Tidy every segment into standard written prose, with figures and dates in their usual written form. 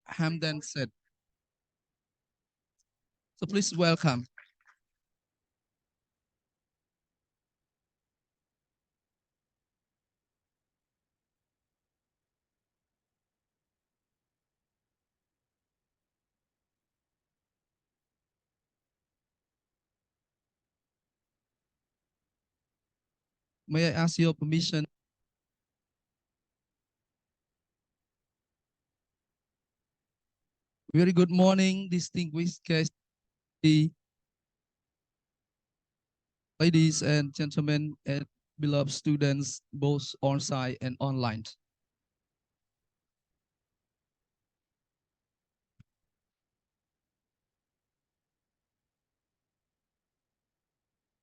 Hamden said. So please welcome. May I ask your permission? Very good morning, distinguished guests, ladies and gentlemen, and beloved students, both on-site and online.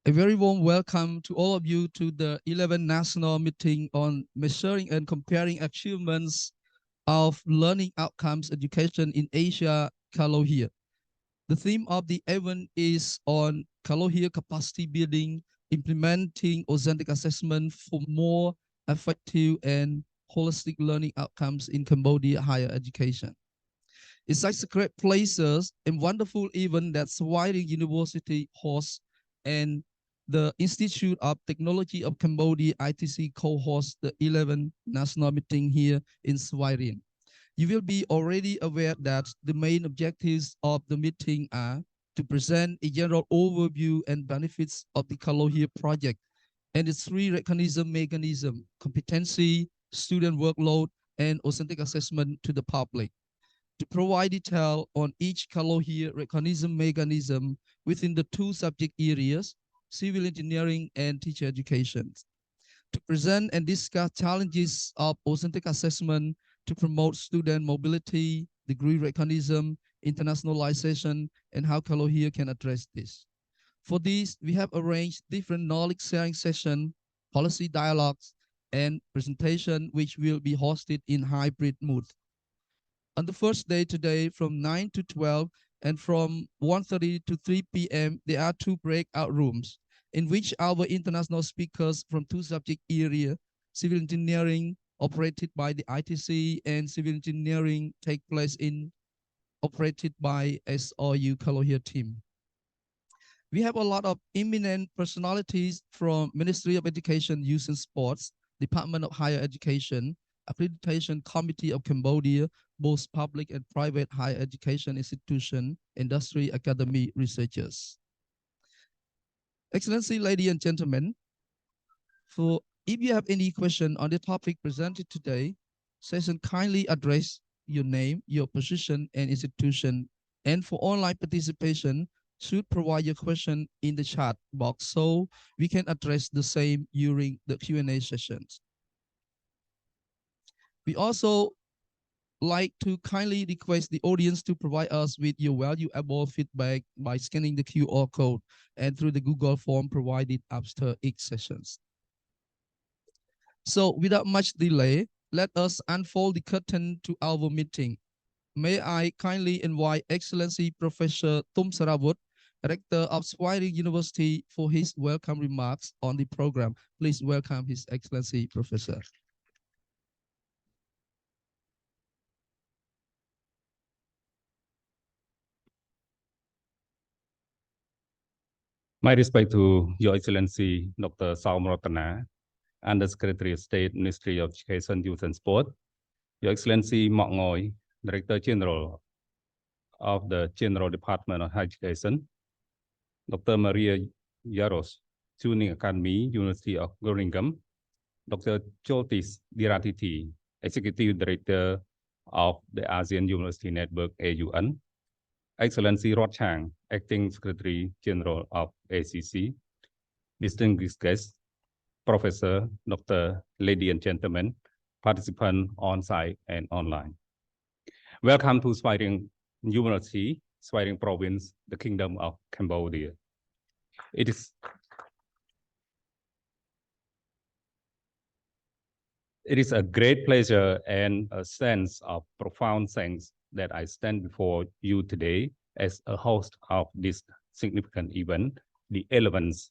A very warm welcome to all of you to the 11th National Meeting on Measuring and Comparing Achievements of Learning Outcomes Education in Asia, CALOHEA. The theme of the event is on CALOHEA capacity building, implementing authentic assessment for more effective and holistic learning outcomes in Cambodia higher education. It's such a great places and wonderful event that Swiring University hosts, and the Institute of Technology of Cambodia ITC co-hosts the 11th national meeting here in Swiring. You will be already aware that the main objectives of the meeting are to present a general overview and benefits of the CALOHEA project and its three recognition mechanism: competency, student workload, and authentic assessment to the public. To provide detail on each CALOHEA recognition mechanism within the two subject areas, civil engineering and teacher education. To present and discuss challenges of authentic assessment to promote student mobility, degree recognition, internationalization, and how CALOHEA can address this. For this, we have arranged different knowledge sharing sessions, policy dialogues, and presentation, which will be hosted in hybrid mode. On the first day today, from 9 to 12, and from 1:30 to 3 p.m., there are two breakout rooms in which our international speakers from two subject areas, civil engineering operated by the ITC and civil engineering take place in operated by SRU CALOHEA team. We have a lot of eminent personalities from Ministry of Education, Youth and Sports, Department of Higher Education, Accreditation Committee of Cambodia, both public and private higher education institution, industry, academy, researchers. Excellency, ladies and gentlemen, if you have any question on the topic presented today, session kindly address your name, your position, and institution. And for online participation, should provide your question in the chat box so we can address the same during the Q&A sessions. We also like to kindly request the audience to provide us with your valuable feedback by scanning the QR code and through the Google form provided after each sessions. So without much delay, let us unfold the curtain to our meeting. May I kindly invite Excellency Professor Tum Sarawut, Rector of Swiring University, for his welcome remarks on the program. Please welcome His Excellency Professor. My respect to Your Excellency Dr. Saum Ratana, Under Secretary of State, Ministry of Education, Youth and Sport, Your Excellency Mok Ngoy, Director General of the General Department of Higher Education, Dr. Maria Yaros, Tuning Academy, University of Groningen, Dr. Chotis Diratiti, Executive Director of the ASEAN University Network AUN, Excellency Rod Chang, Acting Secretary General of ACC, distinguished guests, Professor, Dr. Ladies and gentlemen, participants on-site and online. Welcome to Swiring University, Swiring Province, the Kingdom of Cambodia. It is a great pleasure and a sense of profound thanks that I stand before you today as a host of this significant event, the 11th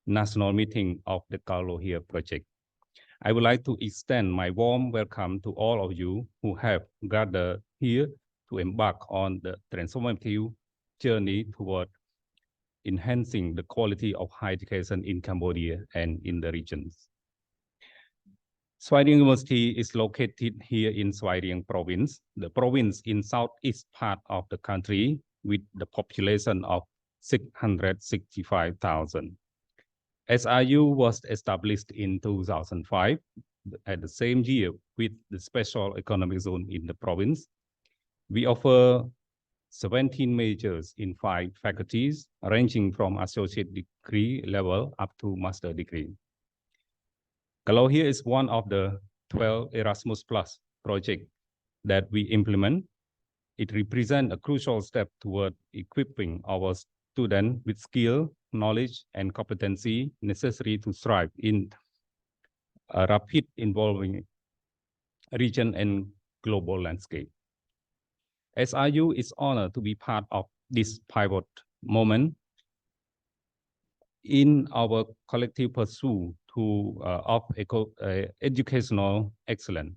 National Meeting of the CALOHEA Project. I would like to extend my warm welcome to all of you who have gathered here to embark on the transformative journey toward enhancing the quality of higher education in Cambodia and in the regions. Svay Rieng University is located here in Svay Rieng province, the province in southeast part of the country with the population of 665,000. SRU was established in 2005 at the same year with the special economic zone in the province. We offer 17 majors in 5 faculties, ranging from associate degree level up to master degree. CALOHEA is one of the 12 Erasmus Plus projects that we implement. It represents a crucial step toward equipping our students with skill, knowledge, and competency necessary to thrive in a rapid evolving region and global landscape. SRU is honored to be part of this pivot moment in our collective pursuit of educational excellence.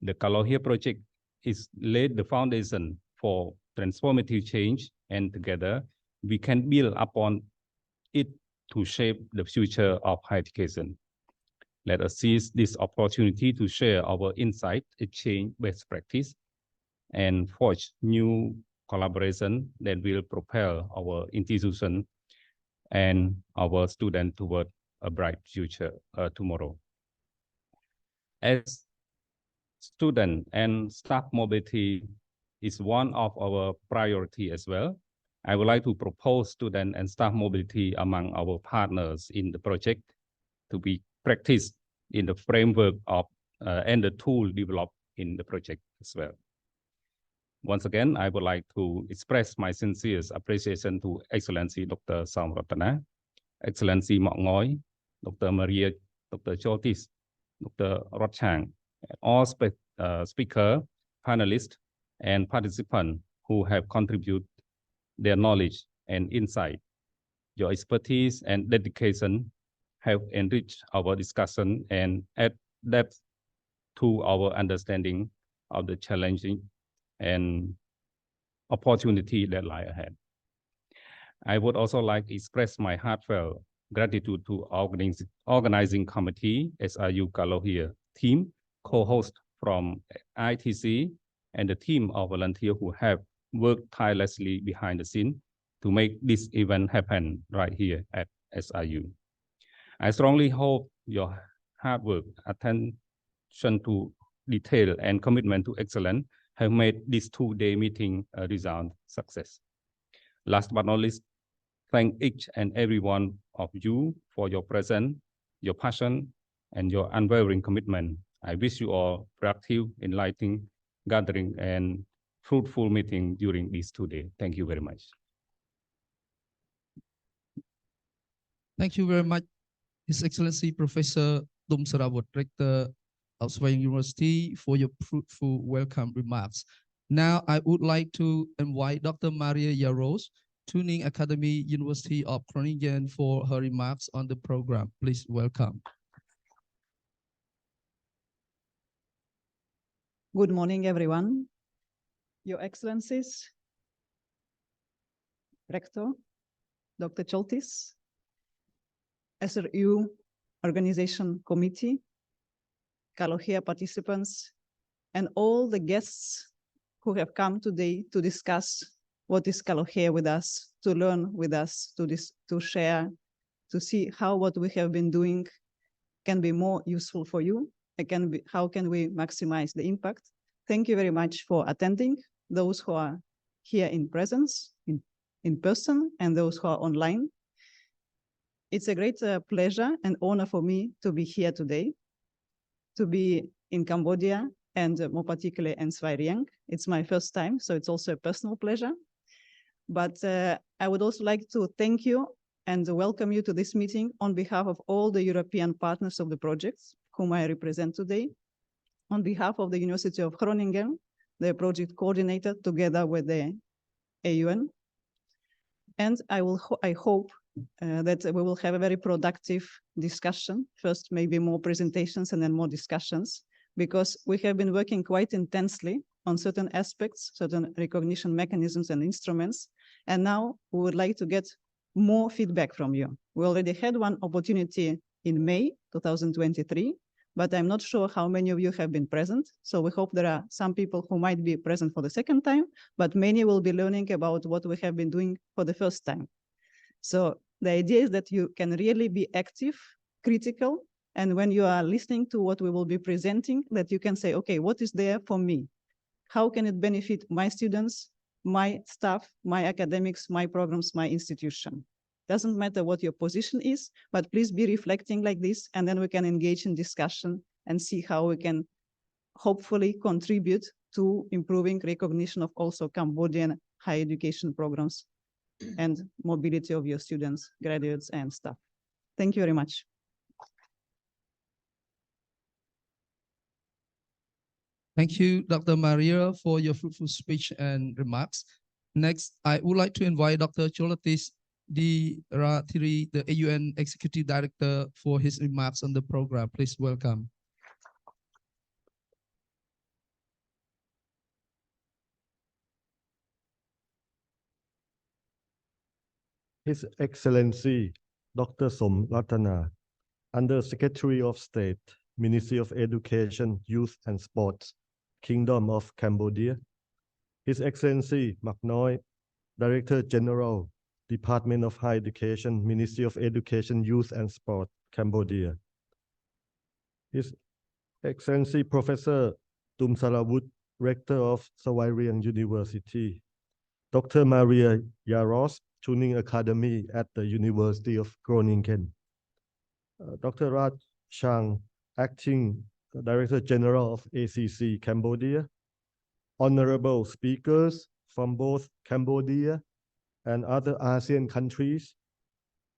The CALOHEA project is laid the foundation for transformative change, and together we can build upon it to shape the future of higher education. Let us seize this opportunity to share our insight, exchange best practice, and forge new collaboration that will propel our institution and our students toward a bright future tomorrow. As student and staff mobility is one of our priority as well, I would like to propose student and staff mobility among our partners in the project to be practiced in the framework of and the tool developed in the project as well. Once again, I would like to express my sincere appreciation to Excellency Dr. Saumratana, Excellency Mok Ngoy, Dr. Maria, Dr. Chotis, Dr. Rotchang, all speakers, panelists, and participants who have contributed their knowledge and insight. Your expertise and dedication have enriched our discussion and add depth to our understanding of the challenging and opportunity that lie ahead. I would also like to express my heartfelt gratitude to organizing committee, SRU CALOHEA team, co-host from ITC, and the team of volunteers who have worked tirelessly behind the scene to make this event happen right here at SRU. I strongly hope your hard work, attention to detail, and commitment to excellence have made this two-day meeting a resound success. Last but not least, thank each and every one of you for your presence, your passion, and your unwavering commitment. I wish you all productive, enlightening gathering and fruitful meeting during these 2 days. Thank you very much. Thank you very much, His Excellency Professor Tum Sarawut, Rector of Svay Rieng University, for your fruitful welcome remarks. Now, I would like to invite Dr. Maria Yaros, Tuning Academy, University of Groningen, for her remarks on the program. Please welcome. Good morning, everyone. Your Excellencies, Rector, Dr. Choltis, SRU Organization Committee, CALOHEA participants, and all the guests who have come today to discuss what is CALOHEA with us, to learn with us, to share, to see how what we have been doing can be more useful for you. How can we maximize the impact? Thank you very much for attending, those who are here in presence, in person, and those who are online. It's a great pleasure and honor for me to be here today, to be in Cambodia, and more particularly in Svay Rieng. It's my first time, so it's also a personal pleasure. But I would also like to thank you and welcome you to this meeting on behalf of all the European partners of the projects whom I represent today. On behalf of the University of Groningen, the project coordinator together with the AUN. And I hope that we will have a very productive discussion. First, maybe more presentations and then more discussions, because we have been working quite intensely on certain aspects, certain recognition mechanisms and instruments. And now we would like to get more feedback from you. We already had one opportunity in May 2023, but I'm not sure how many of you have been present. So we hope there are some people who might be present for the second time, but many will be learning about what we have been doing for the first time. So the idea is that you can really be active, critical, and when you are listening to what we will be presenting, that you can say, okay, what is there for me? How can it benefit my students, my staff, my academics, my programs, my institution? Doesn't matter what your position is, but please be reflecting like this, and then we can engage in discussion and see how we can hopefully contribute to improving recognition of also Cambodian higher education programs and mobility of your students, graduates, and staff. Thank you very much. Thank you, Dr. Maria, for your fruitful speech and remarks. Next, I would like to invite Dr. Cholatis Rathiri, the AUN Executive Director, for his remarks on the program. Please welcome. His Excellency Dr. Som Ratana, Under Secretary of State, Ministry of Education, Youth and Sports, Kingdom of Cambodia. His Excellency Mak Noi, Director General, Department of Higher Education, Ministry of Education, Youth and Sport, Cambodia. His Excellency Professor Tum Sarawut, Rector of Sawai Rieng University. Dr. Maria Yaros, Tuning Academy at the University of Groningen. Dr. Raj Chang, Acting Director General of ACC Cambodia. Honorable speakers from both Cambodia and other ASEAN countries,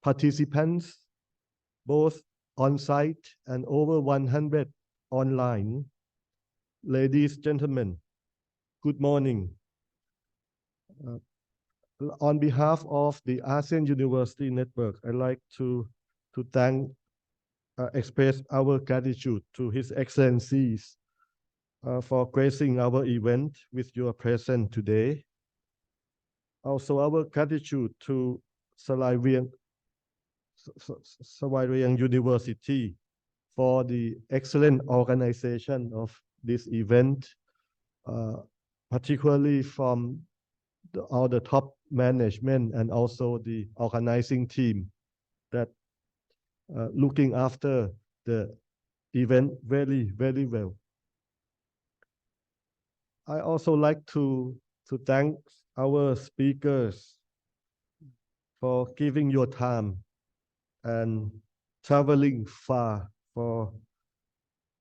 participants, both on-site and over 100 online. Ladies, gentlemen, good morning. On behalf of the ASEAN University Network, I'd like to express our gratitude to His Excellencies for gracing our event with your presence today. Also, our gratitude to Sawai Rieng University for the excellent organization of this event, particularly from all the top management and also the organizing team that looking after the event very, very well. I also like to thank our speakers for giving your time and traveling far for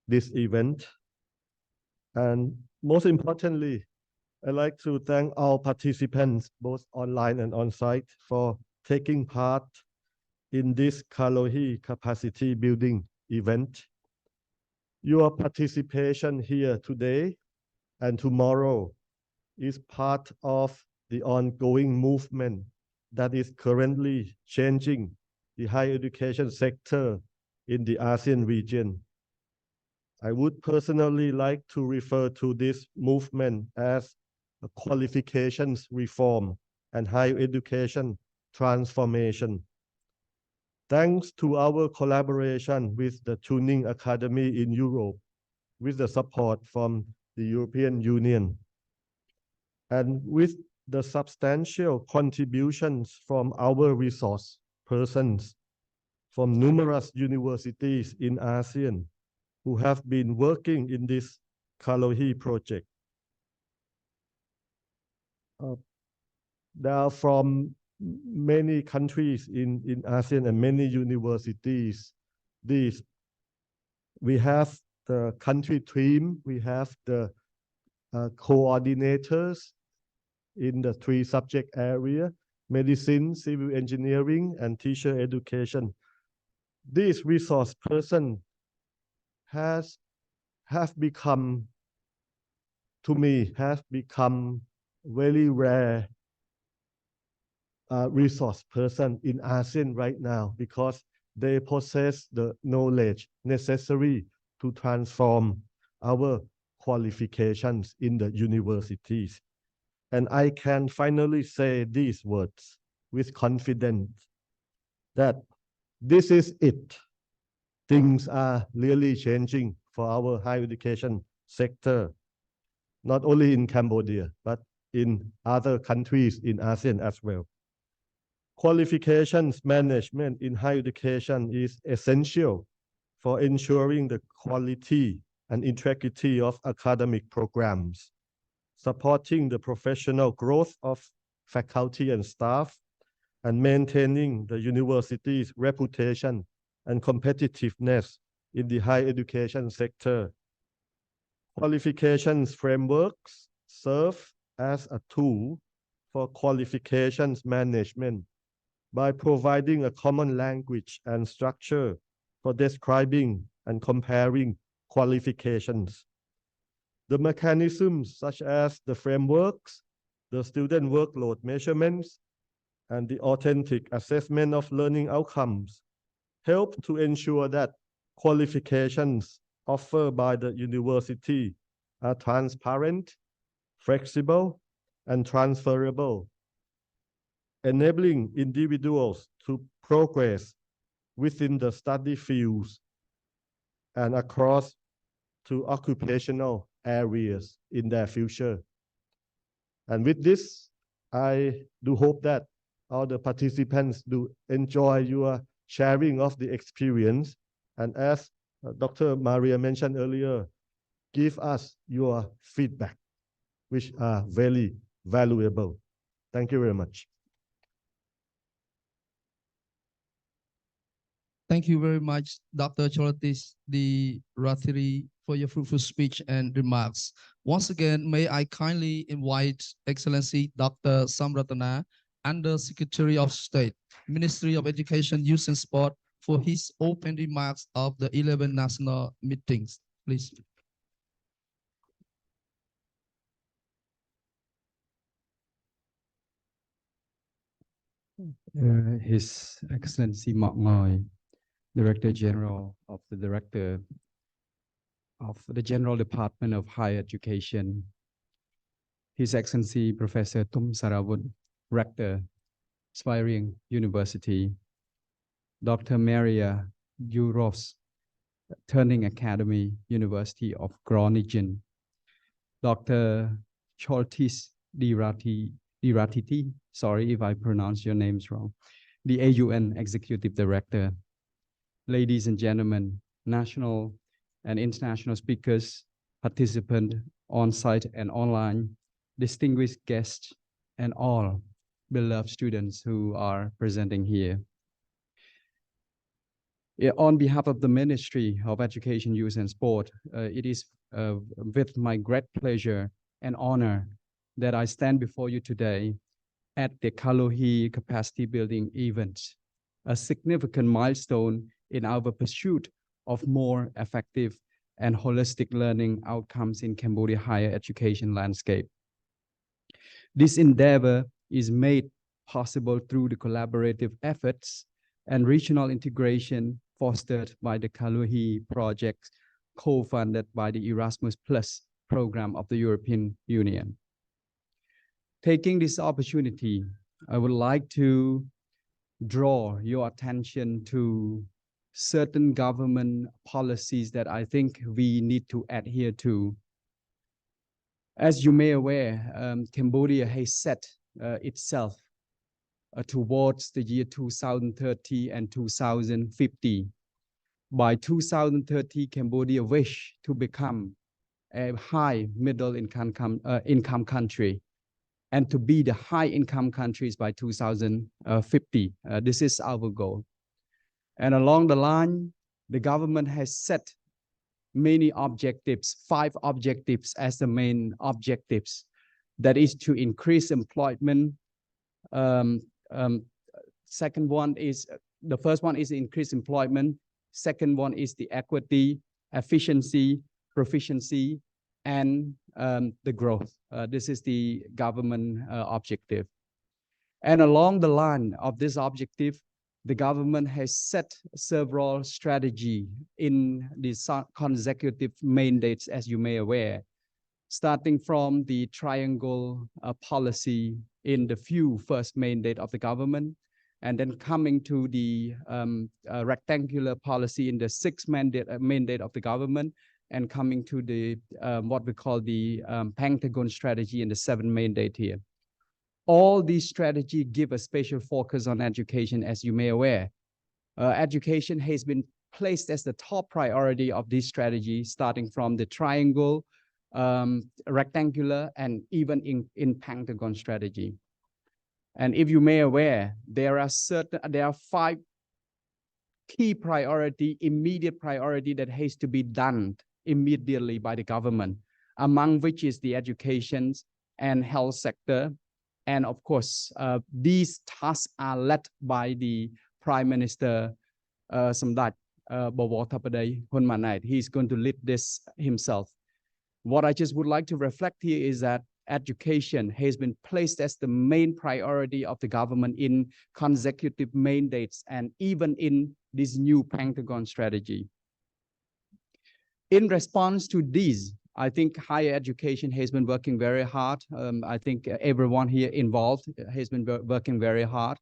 this event. And most importantly, I'd like to thank all participants, both online and on-site, for taking part in this CALOHEA capacity building event. Your participation here today and tomorrow is part of the ongoing movement that is currently changing the higher education sector in the ASEAN region. I would personally like to refer to this movement as a qualifications reform and higher education transformation. Thanks to our collaboration with the Tuning Academy in Europe, with the support from the European Union, and with the substantial contributions from our resource persons from numerous universities in ASEAN who have been working in this CALOHEA project. They are from many countries in ASEAN and many universities. We have the country team, we have the coordinators in the 3 subject area: medicine, civil engineering, and teacher education. These resource persons have become very rare resource person in ASEAN right now because they possess the knowledge necessary to transform our qualifications in the universities. And I can finally say these words with confidence that this is it. Things are really changing for our higher education sector, not only in Cambodia, but in other countries in ASEAN as well. Qualifications management in higher education is essential for ensuring the quality and integrity of academic programs, supporting the professional growth of faculty and staff, and maintaining the university's reputation and competitiveness in the higher education sector. Qualifications frameworks serve as a tool for qualifications management by providing a common language and structure for describing and comparing qualifications. The mechanisms such as the frameworks, the student workload measurements, and the authentic assessment of learning outcomes help to ensure that qualifications offered by the university are transparent, flexible, and transferable, enabling individuals to progress within the study fields and across to occupational areas in their future. And with this, I do hope that all the participants do enjoy your sharing of the experience. And as Dr. Maria mentioned earlier, give us your feedback, which are very valuable. Thank you very much. Thank you very much, Dr. Cholatis the Rathiri, for your fruitful speech and remarks. Once again, may I kindly invite Excellency Dr. Samratana, Under Secretary of State, Ministry of Education, Youth and Sport, for his open remarks of the 11 national meetings. Please. His Excellency Mok Ngoi, Director General of the General Department of Higher Education, His Excellency Professor Tum Sarawut, Rector, Svayrieng University, Dr. Maria Juros, Turning Academy, University of Groningen, Dr. Choltis Diratiti, sorry if I pronounce your names wrong, the AUN Executive Director, ladies and gentlemen, national and international speakers, participants on-site and online, distinguished guests, and all beloved students who are presenting here. On behalf of the Ministry of Education, Youth and Sport, it is with my great pleasure and honor that I stand before you today at the CALOHEA capacity building event, a significant milestone in our pursuit of more effective and holistic learning outcomes in Cambodia higher education landscape. This endeavor is made possible through the collaborative efforts and regional integration fostered by the CALOHEA project, co-funded by the Erasmus Plus program of the European Union. Taking this opportunity, I would like to draw your attention to certain government policies that I think we need to adhere to. As you may aware, Cambodia has set itself towards the year 2030 and 2050. By 2030, Cambodia wish to become a high middle income country and to be the high income countries by 2050. This is our goal. And along the line, the government has set many objectives, 5 objectives as the main objectives. That is to increase employment. The first one is increase employment. Second one is the equity, efficiency, proficiency, and the growth. This is the government objective. And along the line of this objective, the government has set several strategies in the consecutive mandates, as you may aware, starting from the triangle policy in the few first mandate of the government, and then coming to the rectangular policy in the sixth mandate of the government, and coming to the what we call the Pentagon strategy in the seventh mandate here. All these strategies give a special focus on education, as you may aware. Education has been placed as the top priority of this strategy, starting from the triangle, rectangular, and even in Pentagon strategy. And if you may aware, there are 5 key priority, immediate priority that has to be done immediately by the government, among which is the education and health sector. And of course, these tasks are led by the Prime Minister Samdech Bovotapadei Hunmanait. He's going to lead this himself. What I just would like to reflect here is that education has been placed as the main priority of the government in consecutive mandates and even in this new Pentagon strategy. In response to these, I think higher education has been working very hard. I think everyone here involved has been working very hard.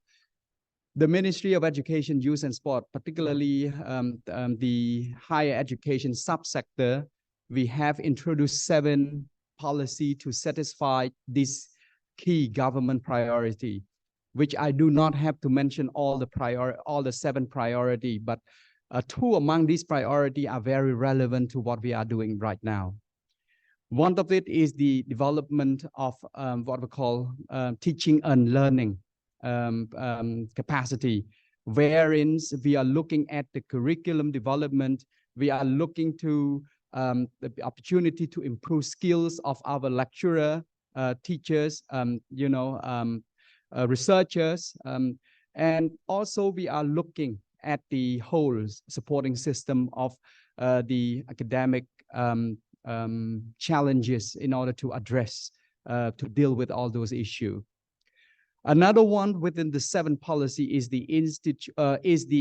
The Ministry of Education, Youth and Sport, particularly the higher education subsector, we have introduced 7 policies to satisfy this key government priority, which I do not have to mention all the 7 priorities, but 2 among these priorities are very relevant to what we are doing right now. One of it is the development of what we call teaching and learning capacity, wherein we are looking at the curriculum development. We are looking to the opportunity to improve skills of our lecturer, teachers, researchers, and also we are looking at the whole supporting system of the academic challenges in order to address, to deal with all those issues. Another one within the 7 policy is the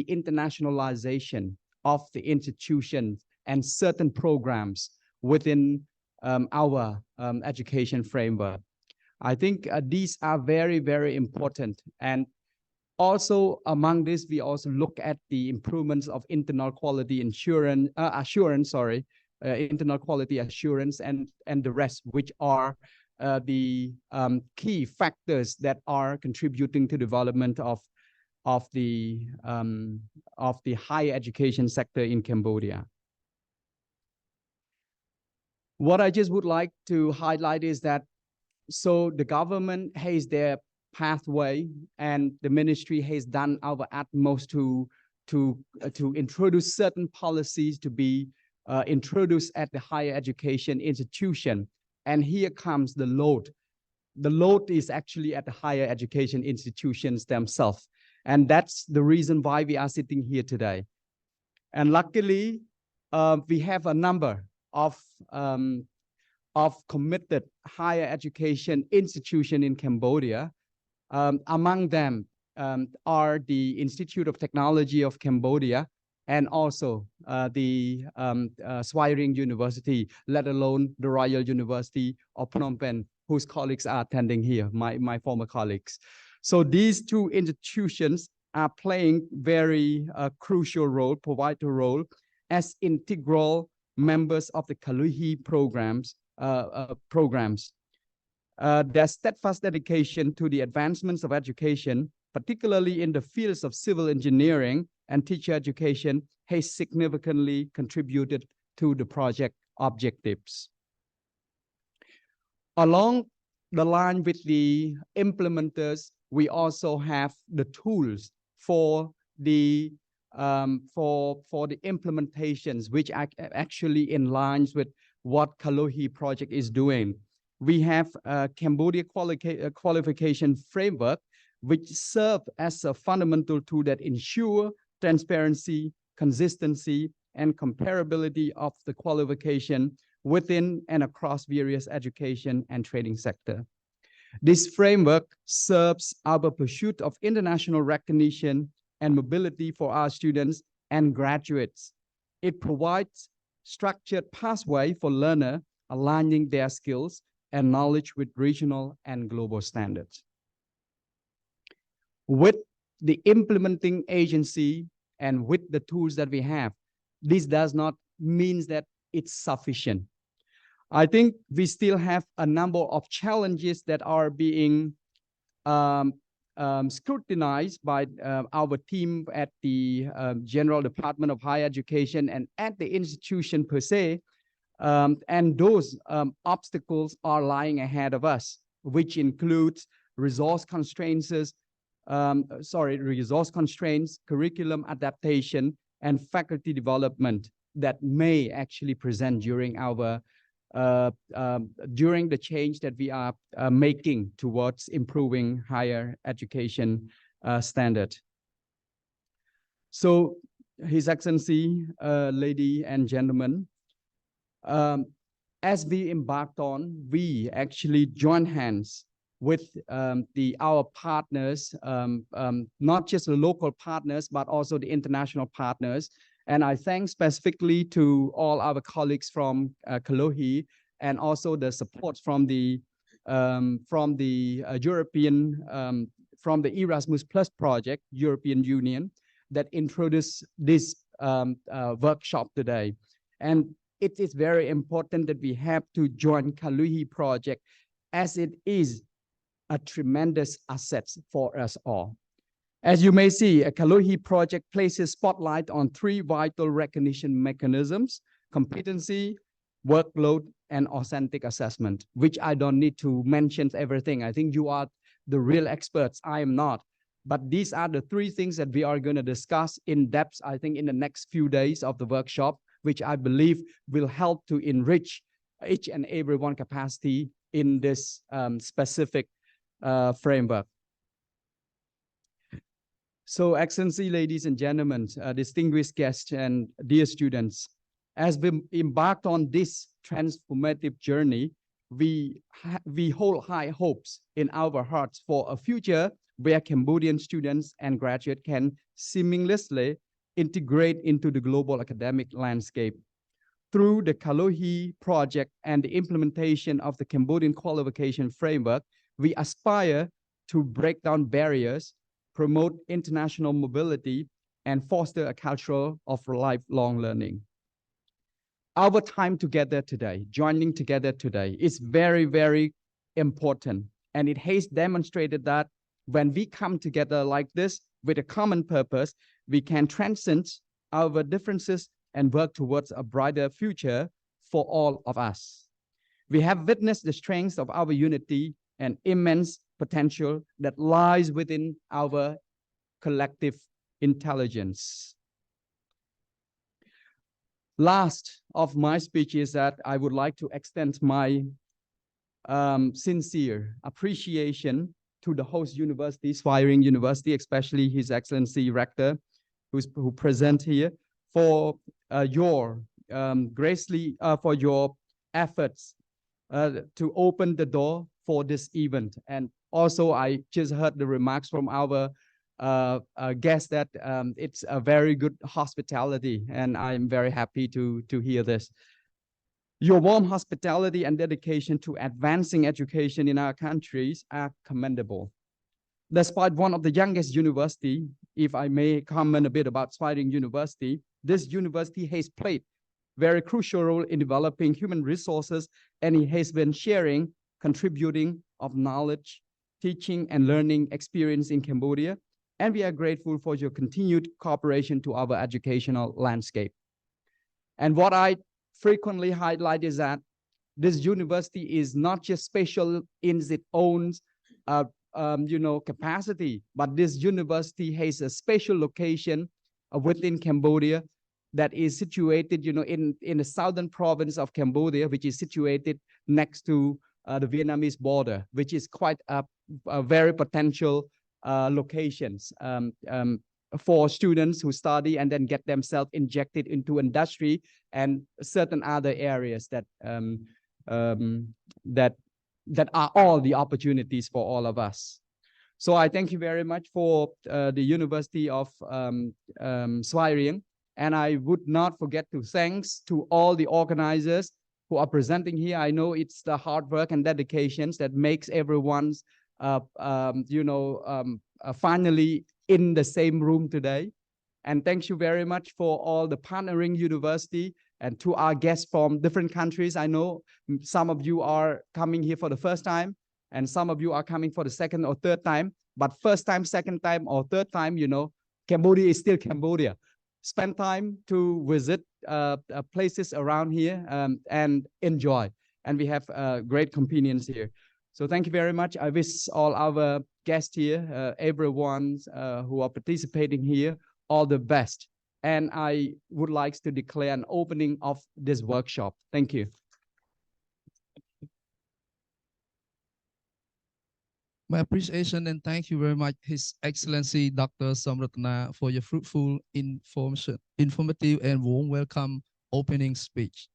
internationalization of the institutions and certain programs within our education framework. I think these are very, very important. And also among this, we also look at the improvements of internal quality assurance, internal quality assurance and the rest, which are the key factors that are contributing to development of the higher education sector in Cambodia. What I just would like to highlight is that, so the government has their pathway and the ministry has done our utmost to introduce certain policies to be introduced at the higher education institution. And here comes the load. The load is actually at the higher education institutions themselves. And that's the reason why we are sitting here today. And luckily, we have a number of committed higher education institutions in Cambodia. Among them are the Institute of Technology of Cambodia and also the Swiring University, let alone the Royal University of Phnom Penh, whose colleagues are attending here, my former colleagues. So these 2 institutions are playing very crucial role, provide a role as integral members of the CALOHEA programs. Their steadfast dedication to the advancements of education, particularly in the fields of civil engineering and teacher education, has significantly contributed to the project objectives. Along the line with the implementers, we also have the tools for the implementations, which actually in lines with what CALOHEA project is doing. We have a Cambodia qualification framework, which serve as a fundamental tool that ensure transparency, consistency, and comparability of the qualification within and across various education and training sector. This framework serves our pursuit of international recognition and mobility for our students and graduates. It provides structured pathway for learners aligning their skills and knowledge with regional and global standards. With the implementing agency and with the tools that we have, this does not mean that it's sufficient. I think we still have a number of challenges that are being scrutinized by our team at the General Department of Higher Education and at the institution per se. And those obstacles are lying ahead of us, which includes resource constraints, curriculum adaptation, and faculty development that may actually present during our during the change that we are making towards improving higher education standard. So, His Excellency, ladies and gentlemen, as we embarked on, we actually joined hands with our partners, not just the local partners, but also the international partners. And I thank specifically to all our colleagues from CALOHEA and also the support from the European, from the Erasmus Plus project, European Union, that introduced this workshop today. And it is very important that we have to join CALOHEA project, as it is a tremendous asset for us all. As you may see, a CALOHEA project places spotlight on three vital recognition mechanisms: competency, workload, and authentic assessment, which I don't need to mention everything. I think you are the real experts. I am not. But these are the three things that we are going to discuss in depth, I think, in the next few days of the workshop, which I believe will help to enrich each and every one capacity in this specific framework. So, Excellency, ladies and gentlemen, distinguished guests and dear students, as we embarked on this transformative journey, we hold high hopes in our hearts for a future where Cambodian students and graduates can seamlessly integrate into the global academic landscape. Through the CALOHEA project and the implementation of the Cambodian qualification framework, we aspire to break down barriers, promote international mobility, and foster a culture of lifelong learning. Our time together today, joining together today, is very, very important. And it has demonstrated that when we come together like this with a common purpose, we can transcend our differences and work towards a brighter future for all of us. We have witnessed the strength of our unity and immense potential that lies within our collective intelligence. Last of my speech is that I would like to extend my sincere appreciation to the host university, Swiring University, especially His Excellency Rector, who present here, for your for your efforts to open the door for this event. And also, I just heard the remarks from our guest that it's a very good hospitality, and I'm very happy to hear this. Your warm hospitality and dedication to advancing education in our countries are commendable. Despite one of the youngest university, if I may comment a bit about Swiring University, this university has played very crucial role in developing human resources, and it has been sharing, contributing of knowledge, teaching and learning experience in Cambodia. And we are grateful for your continued cooperation to our educational landscape. And what I frequently highlight is that this university is not just special in its own capacity, but this university has a special location within Cambodia that is situated, in the southern province of Cambodia, which is situated next to the Vietnamese border, which is quite a very potential locations for students who study and then get themselves injected into industry and certain other areas that that are all the opportunities for all of us. So I thank you very much for the University of Svay, and I would not forget to thanks to all the organizers who are presenting here. I know it's the hard work and dedications that makes everyone's finally in the same room today. And thank you very much for all the partnering university and to our guests from different countries. I know some of you are coming here for the first time and some of you are coming for the second or third time, but first time, second time or third time, Cambodia is still Cambodia. Spend time to visit places around here and enjoy. And we have great convenience here. So thank you very much. I wish all our guests here, everyone who are participating here, all the best. And I would like to declare an opening of this workshop. Thank you. My appreciation and thank you very much, His Excellency Dr. Samratana, for your fruitful, informative, and warm welcome opening speech.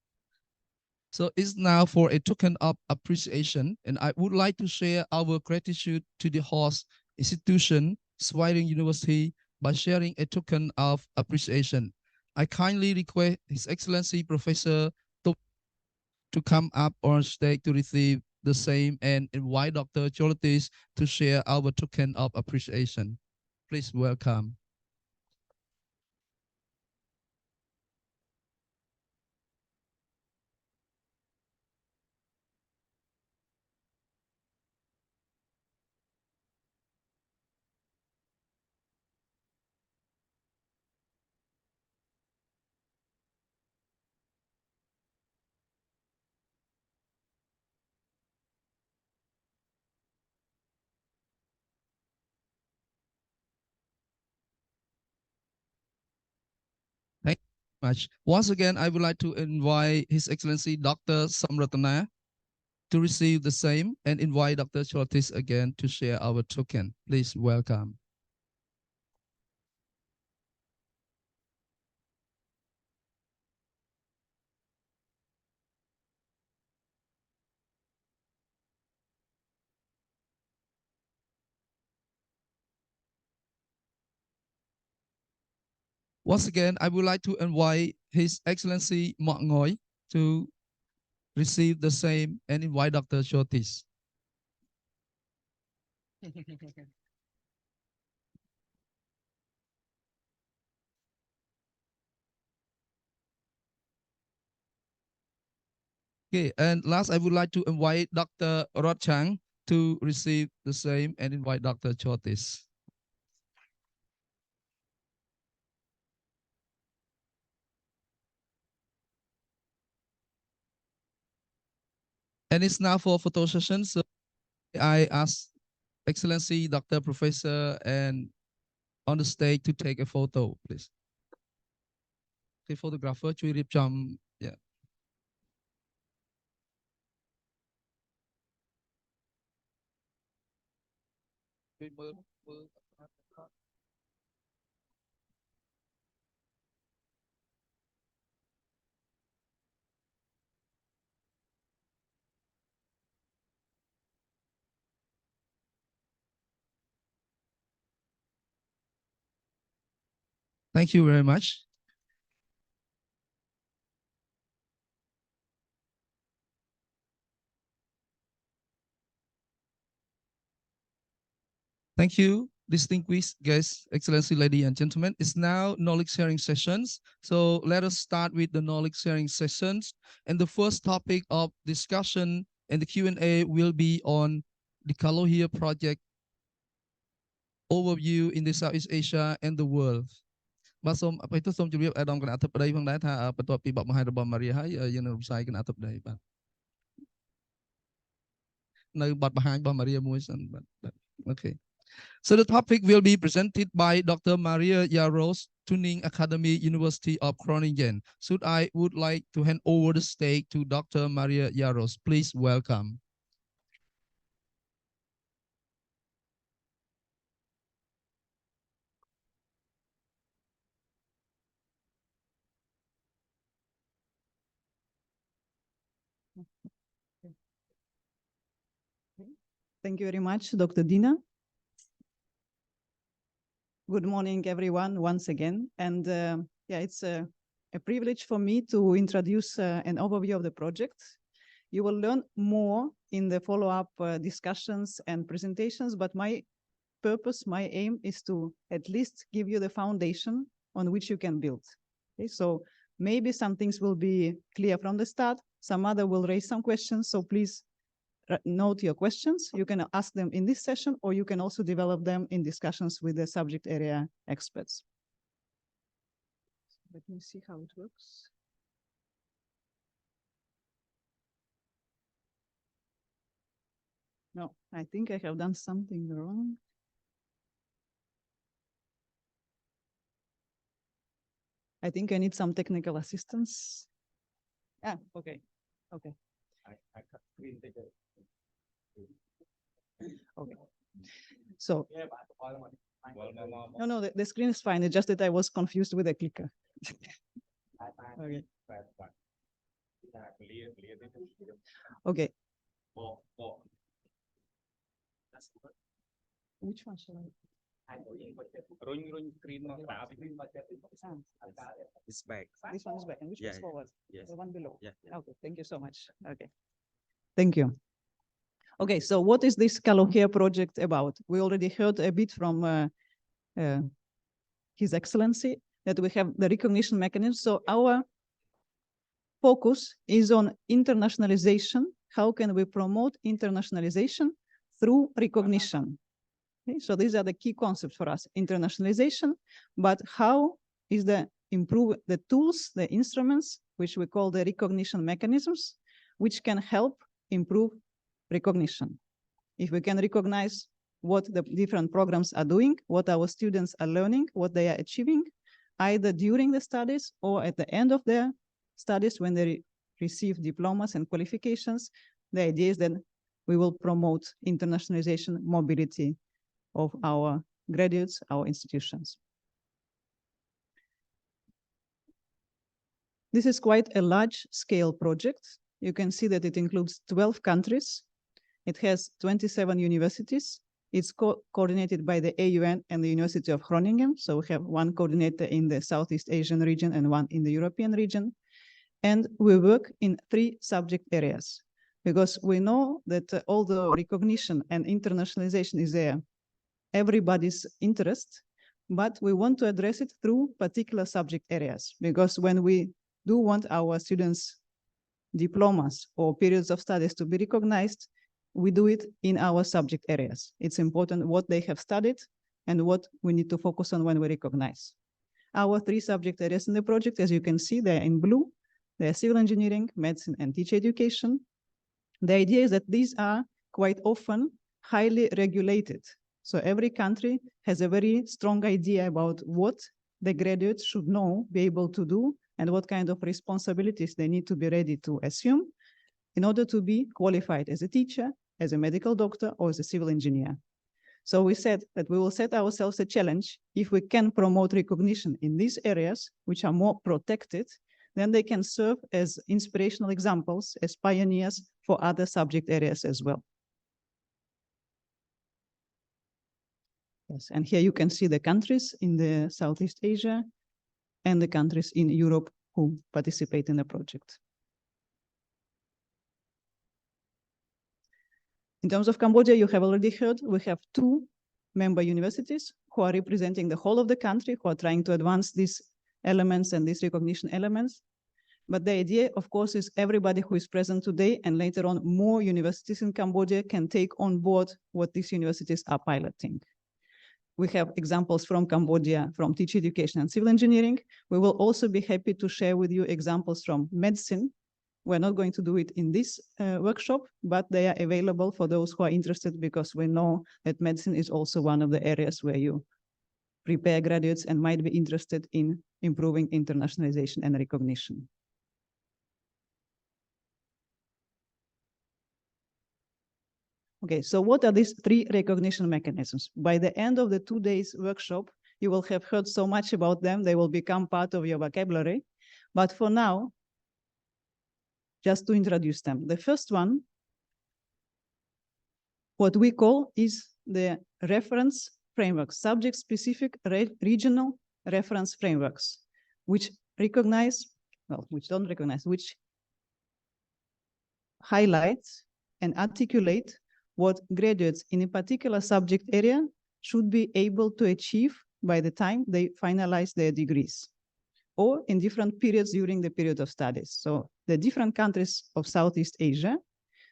So it's now for a token of appreciation, and I would like to share our gratitude to the host institution, Svay University, by sharing a token of appreciation. I kindly request His Excellency Professor to come up on stage to receive the same and invite Dr. Cholotis to share our token of appreciation. Please welcome. Thank you very much. Once again, I would like to invite His Excellency Dr. Samratana to receive the same and invite Dr. Cholotis again to share our token. Please welcome. Once again, I would like to invite His Excellency Mak Ngoy to receive the same and invite Dr. Cholotis. Okay, and last, I would like to invite Dr. Rod Chang to receive the same and invite Dr. Cholotis. And it's now for photo session. So I ask Excellency Dr. Professor and on the stage to take a photo, please. Okay, photographer, chui rip chom. Yeah. Thank you very much. Thank you, distinguished guests, Excellency, ladies and gentlemen. It's now knowledge sharing sessions. So let us start with the knowledge sharing sessions. And the first topic of discussion and the Q&A will be on the CALOHEA project overview in the Southeast Asia and the world. បាទសូមអបិទសូមជម្រាបអាដាមគណៈអធិបតីផងដែរថាបន្ទាប់ពីបទបង្ហាញរបស់ម៉ារីហើយយើងនឹងផ្សាយគណៈអធិបតីបាទនៅបទបង្ហាញរបស់ម៉ារីមួយសិនបាទអូខេ So the topic will be presented by Dr. Maria Yaros, Tuning Academy, University of Groningen. So I would like to hand over the stage to Dr. Maria Yaros. Please welcome. Thank you very much, Dr. Dina. Good morning, everyone, once again. And yeah, it's a privilege for me to introduce an overview of the project. You will learn more in the follow-up discussions and presentations, but my purpose, my aim is to at least give you the foundation on which you can build. Okay, so maybe some things will be clear from the start, some other will raise some questions, so please note your questions. You can ask them in this session, or you can also develop them in discussions with the subject area experts. Let me see how it works. No, I think I have done something wrong. I think I need some technical assistance. Ah, okay, okay. Okay. So, no, the screen is fine. It's just that I was confused with the clicker. Okay. Okay. Which one shall I? It's back. This one is back, and which one's forward? Yes. The one below. Yeah. Okay, thank you so much. Okay. Thank you. Okay, so what is this CALOHEA project about? We already heard a bit from His Excellency that we have the recognition mechanism. So our focus is on internationalization. How can we promote internationalization through recognition? Okay, so these are the key concepts for us, internationalization, but how is improve the tools, the instruments, which we call the recognition mechanisms, which can help improve recognition. If we can recognize what the different programs are doing, what our students are learning, what they are achieving, either during the studies or at the end of their studies when they receive diplomas and qualifications, the idea is that we will promote internationalization, mobility of our graduates, our institutions. This is quite a large-scale project. You can see that it includes 12 countries. It has 27 universities. It's coordinated by the AUN and the University of Groningen. So we have one coordinator in the Southeast Asian region and one in the European region. And we work in 3 subject areas, because we know that although recognition and internationalization is there, everybody's interest, but we want to address it through particular subject areas, because when we do want our students' diplomas or periods of studies to be recognized, we do it in our subject areas. It's important what they have studied and what we need to focus on when we recognize. Our 3 subject areas in the project, as you can see, they're in blue. They're civil engineering, medicine, and teacher education. The idea is that these are quite often highly regulated. So every country has a very strong idea about what the graduates should know, be able to do, and what kind of responsibilities they need to be ready to assume in order to be qualified as a teacher, as a medical doctor, or as a civil engineer. So we said that we will set ourselves a challenge. If we can promote recognition in these areas, which are more protected, then they can serve as inspirational examples, as pioneers for other subject areas as well. Yes, and here you can see the countries in the Southeast Asia and the countries in Europe who participate in the project. In terms of Cambodia, you have already heard, we have 2 member universities who are representing the whole of the country, who are trying to advance these elements and these recognition elements. But the idea, of course, is everybody who is present today and later on more universities in Cambodia can take on board what these universities are piloting. We have examples from Cambodia, from teacher education and civil engineering. We will also be happy to share with you examples from medicine. We're not going to do it in this workshop, but they are available for those who are interested, because we know that medicine is also one of the areas where you prepare graduates and might be interested in improving internationalization and recognition. Okay, so what are these 3 recognition mechanisms? By the end of the 2 days workshop, you will have heard so much about them, they will become part of your vocabulary. But for now, just to introduce them. The first one what we call is the reference frameworks, subject-specific regional reference frameworks, which recognize, well, which don't recognize, which highlight and articulate what graduates in a particular subject area should be able to achieve by the time they finalize their degrees, or in different periods during the period of studies. So the different countries of Southeast Asia,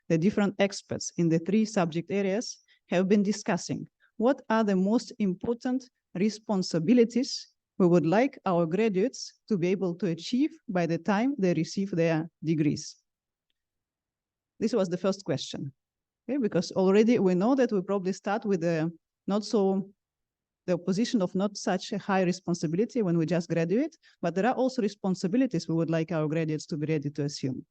the different experts in the 3 subject areas have been discussing what are the most important responsibilities we would like our graduates to be able to achieve by the time they receive their degrees. This was the first question, okay? Because already we know that we probably start with the position of not such a high responsibility when we just graduate, but there are also responsibilities we would like our graduates to be ready to assume.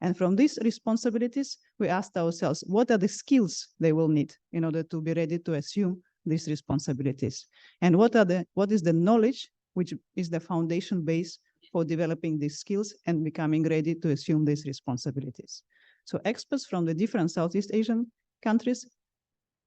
And from these responsibilities, we asked ourselves, what are the skills they will need in order to be ready to assume these responsibilities? And what is the knowledge which is the foundation base for developing these skills and becoming ready to assume these responsibilities? So experts from the different Southeast Asian countries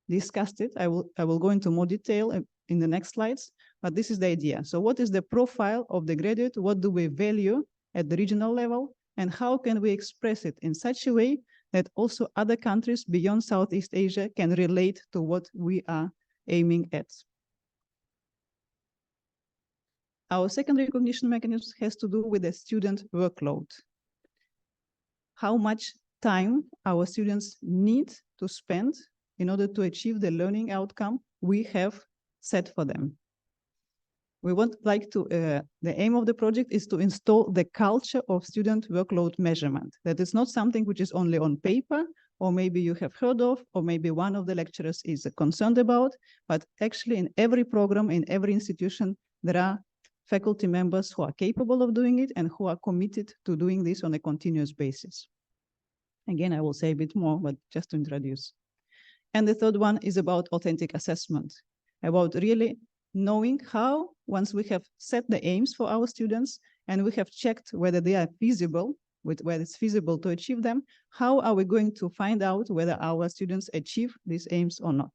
discussed it. I will go into more detail in the next slides, but this is the idea. So what is the profile of the graduate? What do we value at the regional level? And how can we express it in such a way that also other countries beyond Southeast Asia can relate to what we are aiming at? Our second recognition mechanism has to do with the student workload. How much time our students need to spend in order to achieve the learning outcome we have set for them. We want the aim of the project is to install the culture of student workload measurement. That is not something which is only on paper, or maybe you have heard of, or maybe one of the lecturers is concerned about, but actually in every program, in every institution, there are faculty members who are capable of doing it and who are committed to doing this on a continuous basis. Again, I will say a bit more, but just to introduce. And the third one is about authentic assessment, about really knowing how, once we have set the aims for our students and we have checked whether they are feasible, whether it's feasible to achieve them, how are we going to find out whether our students achieve these aims or not?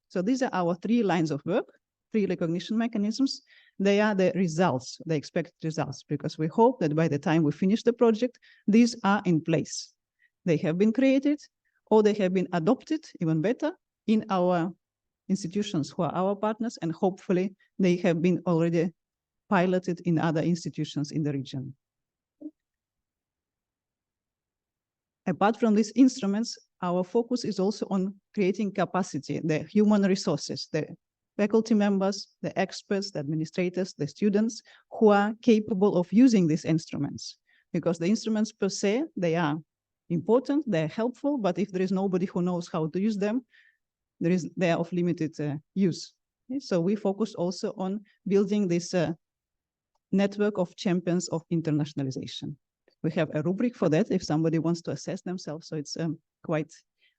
So these are our 3 lines of work, 3 recognition mechanisms. They are the results, the expected results, because we hope that by the time we finish the project, these are in place. They have been created, or they have been adopted, even better, in our institutions who are our partners, and hopefully they have been already piloted in other institutions in the region. Apart from these instruments, our focus is also on creating capacity, the human resources, the faculty members, the experts, the administrators, the students who are capable of using these instruments. Because the instruments per se, they are important, they're helpful, but if there is nobody who knows how to use them, they are of limited use. Okay? So we focus also on building this network of champions of internationalization. We have a rubric for that if somebody wants to assess themselves. So it's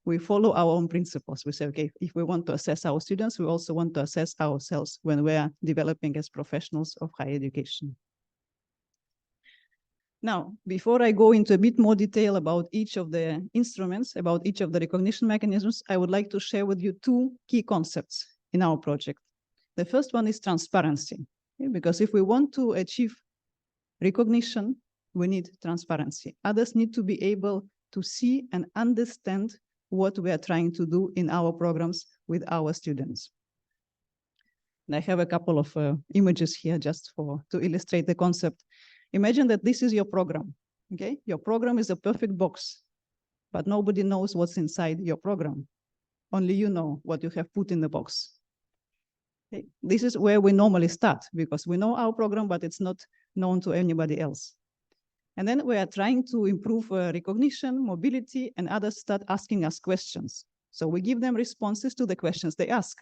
we follow our own principles. We say, okay, if we want to assess our students, we also want to assess ourselves when we are developing as professionals of higher education. Now, before I go into a bit more detail about each of the instruments, about each of the recognition mechanisms, I would like to share with you 2 key concepts in our project. The first one is transparency, okay? Because if we want to achieve recognition, we need transparency. Others need to be able to see and understand what we are trying to do in our programs with our students. And I have a couple of images here just to illustrate the concept. Imagine that this is your program, okay? Your program is a perfect box, but nobody knows what's inside your program. Only you know what you have put in the box. Okay? This is where we normally start, because we know our program, but it's not known to anybody else. And then we are trying to improve recognition, mobility, and others start asking us questions. So we give them responses to the questions they ask.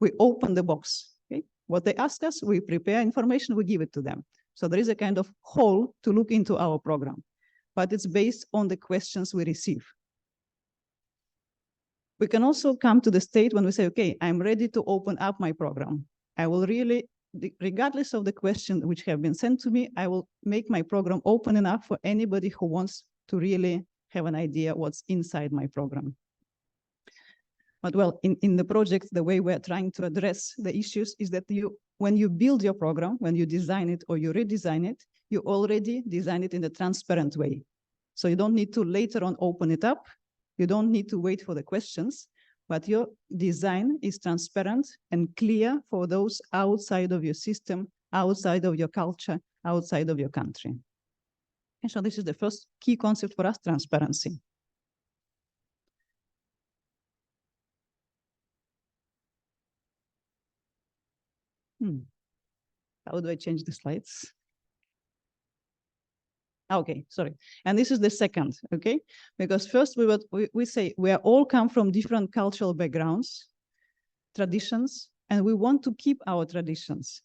We open the box, okay? What they ask us, we prepare information, we give it to them. So there is a kind of hole to look into our program, but it's based on the questions we receive. We can also come to the state when we say, okay, I'm ready to open up my program. I will really, regardless of the questions which have been sent to me, I will make my program open enough for anybody who wants to really have an idea what's inside my program. But well, in the project, the way we're trying to address the issues is that when you build your program, when you design it or you redesign it, you already design it in a transparent way. So you don't need to later on open it up. You don't need to wait for the questions, but your design is transparent and clear for those outside of your system, outside of your culture, outside of your country. And so this is the first key concept for us, transparency. How do I change the slides? Okay, sorry. And this is the second, okay? Because first we say we are all come from different cultural backgrounds, traditions, and we want to keep our traditions.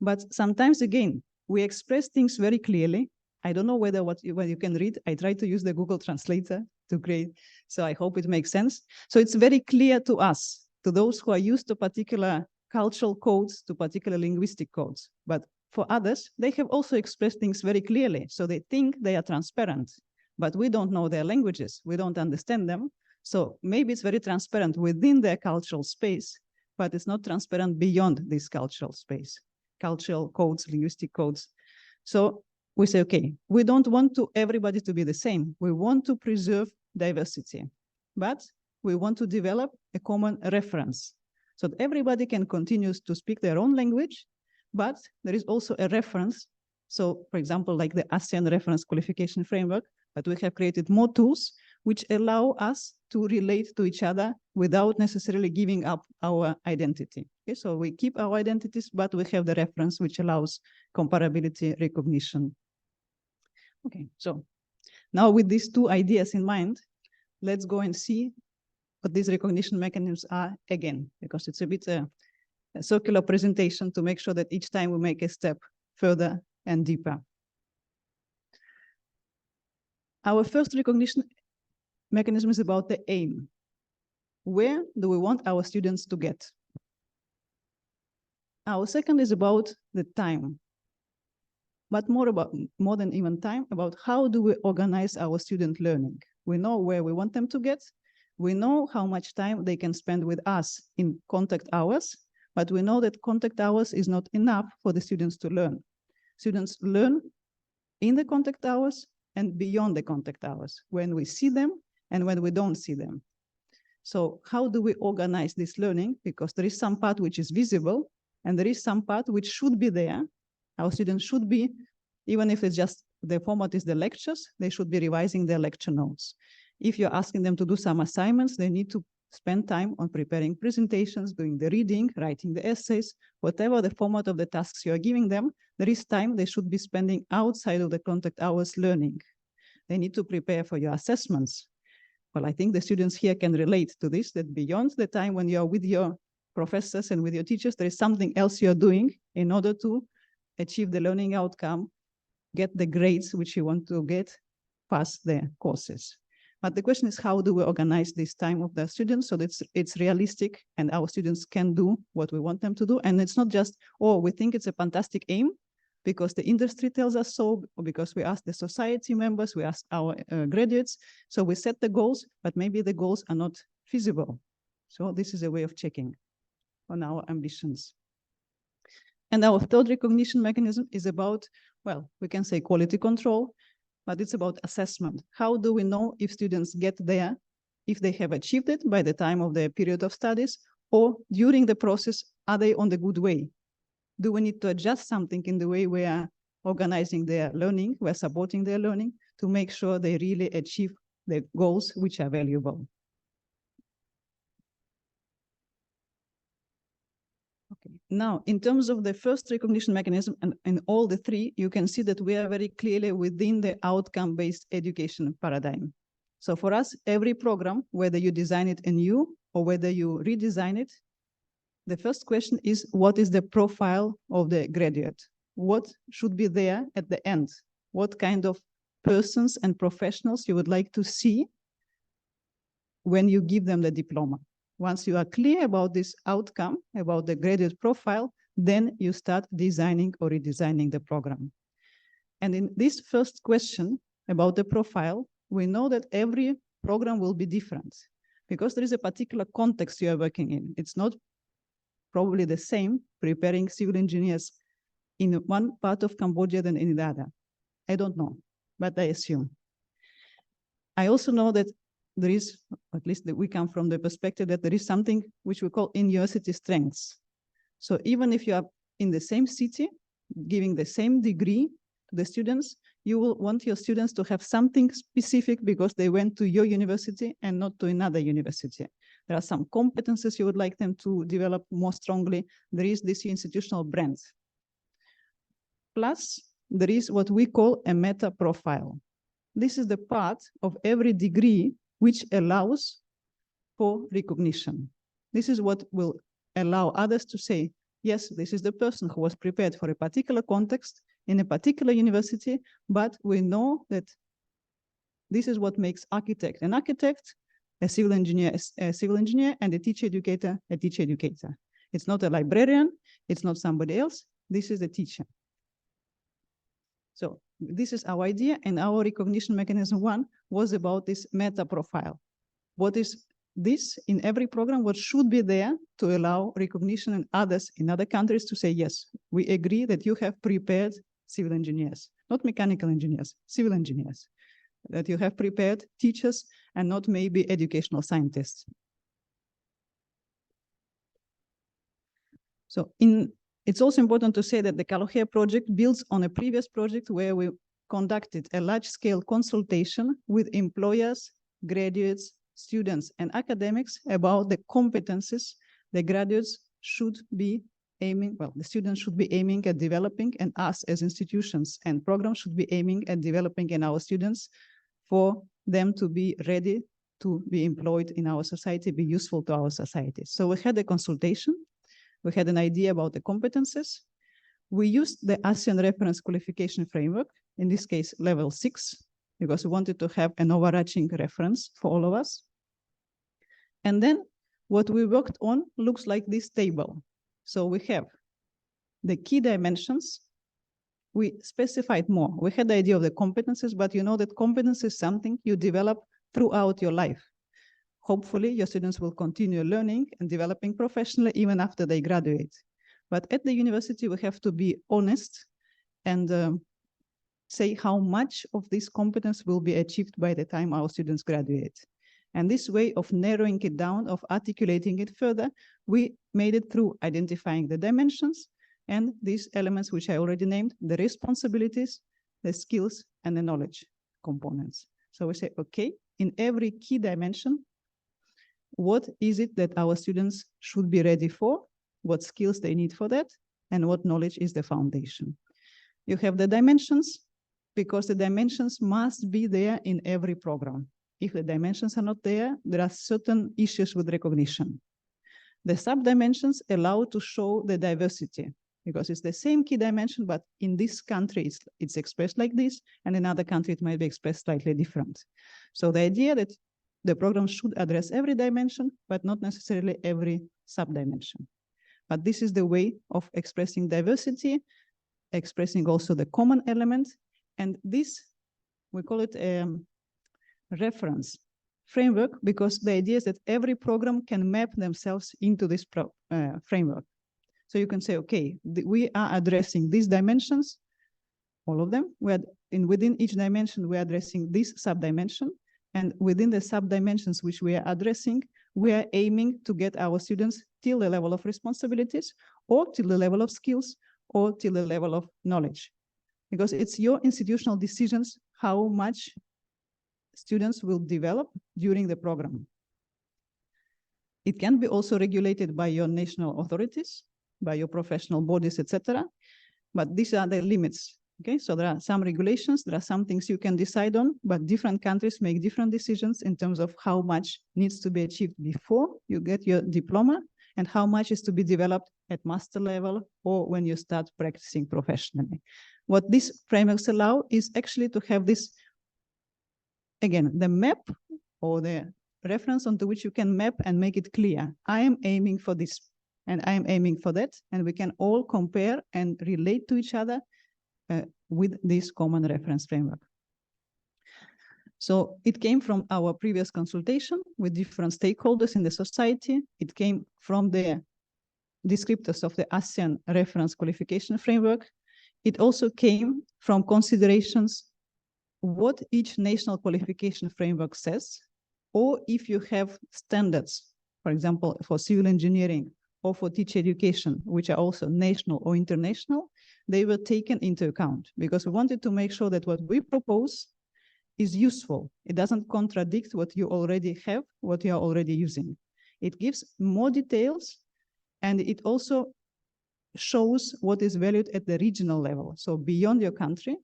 But sometimes, again, we express things very clearly. I don't know whether what you can read. I try to use the Google Translator to create, so I hope it makes sense. So it's very clear to us, to those who are used to particular cultural codes, to particular linguistic codes. But for others, they have also expressed things very clearly. So they think they are transparent, but we don't know their languages. We don't understand them. So maybe it's very transparent within their cultural space, but it's not transparent beyond this cultural space, cultural codes, linguistic codes. So we say, okay, we don't want everybody to be the same. We want to preserve diversity, but we want to develop a common reference so that everybody can continue to speak their own language, but there is also a reference. So for example, like the ASEAN reference qualification framework, but we have created more tools which allow us to relate to each other without necessarily giving up our identity. Okay, so we keep our identities, but we have the reference which allows comparability, recognition. Okay, so now with these two ideas in mind, let's go and see what these recognition mechanisms are again, because it's a bit a circular presentation to make sure that each time we make a step further and deeper. Our first recognition mechanism is about the aim. Where do we want our students to get? Our second is about the time, but more than even time, about how do we organize our student learning. We know where we want them to get. We know how much time they can spend with us in contact hours, but we know that contact hours is not enough for the students to learn. Students learn in the contact hours and beyond the contact hours, when we see them and when we don't see them. So how do we organize this learning? Because there is some part which is visible and there is some part which should be there. Our students should be, even if it's just the format is the lectures, they should be revising their lecture notes. If you're asking them to do some assignments, they need to spend time on preparing presentations, doing the reading, writing the essays, whatever the format of the tasks you're giving them, there is time they should be spending outside of the contact hours learning. They need to prepare for your assessments. Well, I think the students here can relate to this, that beyond the time when you're with your professors and with your teachers, there is something else you're doing in order to achieve the learning outcome, get the grades which you want to get, pass the courses. But the question is, how do we organize this time of the students so that it's realistic and our students can do what we want them to do? And it's not just, oh, we think it's a fantastic aim because the industry tells us so, or because we ask the society members, we ask our graduates. So we set the goals, but maybe the goals are not feasible. So this is a way of checking on our ambitions. And our third recognition mechanism is about, well, we can say quality control, but it's about assessment. How do we know if students get there, if they have achieved it by the time of their period of studies, or during the process, are they on the good way? Do we need to adjust something in the way we are organizing their learning, we're supporting their learning to make sure they really achieve the goals which are valuable? Okay. Now, in terms of the first recognition mechanism and in all the three, you can see that we are very clearly within the outcome-based education paradigm. So for us, every program, whether you design it anew or whether you redesign it, the first question is, what is the profile of the graduate? What should be there at the end? What kind of persons and professionals you would like to see when you give them the diploma? Once you are clear about this outcome, about the graduate profile, then you start designing or redesigning the program. And in this first question about the profile, we know that every program will be different. because there is a particular context you are working in. It's not probably the same preparing civil engineers in one part of Cambodia than in the other. I don't know, but I assume. I also know that there is, at least that we come from the perspective that there is something which we call in-university strengths. So even if you are in the same city, giving the same degree to the students, you will want your students to have something specific because they went to your university and not to another university. There are some competences you would like them to develop more strongly. There is this institutional brand. Plus, there is what we call a meta profile. This is the part of every degree which allows for recognition. This is what will allow others to say, yes, this is the person who was prepared for a particular context in a particular university, but we know that this is what makes architect an architect, a civil engineer, and a teacher educator, a teacher educator. It's not a librarian, it's not somebody else, this is a teacher. So this is our idea, and our recognition mechanism one was about this meta profile. What is this in every program? What should be there to allow recognition and others in other countries to say, yes, we agree that you have prepared civil engineers, not mechanical engineers, civil engineers, that you have prepared teachers and not maybe educational scientists. So it's also important to say that the CALOHEA project builds on a previous project where we conducted a large-scale consultation with employers, graduates, students, and academics about the competences the graduates should be aiming, well, the students should be aiming at developing, and us as institutions and programs should be aiming at developing in our students for them to be ready to be employed in our society, be useful to our society. So we had a consultation. We had an idea about the competences. We used the ASEAN reference qualification framework, in this case, level 6, because we wanted to have an overarching reference for all of us. And then what we worked on looks like this table. So we have the key dimensions. We specified more. We had the idea of the competences, but you know that competence is something you develop throughout your life. Hopefully, your students will continue learning and developing professionally even after they graduate. But at the university, we have to be honest and say how much of this competence will be achieved by the time our students graduate. And this way of narrowing it down, of articulating it further, we made it through identifying the dimensions and these elements which I already named, the responsibilities, the skills, and the knowledge components. So we say, okay, in every key dimension, what is it that our students should be ready for, what skills they need for that, and what knowledge is the foundation. You have the dimensions, because the dimensions must be there in every program. If the dimensions are not there, there are certain issues with recognition. The sub-dimensions allow to show the diversity, because it's the same key dimension, but in this country it's expressed like this, and in another country it might be expressed slightly different. So the idea that the program should address every dimension, but not necessarily every sub-dimension. But this is the way of expressing diversity, expressing also the common element, and this, we call it a reference framework, because the idea is that every program can map themselves into this framework. So you can say, okay, we are addressing these dimensions, all of them. Within each dimension, we're addressing this sub-dimension. And within the sub-dimensions which we are addressing, we are aiming to get our students till the level of responsibilities, or till the level of skills, or till the level of knowledge. Because it's your institutional decisions how much students will develop during the program. It can be also regulated by your national authorities, by your professional bodies, etc. But these are the limits. Okay, so there are some regulations, there are some things you can decide on, but different countries make different decisions in terms of how much needs to be achieved before you get your diploma and how much is to be developed at master level or when you start practicing professionally. What these frameworks allow is actually to have this, again, the map or the reference onto which you can map and make it clear. I am aiming for this and I am aiming for that, and we can all compare and relate to each other with this common reference framework. So it came from our previous consultation with different stakeholders in the society. It came from the descriptors of the ASEAN reference qualification framework. It also came from considerations what each national qualification framework says, or if you have standards, for example, for civil engineering or for teacher education, which are also national or international, they were taken into account because we wanted to make sure that what we propose is useful. It doesn't contradict what you already have, what you are already using. It gives more details, and it also shows what is valued at the regional level, so beyond your country,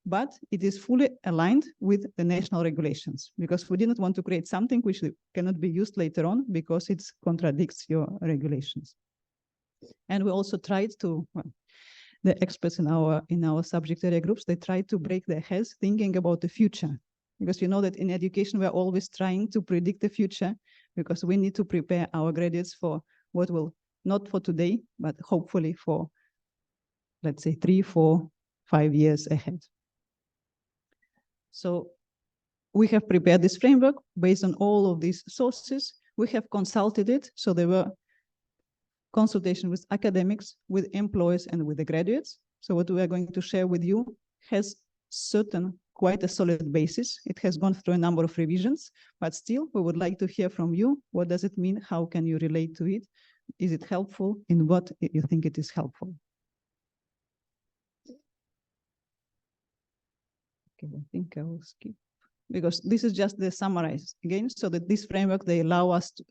but it is fully aligned with the national regulations because we didn't want to create something which cannot be used later on because it contradicts your regulations. And we also tried to, well, the experts in our subject area groups, they tried to break their heads thinking about the future, because you know that in education we're always trying to predict the future because we need to prepare our graduates for what will, not for today, but hopefully for, let's say, 3, 4, 5 years ahead. So we have prepared this framework based on all of these sources. We have consulted it, so there were consultation with academics, with employers, and with the graduates. So what we are going to share with you has quite a solid basis. It has gone through a number of revisions, but still we would like to hear from you. What does it mean? How can you relate to it? Is it helpful? In what you think it is helpful? Okay, I think I will skip, because this is just the summarize again, so that this framework, they allow us to,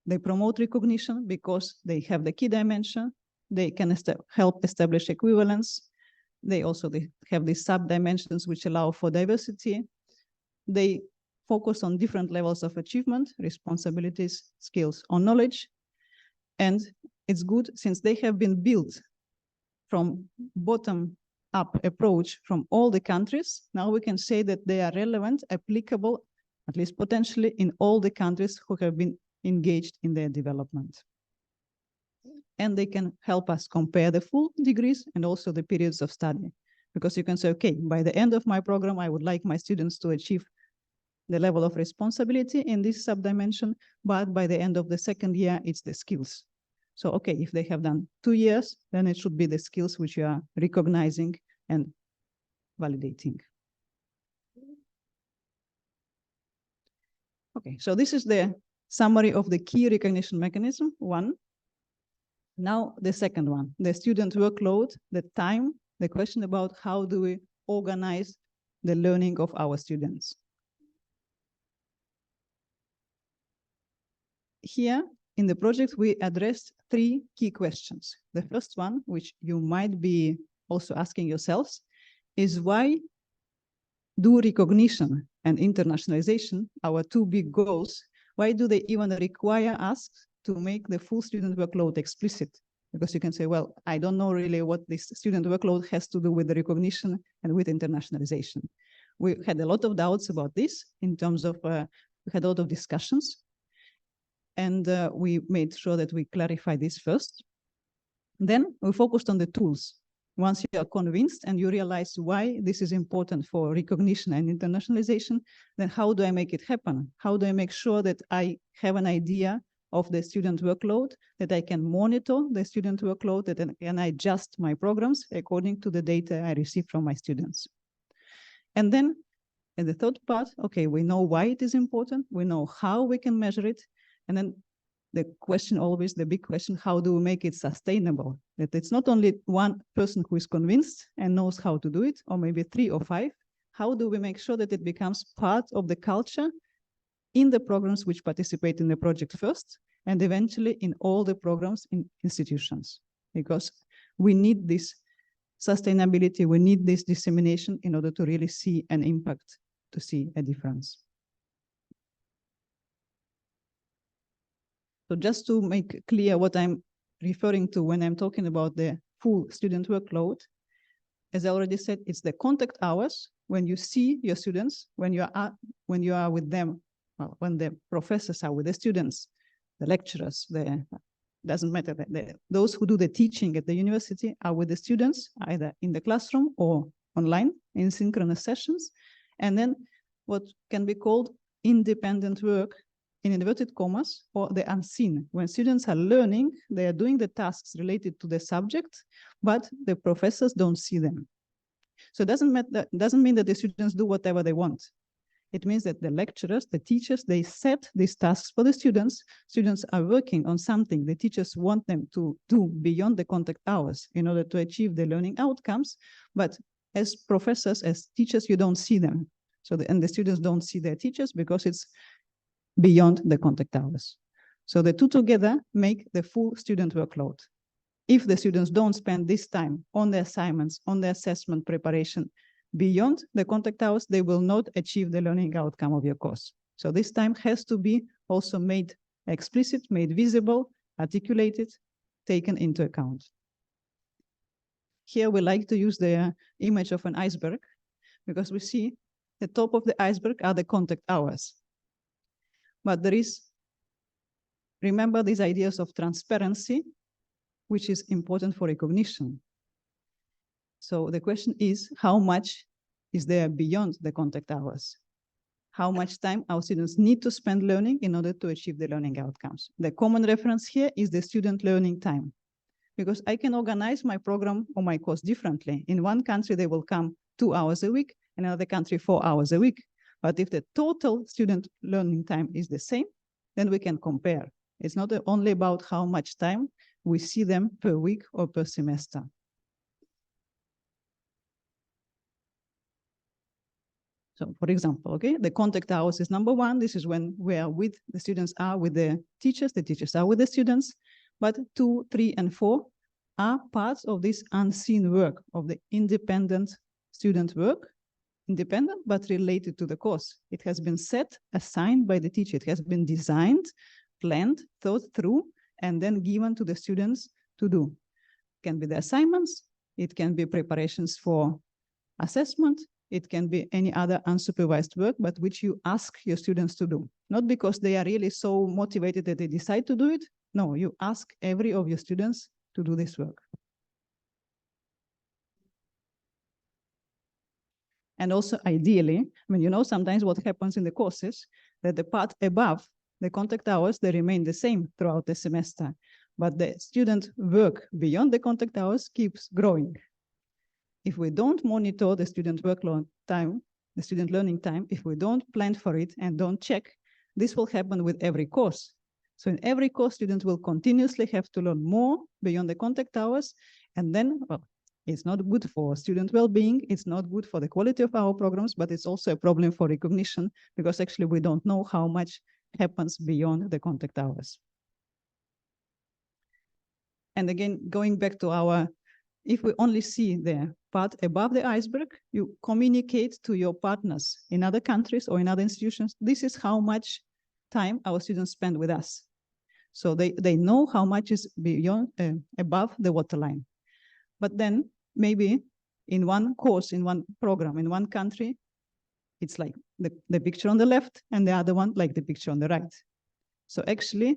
they promote recognition because they have the key dimension, they can help establish equivalence, they have these sub-dimensions which allow for diversity, they focus on different levels of achievement, responsibilities, skills, or knowledge, and it's good since they have been built from bottom up approach from all the countries. Now we can say that they are relevant, applicable, at least potentially, in all the countries who have been engaged in their development. And they can help us compare the full degrees and also the periods of study. Because you can say, okay, by the end of my program, I would like my students to achieve the level of responsibility in this subdimension, but by the end of the second year, it's the skills. So, okay, if they have done 2 years, then it should be the skills which you are recognizing and validating. Okay, so this is the summary of the key recognition mechanism, 1. Now the second one, the student workload, the time, the question about how do we organize the learning of our students. Here in the project, we addressed 3 key questions. The first one, which you might be also asking yourselves, is why do recognition and internationalization, our 2 big goals, why do they even require us to make the full student workload explicit? Because you can say, well, I don't know really what this student workload has to do with the recognition and with internationalization. We had a lot of doubts about this in terms of, we had a lot of discussions. And we made sure that we clarify this first. Then we focused on the tools. Once you are convinced and you realize why this is important for recognition and internationalization, then how do I make it happen? How do I make sure that I have an idea of the student workload, that I can monitor the student workload, that I can adjust my programs according to the data I receive from my students? And then in the third part, okay, we know why it is important, we know how we can measure it, and then the question always, the big question, how do we make it sustainable? That it's not only one person who is convinced and knows how to do it, or maybe 3 or 5. How do we make sure that it becomes part of the culture in the programs which participate in the project first, and eventually in all the programs in institutions? Because we need this sustainability, we need this dissemination in order to really see an impact, to see a difference. So just to make clear what I'm referring to when I'm talking about the full student workload, as I already said, it's the contact hours when you see your students, when you are with them, well, when the professors are with the students, the lecturers, doesn't matter, those who do the teaching at the university are with the students, either in the classroom or online in synchronous sessions. And then what can be called independent work, in inverted commas, or the unseen. When students are learning, they are doing the tasks related to the subject, but the professors don't see them. So it doesn't mean that the students do whatever they want. It means that the lecturers, the teachers, they set these tasks for the students. Students are working on something the teachers want them to do beyond the contact hours in order to achieve the learning outcomes. But as professors, as teachers, you don't see them. And the students don't see their teachers because it's beyond the contact hours. So the two together make the full student workload. If the students don't spend this time on the assignments, on the assessment preparation, beyond the contact hours, they will not achieve the learning outcome of your course. So this time has to be also made explicit, made visible, articulated, taken into account. Here we like to use the image of an iceberg because we see the top of the iceberg are the contact hours. But there is, remember these ideas of transparency, which is important for recognition. So the question is, how much is there beyond the contact hours? How much time our students need to spend learning in order to achieve the learning outcomes? The common reference here is the student learning time, because I can organize my program or my course differently. In one country, they will come 2 hours a week, in another country, 4 hours a week. But if the total student learning time is the same, then we can compare. It's not only about how much time we see them per week or per semester. So for example, okay, the contact hours is number one. This is when we are with the students are with the teachers are with the students. But 2, 3, and 4 are parts of this unseen work, of the independent student work, independent but related to the course. It has been set, assigned by the teacher. It has been designed, planned, thought through, and then given to the students to do. It can be the assignments, it can be preparations for assessment, it can be any other unsupervised work, but which you ask your students to do. Not because they are really so motivated that they decide to do it. No, you ask every of your students to do this work. And also ideally, I mean, you know, sometimes what happens in the courses, that the part above the contact hours, they remain the same throughout the semester, but the student work beyond the contact hours keeps growing. If we don't monitor the student workload time, the student learning time, if we don't plan for it and don't check, this will happen with every course. So in every course, students will continuously have to learn more beyond the contact hours, and then, well, it's not good for student well-being, it's not good for the quality of our programs, but it's also a problem for recognition, because actually we don't know how much happens beyond the contact hours. And again, going back to our, if we only see the part above the iceberg, you communicate to your partners in other countries or in other institutions, this is how much time our students spend with us. So they know how much is beyond, above the waterline. But then maybe in one course, in one program, in one country, it's like the picture on the left and the other one like the picture on the right. So actually,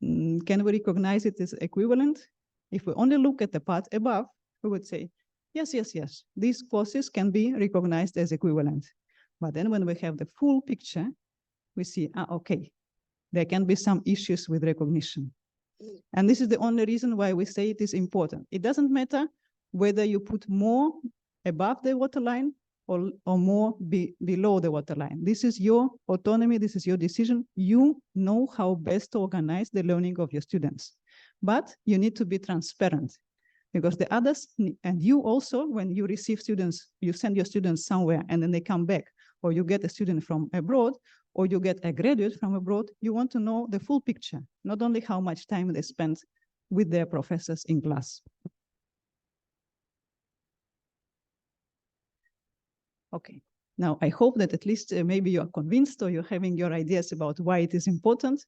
can we recognize it as equivalent? If we only look at the part above, we would say, yes, yes, yes, these courses can be recognized as equivalent. But then when we have the full picture, we see, okay, there can be some issues with recognition. And this is the only reason why we say it is important. It doesn't matter whether you put more above the waterline or more below the waterline. This is your autonomy, this is your decision. You know how best to organize the learning of your students. But you need to be transparent, because the others, and you also, when you receive students, you send your students somewhere and then they come back, or you get a student from abroad, or you get a graduate from abroad, you want to know the full picture, not only how much time they spend with their professors in class. Okay, now I hope that at least maybe you are convinced, or you're having your ideas about why it is important.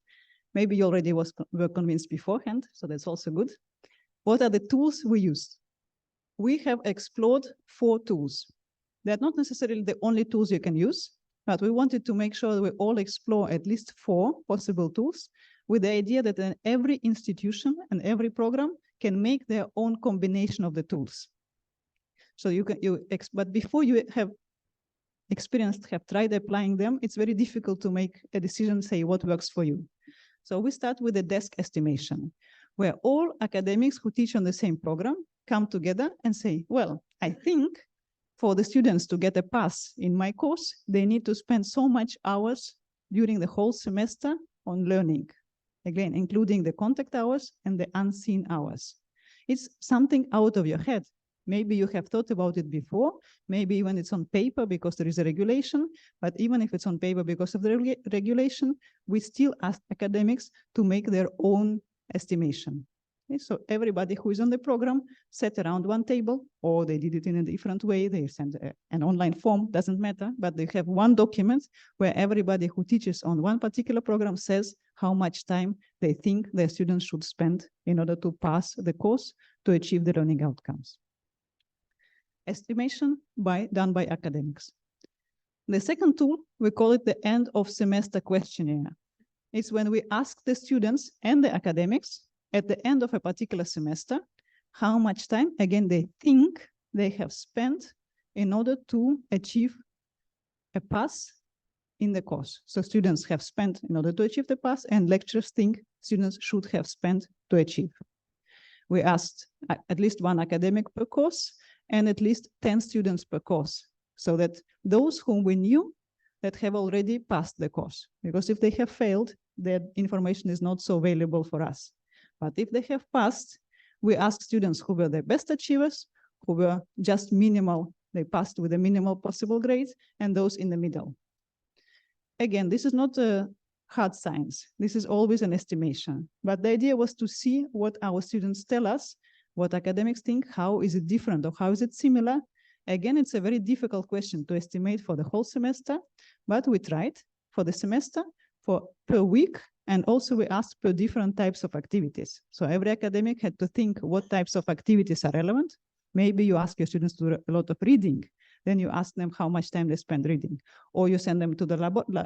Maybe you already were convinced beforehand, so that's also good. What are the tools we use? We have explored 4 tools. They're not necessarily the only tools you can use, but we wanted to make sure that we all explore at least 4 possible tools, with the idea that every institution and every program can make their own combination of the tools. So you can, but before you have experienced have tried applying them, it's very difficult to make a decision, say what works for you. So we start with a desk estimation, where all academics who teach on the same program come together and say, well, I think for the students to get a pass in my course, they need to spend so much hours during the whole semester on learning. Again, including the contact hours and the unseen hours. It's something out of your head. Maybe you have thought about it before, maybe when it's on paper because there is a regulation, but even if it's on paper because of the regulation, we still ask academics to make their own estimation. Okay, so everybody who is on the program sat around one table, or they did it in a different way, they sent an online form, doesn't matter, but they have one document where everybody who teaches on one particular program says how much time they think their students should spend in order to pass the course to achieve the learning outcomes. Estimation done by academics. The second tool, we call it the end of semester questionnaire. It's when we ask the students and the academics at the end of a particular semester, how much time, again, they think they have spent in order to achieve a pass in the course. So students have spent in order to achieve the pass, and lecturers think students should have spent to achieve. We asked at least one academic per course and at least 10 students per course, so that those whom we knew that have already passed the course, because if they have failed, their information is not so valuable for us. But if they have passed, we ask students who were the best achievers, who were just minimal, they passed with a minimal possible grade, and those in the middle. Again, this is not a hard science. This is always an estimation. But the idea was to see what our students tell us, what academics think, how is it different or how is it similar. Again, it's a very difficult question to estimate for the whole semester, but we tried for the semester, for per week, and also we asked per different types of activities. So every academic had to think what types of activities are relevant. Maybe you ask your students to do a lot of reading, then you ask them how much time they spend reading, or you send them to the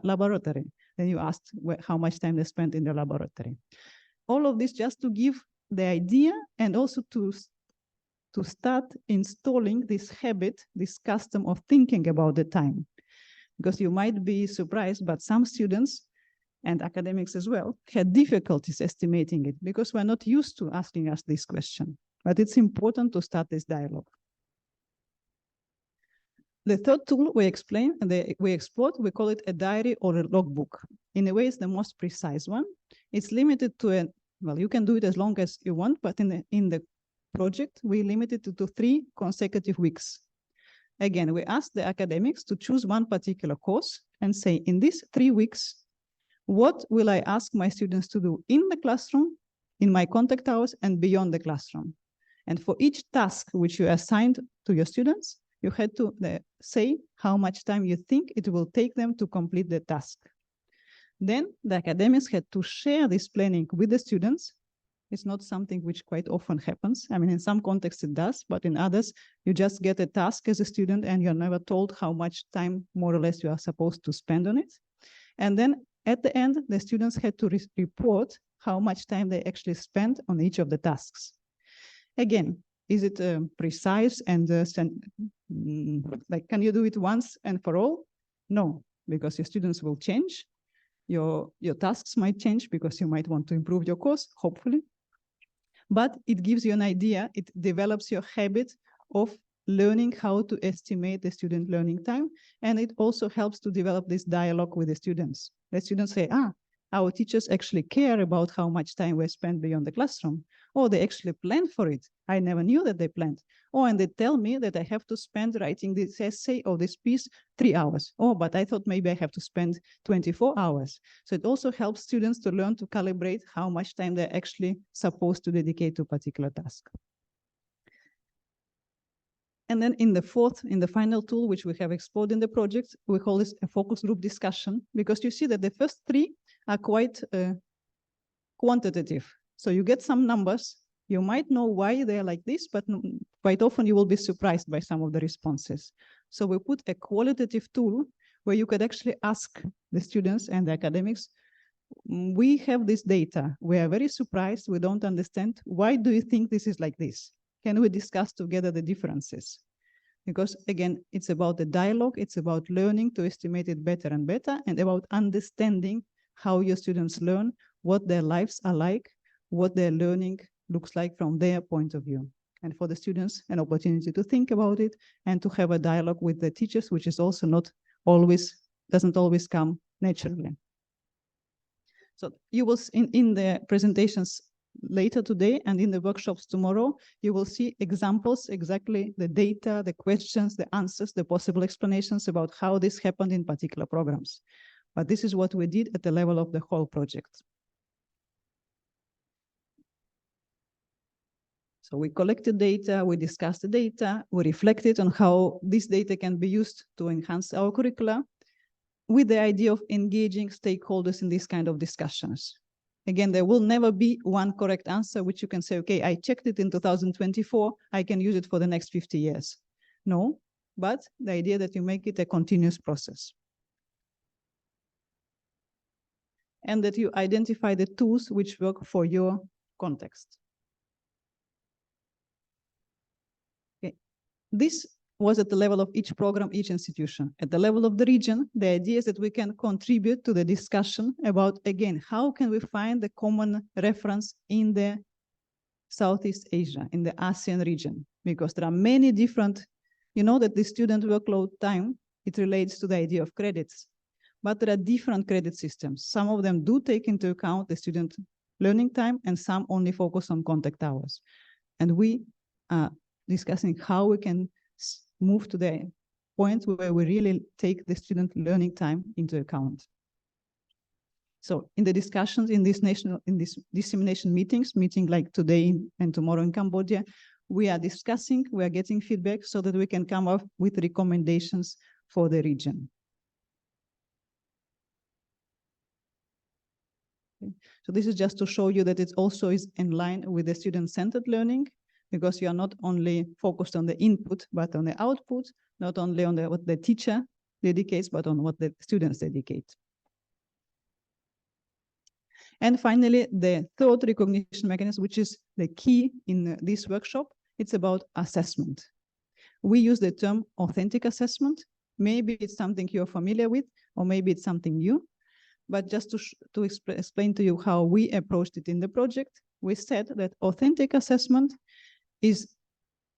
laboratory, then you ask how much time they spend in the laboratory. All of this just to give the idea and also to start installing this habit, this custom of thinking about the time. Because you might be surprised, but some students and academics as well had difficulties estimating it because we're not used to asking us this question. But it's important to start this dialogue. The third tool we explain and we explored, we call it a diary or a logbook. In a way, it's the most precise one. It's limited to well, you can do it as long as you want, but in the project, we limited it to 3 consecutive weeks. Again, we asked the academics to choose one particular course and say, in these 3 weeks, what will I ask my students to do in the classroom, in my contact hours, and beyond the classroom? And for each task which you assigned to your students, you had to say how much time you think it will take them to complete the task. Then the academics had to share this planning with the students. It's not something which quite often happens. I mean, in some contexts it does, but in others, you just get a task as a student and you're never told how much time, more or less, you are supposed to spend on it. And then at the end, the students had to report how much time they actually spent on each of the tasks. Again, is it precise and like, can you do it once and for all? No, because your students will change. Your tasks might change because you might want to improve your course, hopefully. But it gives you an idea, it develops your habit of learning how to estimate the student learning time. And it also helps to develop this dialogue with the students. The students say, our teachers actually care about how much time we spend beyond the classroom. Or they actually plan for it. I never knew that they planned. Oh, and they tell me that I have to spend writing this essay or this piece 3 hours. Oh, but I thought maybe I have to spend 24 hours. So it also helps students to learn to calibrate how much time they're actually supposed to dedicate to a particular task. And then in the final tool, which we have explored in the project, we call this a focus group discussion, because you see that the first 3 are quite quantitative. So you get some numbers, you might know why they're like this, but quite often you will be surprised by some of the responses. So we put a qualitative tool where you could actually ask the students and the academics, we have this data, we are very surprised, we don't understand, why do you think this is like this? Can we discuss together the differences? Because again, it's about the dialogue, it's about learning to estimate it better and better, and about understanding how your students learn, what their lives are like, what their learning looks like from their point of view. And for the students, an opportunity to think about it and to have a dialogue with the teachers, which is also not always, doesn't always come naturally. So you will, in the presentations later today and in the workshops tomorrow, you will see examples, exactly the data, the questions, the answers, the possible explanations about how this happened in particular programs. But this is what we did at the level of the whole project. So we collected data, we discussed the data, we reflected on how this data can be used to enhance our curricula, with the idea of engaging stakeholders in these kind of discussions. Again, there will never be one correct answer, which you can say, okay, I checked it in 2024, I can use it for the next 50 years. No, but the idea that you make it a continuous process. And that you identify the tools which work for your context. Okay. This was at the level of each program, each institution. At the level of the region, the idea is that we can contribute to the discussion about, again, how can we find the common reference in the Southeast Asia, in the ASEAN region? Because there are many different, you know that the student workload time, it relates to the idea of credits, but there are different credit systems. Some of them do take into account the student learning time and some only focus on contact hours. And we are discussing how we can move to the point where we really take the student learning time into account. So in the discussions in these dissemination meetings, meeting like today and tomorrow in Cambodia, we are discussing, we are getting feedback so that we can come up with recommendations for the region. Okay. So this is just to show you that it also is in line with the student-centered learning, because you are not only focused on the input, but on the output, not only on what the teacher dedicates, but on what the students dedicate. And finally, the third recognition mechanism, which is the key in this workshop, it's about assessment. We use the term authentic assessment. Maybe it's something you're familiar with, or maybe it's something new. But just to explain to you how we approached it in the project, we said that authentic assessment is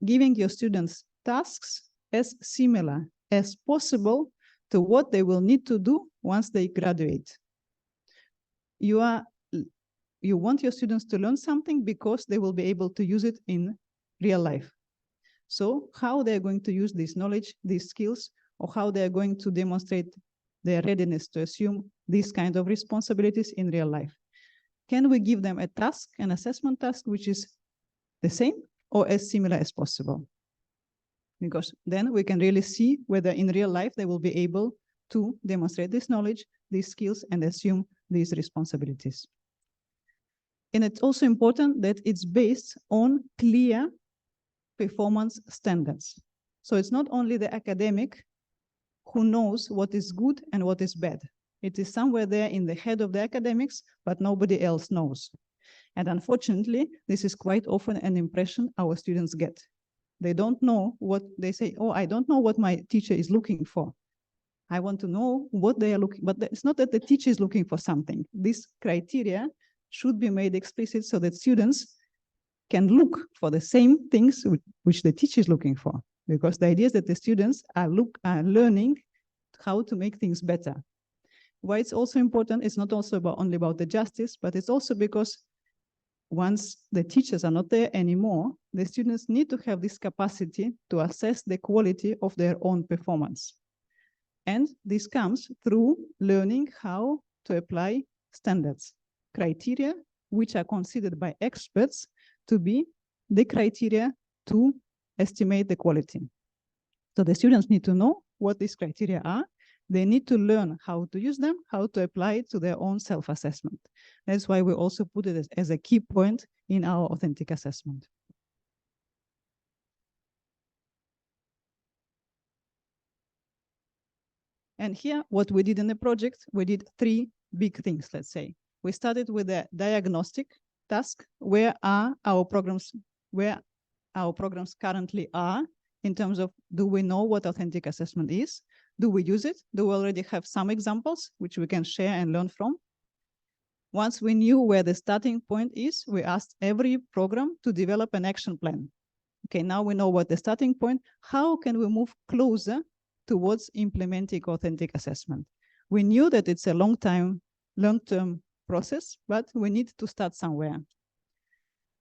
giving your students tasks as similar as possible to what they will need to do once they graduate. You want your students to learn something because they will be able to use it in real life. So how they're going to use this knowledge, these skills, or how they're going to demonstrate their readiness to assume these kind of responsibilities in real life. Can we give them a task, an assessment task, which is the same or as similar as possible? Because then we can really see whether in real life they will be able to demonstrate this knowledge, these skills, and assume these responsibilities. And it's also important that it's based on clear performance standards. So it's not only the academic who knows what is good and what is bad. It is somewhere there in the head of the academics, but nobody else knows. And unfortunately, this is quite often an impression our students get. They don't know what they say, oh, I don't know what my teacher is looking for. I want to know what they are looking, but it's not that the teacher is looking for something. This criteria should be made explicit so that students can look for the same things which the teacher is looking for. Because the idea is that the students are learning how to make things better. Why it's also important, it's not also only about the justice, but it's also because once the teachers are not there anymore, the students need to have this capacity to assess the quality of their own performance. And this comes through learning how to apply standards, criteria, which are considered by experts to be the criteria to estimate the quality. So the students need to know what these criteria are. They need to learn how to use them, how to apply it to their own self-assessment. That's why we also put it as a key point in our authentic assessment. And here, what we did in the project, we did three big things, let's say. We started with a diagnostic task. Where our programs currently are in terms of, do we know what authentic assessment is? Do we use it? Do we already have some examples which we can share and learn from? Once we knew where the starting point is, we asked every program to develop an action plan. Okay, now we know what the starting point, how can we move closer towards implementing authentic assessment? We knew that it's a long-term process, but we need to start somewhere.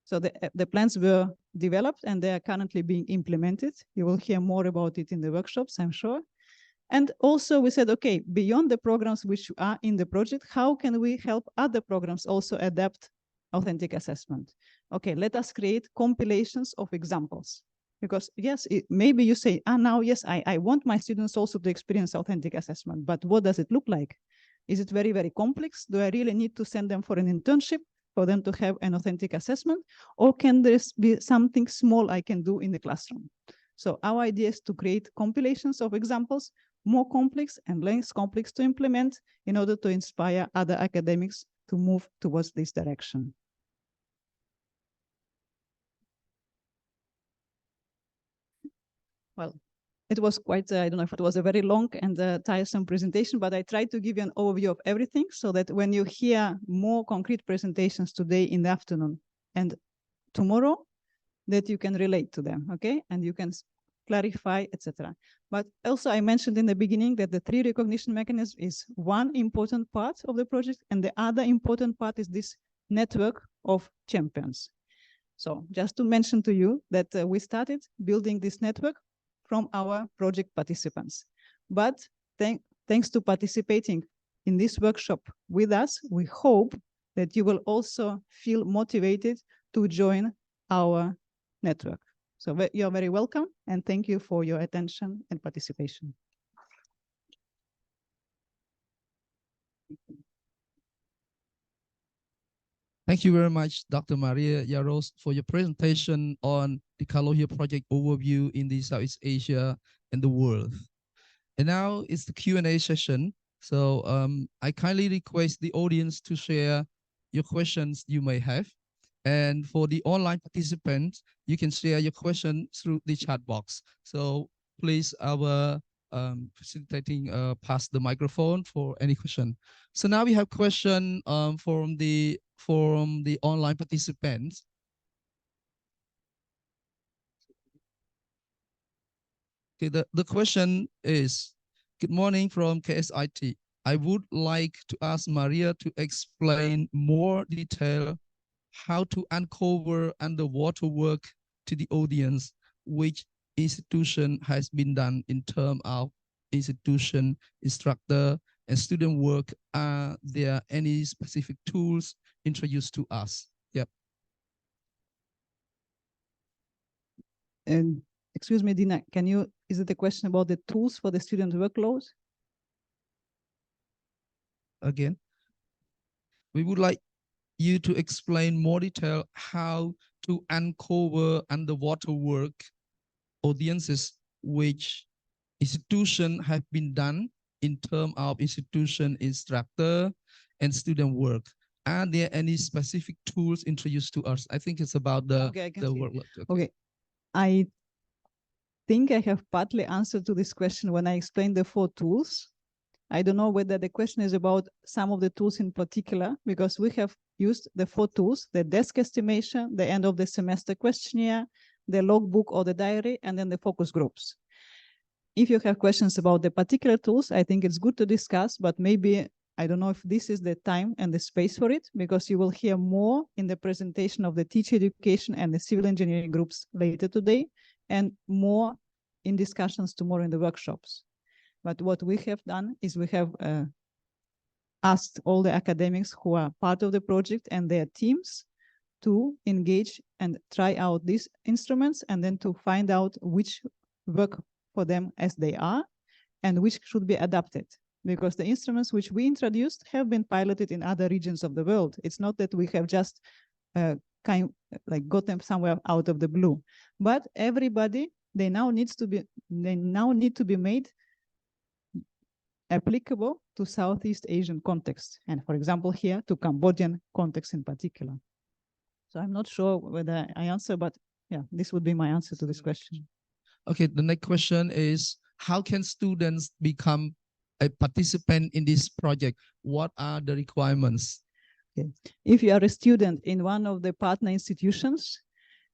So the plans were developed and they are currently being implemented. You will hear more about it in the workshops, I'm sure. And also we said, okay, beyond the programs which are in the project, how can we help other programs also adapt authentic assessment? Okay, let us create compilations of examples. Because yes, maybe you say, now, yes, I want my students also to experience authentic assessment, but what does it look like? Is it very, very complex? Do I really need to send them for an internship for them to have an authentic assessment? Or can there be something small I can do in the classroom? So our idea is to create compilations of examples, more complex and less complex to implement in order to inspire other academics to move towards this direction. Well, it was quite, I don't know if it was a very long and tiresome presentation, but I tried to give you an overview of everything so that when you hear more concrete presentations today in the afternoon and tomorrow, that you can relate to them, okay? And you can clarify, etc. But also I mentioned in the beginning that the 3 recognition mechanism is one important part of the project, and the other important part is this network of champions. So just to mention to you that we started building this network from our project participants. But thanks to participating in this workshop with us, we hope that you will also feel motivated to join our network. So you're very welcome, and thank you for your attention and participation. Thank you very much, Dr. Maria Yaros, for your presentation on the CALOHEA project overview in the Southeast Asia and the world. And now it's the Q&A session. So I kindly request the audience to share your questions you may have. And for the online participants, you can share your question through the chat box. So please, our facilitating pass the microphone for any question. So now we have question from the online participants. Okay, the question is, good morning from KSIT. I would like to ask Maria to explain more detail how to uncover underwater work to the audience, which institution has been done in terms of institution, instructor, and student work. Are there any specific tools introduced to us? Yep. And excuse me, Dina, is it a question about the tools for the student workload? Again, we would like you to explain more detail how to uncover underwater work audiences, which institution have been done in terms of institution, instructor, and student work. Are there any specific tools introduced to us? I think it's about the workload. Okay. I think I have partly answered to this question when I explained the 4 tools. I don't know whether the question is about some of the tools in particular, because we have used the 4 tools, the desk estimation, the end of the semester questionnaire, the logbook or the diary, and then the focus groups. If you have questions about the particular tools, I think it's good to discuss, but maybe, I don't know if this is the time and the space for it, because you will hear more in the presentation of the teacher education and the civil engineering groups later today, and more in discussions tomorrow in the workshops. But what we have done is we have asked all the academics who are part of the project and their teams to engage and try out these instruments, and then to find out which work for them as they are and which should be adapted. Because the instruments which we introduced have been piloted in other regions of the world. It's not that we have just got them somewhere out of the blue. But everybody, they now need to be made applicable to Southeast Asian context, and for example here to Cambodian context in particular. So I'm not sure whether I answer, but yeah, this would be my answer to this question. Okay, the next question is, how can students become a participant in this project? What are the requirements? Okay. If you are a student in one of the partner institutions,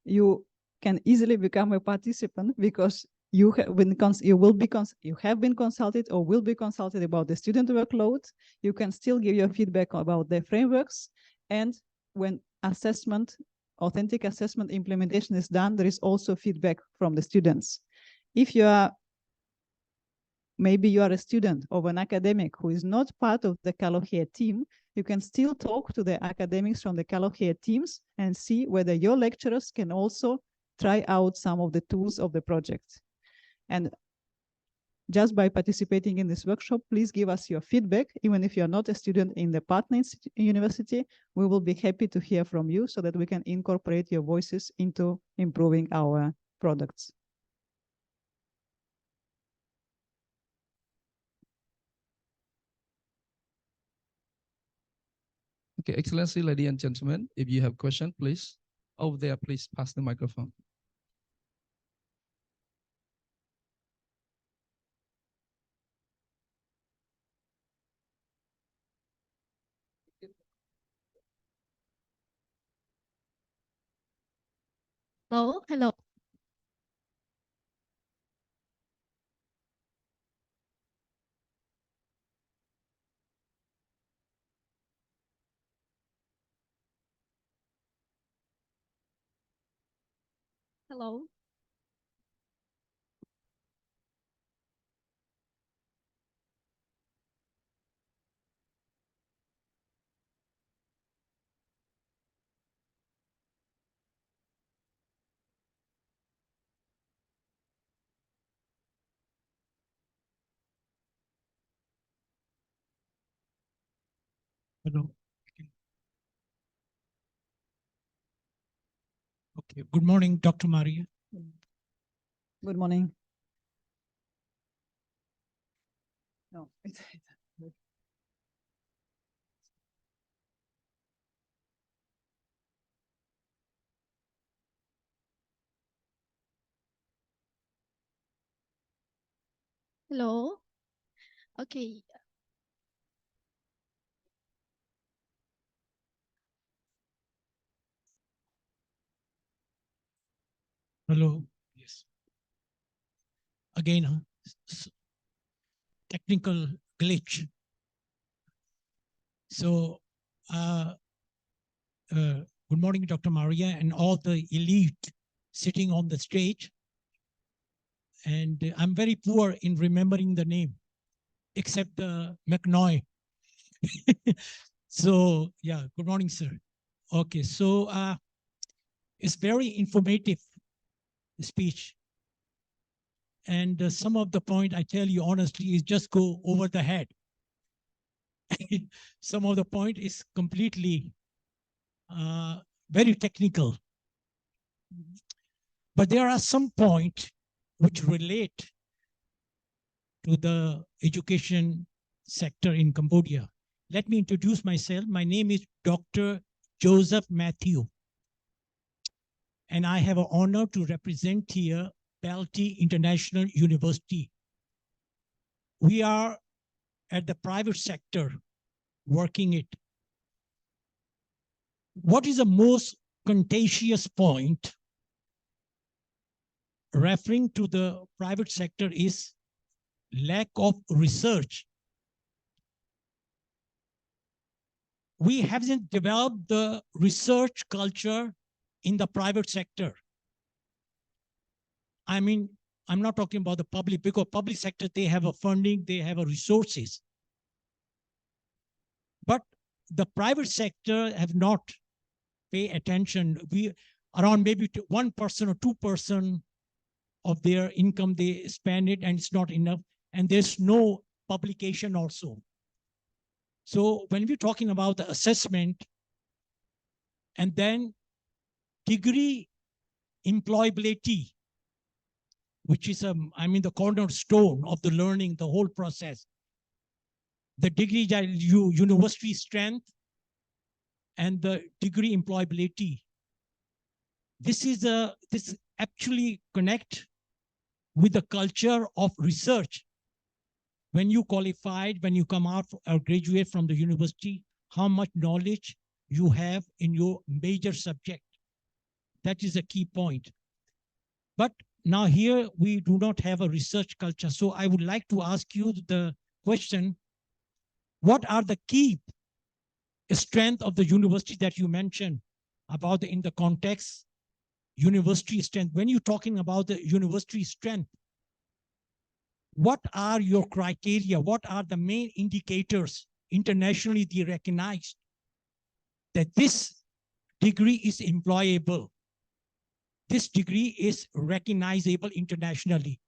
you can easily become a participant because you have been consulted or will be consulted about the student workload. You can still give your feedback about the frameworks, and when authentic assessment implementation is done, there is also feedback from the students. If maybe you are a student of an academic who is not part of the CALOHEA team, you can still talk to the academics from the CALOHEA teams and see whether your lecturers can also try out some of the tools of the project. And just by participating in this workshop, please give us your feedback. Even if you're not a student in the partner university, we will be happy to hear from you so that we can incorporate your voices into improving our products. Okay, Excellency, ladies and gentlemen, if you have questions, please, over there, please pass the microphone. Hello, hello. Hello. Hello. Okay. Good morning, Dr. Maria. Good morning. No, Hello. Okay. Hello. Yes. Again, technical glitch. So, good morning, Dr. Maria, and all the elite sitting on the stage. And I'm very poor in remembering the name, except the McNoy. So, yeah, good morning, sir. Okay, so it's very informative speech. And some of the point, I tell you honestly, is just go over the head. Some of the point is completely very technical. But there are some points which relate to the education sector in Cambodia. Let me introduce myself. My name is Dr. Joseph Matthew. And I have an honor to represent here Balti International University. We are at the private sector working it. What is the most contagious point referring to the private sector is lack of research. We haven't developed the research culture in the private sector. I mean, I'm not talking about the public, because public sector, they have a funding, they have a resources. But the private sector have not paid attention. We around maybe 1% or 2% of their income, they spend it, and it's not enough. And there's no publication also. So when we're talking about the assessment and then degree employability, which is the cornerstone of the learning, the whole process. The degree university strength and the degree employability. This actually connect with the culture of research. When you qualified, when you come out or graduate from the university, how much knowledge you have in your major subject. That is a key point. But now here we do not have a research culture. So I would like to ask you the question, what are the key strength of the university that you mentioned about in the context, university strength? When you're talking about the university strength, what are your criteria? What are the main indicators internationally they recognized that this degree is employable? This degree is recognizable internationally.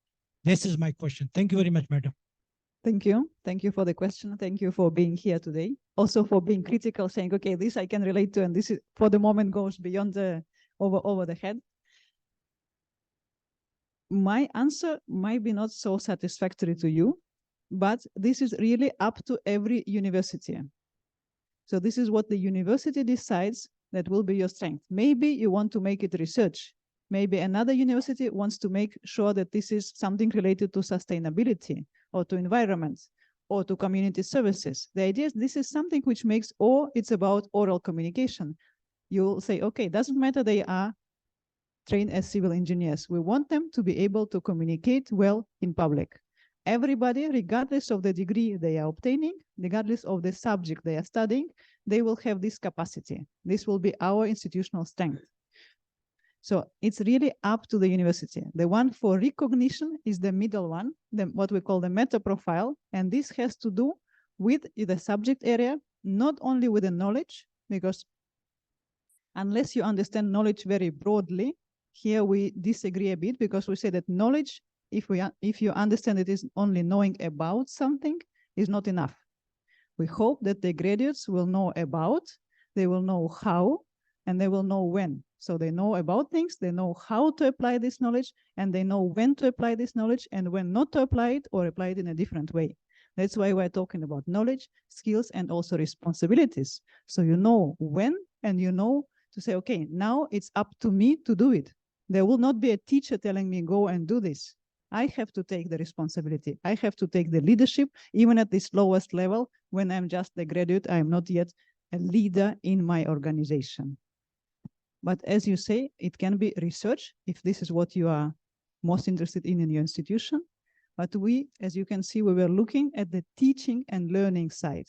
This is my question. Thank you very much, madam. Thank you. Thank you for the question. Thank you for being here today. Also for being critical, saying, okay, this I can relate to, and this is for the moment goes beyond the over the head. My answer might be not so satisfactory to you, but this is really up to every university. So this is what the university decides that will be your strength. Maybe you want to make it research. Maybe another university wants to make sure that this is something related to sustainability or to environment or to community services. The idea is this is something which makes, or it's about oral communication. You'll say, okay, doesn't matter they are trained as civil engineers. We want them to be able to communicate well in public. Everybody, regardless of the degree they are obtaining, regardless of the subject they are studying, they will have this capacity. This will be our institutional strength. So it's really up to the university. The one for recognition is the middle one, what we call the meta profile. And this has to do with the subject area, not only with the knowledge, because unless you understand knowledge very broadly, here we disagree a bit, because we say that knowledge, if you understand it is only knowing about something, is not enough. We hope that the graduates will know about, they will know how, and they will know when. So they know about things, they know how to apply this knowledge, and they know when to apply this knowledge and when not to apply it or apply it in a different way. That's why we're talking about knowledge, skills, and also responsibilities. So you know when, and you know to say, okay, now it's up to me to do it. There will not be a teacher telling me, go and do this. I have to take the responsibility. I have to take the leadership, even at this lowest level. When I'm just a graduate, I'm not yet a leader in my organization. But as you say, it can be research, if this is what you are most interested in your institution. But we, as you can see, we were looking at the teaching and learning side,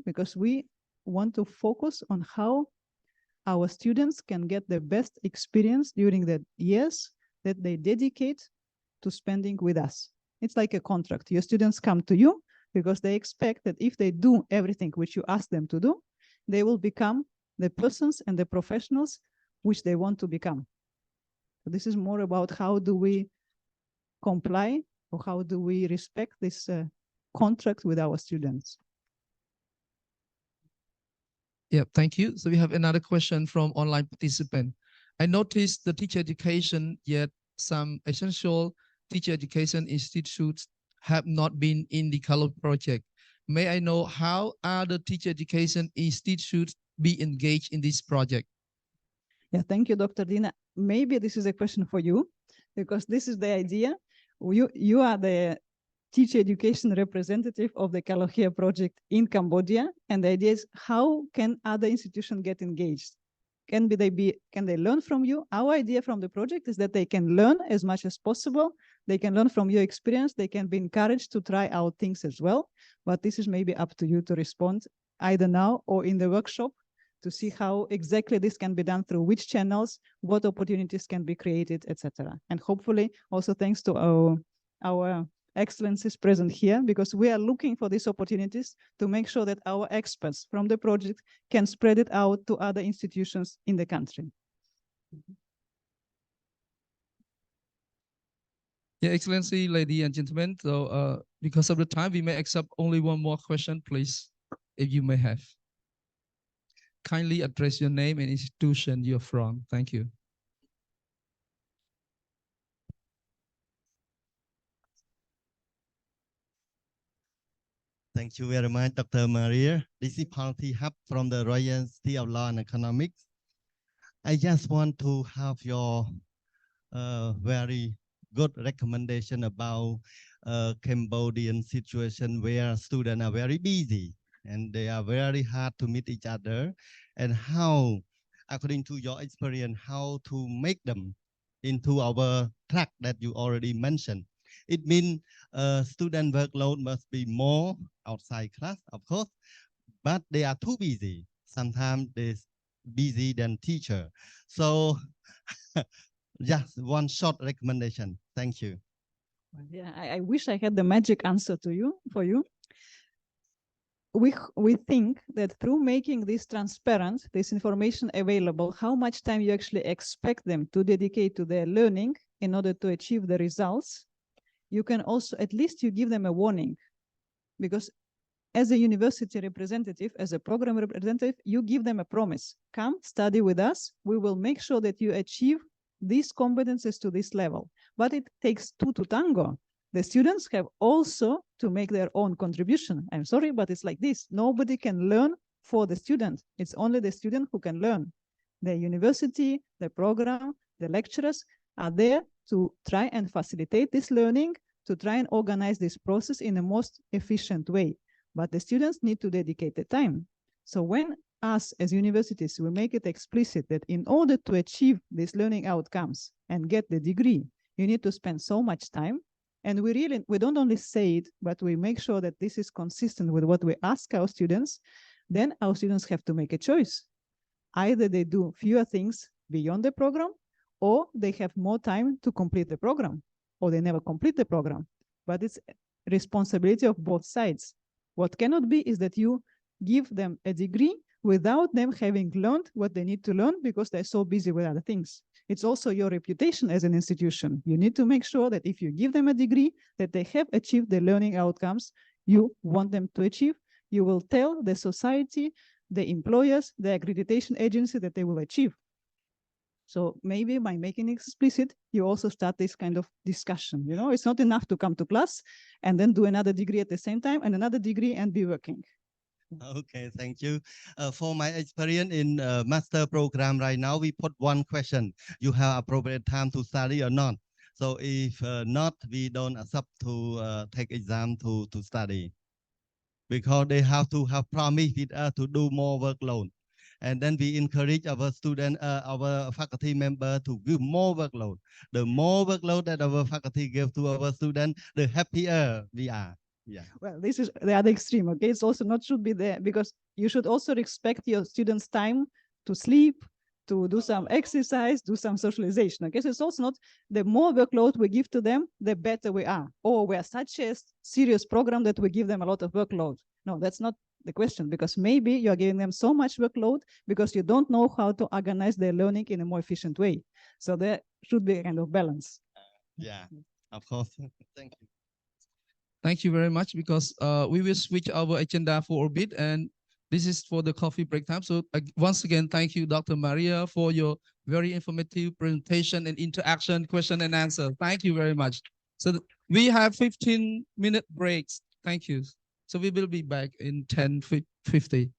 because we want to focus on how our students can get the best experience during the years that they dedicate to spending with us. It's like a contract. Your students come to you because they expect that if they do everything which you ask them to do, they will become the persons and the professionals which they want to become. So this is more about how do we comply, or how do we respect this contract with our students. Yeah, thank you. So we have another question from online participant. I noticed the teacher education, yet some essential teacher education institutes have not been in the CALOHEA project. May I know how other teacher education institutes be engaged in this project? Yeah, thank you, Dr. Dina. Maybe this is a question for you, because this is the idea. You are the teacher education representative of the CALOHEA project in Cambodia, and the idea is how can other institutions get engaged? Can they learn from you? Our idea from the project is that they can learn as much as possible. They can learn from your experience. They can be encouraged to try out things as well. But this is maybe up to you to respond either now or in the workshop, to see how exactly this can be done, through which channels, what opportunities can be created, etc. And hopefully also thanks to our excellencies present here, because we are looking for these opportunities to make sure that our experts from the project can spread it out to other institutions in the country. Yeah, Excellency, ladies and gentlemen, so because of the time, we may accept only one more question, please, if you may have. Kindly address your name and institution you're from. Thank you. Thank you very much, Dr. Maria. This is Party Hub from the Royal University of Law and Economics. I just want to have your very good recommendation about Cambodian situation where students are very busy and they are very hard to meet each other, and how, according to your experience, how to make them into our track that you already mentioned. It means student workload must be more outside class, of course, but they are too busy. Sometimes they busy than teacher. So just one short recommendation. Thank you. Yeah, I wish I had the magic answer to you for you. We think that through making this transparent, this information available, how much time you actually expect them to dedicate to their learning in order to achieve the results, you can also, at least you give them a warning. Because as a university representative, as a program representative, you give them a promise. Come, study with us. We will make sure that you achieve these competences to this level. But it takes two to tango. The students have also to make their own contribution. I'm sorry, but it's like this. Nobody can learn for the student. It's only the student who can learn. The university, the program, the lecturers are there to try and facilitate this learning, to try and organize this process in the most efficient way. But the students need to dedicate the time. So when us as universities, we make it explicit that in order to achieve these learning outcomes and get the degree, you need to spend so much time. And we don't only say it, but we make sure that this is consistent with what we ask our students. Then our students have to make a choice. Either they do fewer things beyond the program, or they have more time to complete the program, or they never complete the program. But it's responsibility of both sides. What cannot be is that you give them a degree without them having learned what they need to learn because they're so busy with other things. It's also your reputation as an institution. You need to make sure that if you give them a degree, that they have achieved the learning outcomes you want them to achieve. You will tell the society, the employers, the accreditation agency that they will achieve. So maybe by making it explicit, you also start this kind of discussion. You know, it's not enough to come to class and then do another degree at the same time and another degree and be working. Okay, thank you. For my experience in master program right now, we put one question: you have appropriate time to study or not? So if not, we don't accept to take exam to study, because they have to have promise with us to do more workload. And then we encourage our student, our faculty member to give more workload. The more workload that our faculty give to our student, the happier we are. Yeah. Well, this is the other extreme. Okay, it's also not should be there, because you should also respect your students' time to sleep, to do some exercise, do some socialization. Okay, so it's also not the more workload we give to them, the better we are. Or we are such a serious program that we give them a lot of workload. No, that's not the question, because maybe you're giving them so much workload because you don't know how to organize their learning in a more efficient way. So there should be a kind of balance. Yeah, of course. Thank you. Thank you very much, because we will switch our agenda for a bit, and this is for the coffee break time. So once again, thank you, Dr. Maria, for your very informative presentation and interaction, question and answer. Thank you very much. So we have 15-minute breaks. Thank you. So we will be back in 10:50.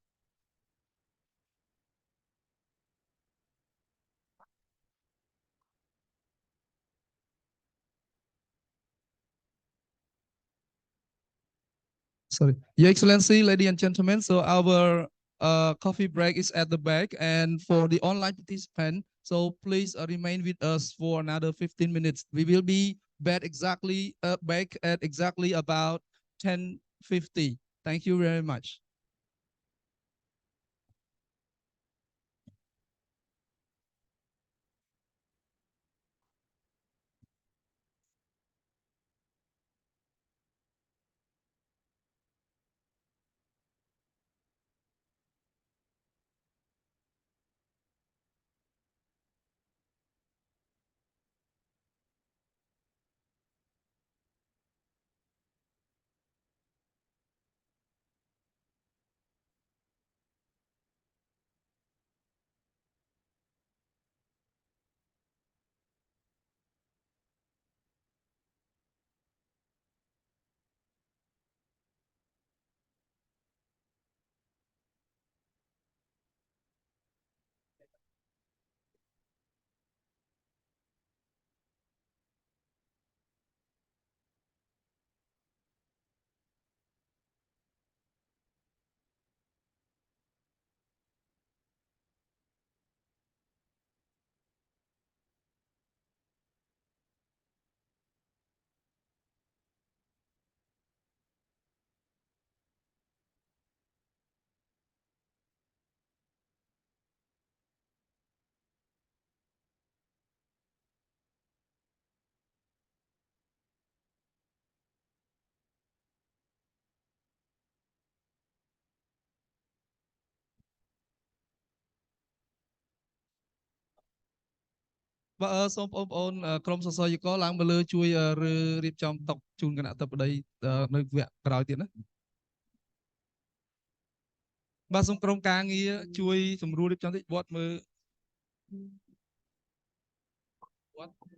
Sorry, Your Excellency, ladies and gentlemen. So our coffee break is at the back, and for the online participant, so please remain with us for another 15 minutes. We will be back at exactly about 10:50. Thank you very much. បាទសូមបងប្អូនក្រុមសរសើរយកឡើងមកលើជួយរៀបចំតុជូនគណៈអធិបតីនៅវគ្គក្រោយទៀតណាបាទសូមក្រុមការងារជួយសម្រួលរៀបចំតិចវត្តមើលវត្ត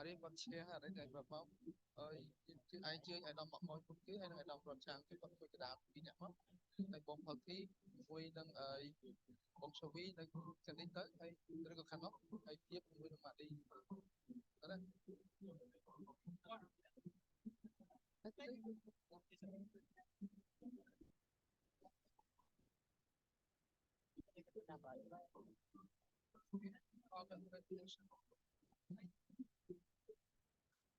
Hari còn share ha đấy này bảo ơi ai chơi ai đọc mọi người cũng cứ hay đọc rồi trang cái phần cái đào đi nhặt mất này bông thật thì vui đang bông sầu vi này cần đi tới hay tới cái khăn lóc hay tiếp với mà đi đó đấy.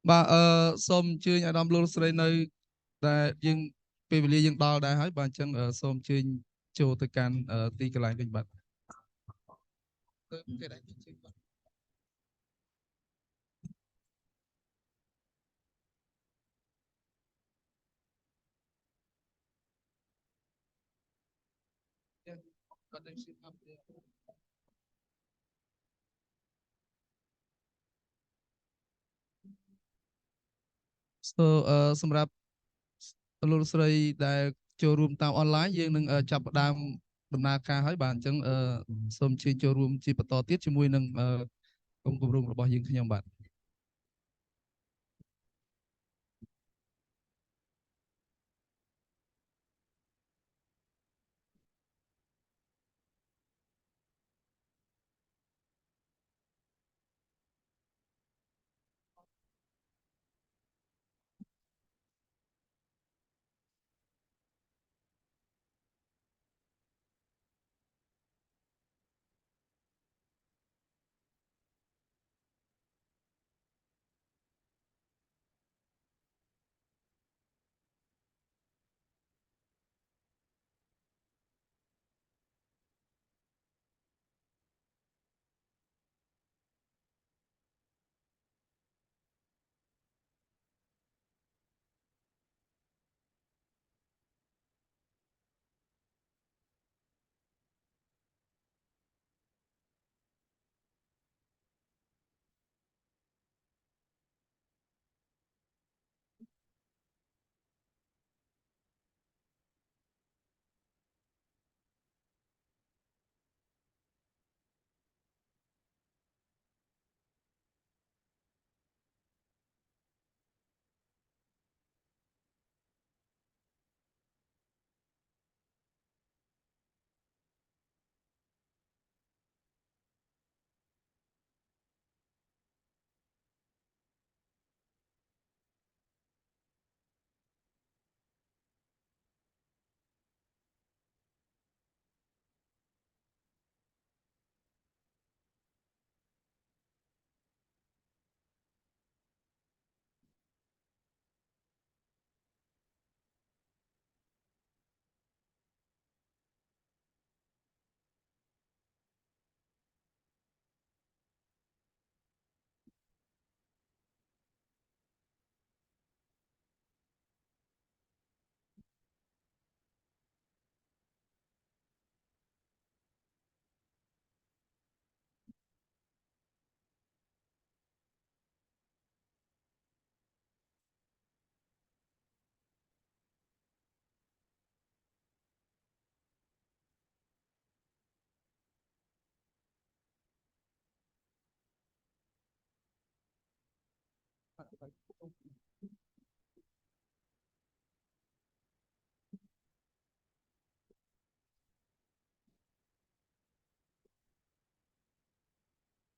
Bà xôm chưa nhà đam luôn sợi nơi đã nhưng về lý nhưng đào đã hỏi bà chân xôm chưa chiều tới can đi cái lại kịch bản. So សម្រាប់លោកស្រីដែលចូលរួមតាមអនឡាញយើងនឹងចាប់ផ្ដើមដំណើរការហើយបាទអញ្ចឹងសូមអញ្ជើញចូលរួមជាបន្តទៀតជាមួយនឹងក្រុមគម្រោងរបស់យើងខ្ញុំបាទ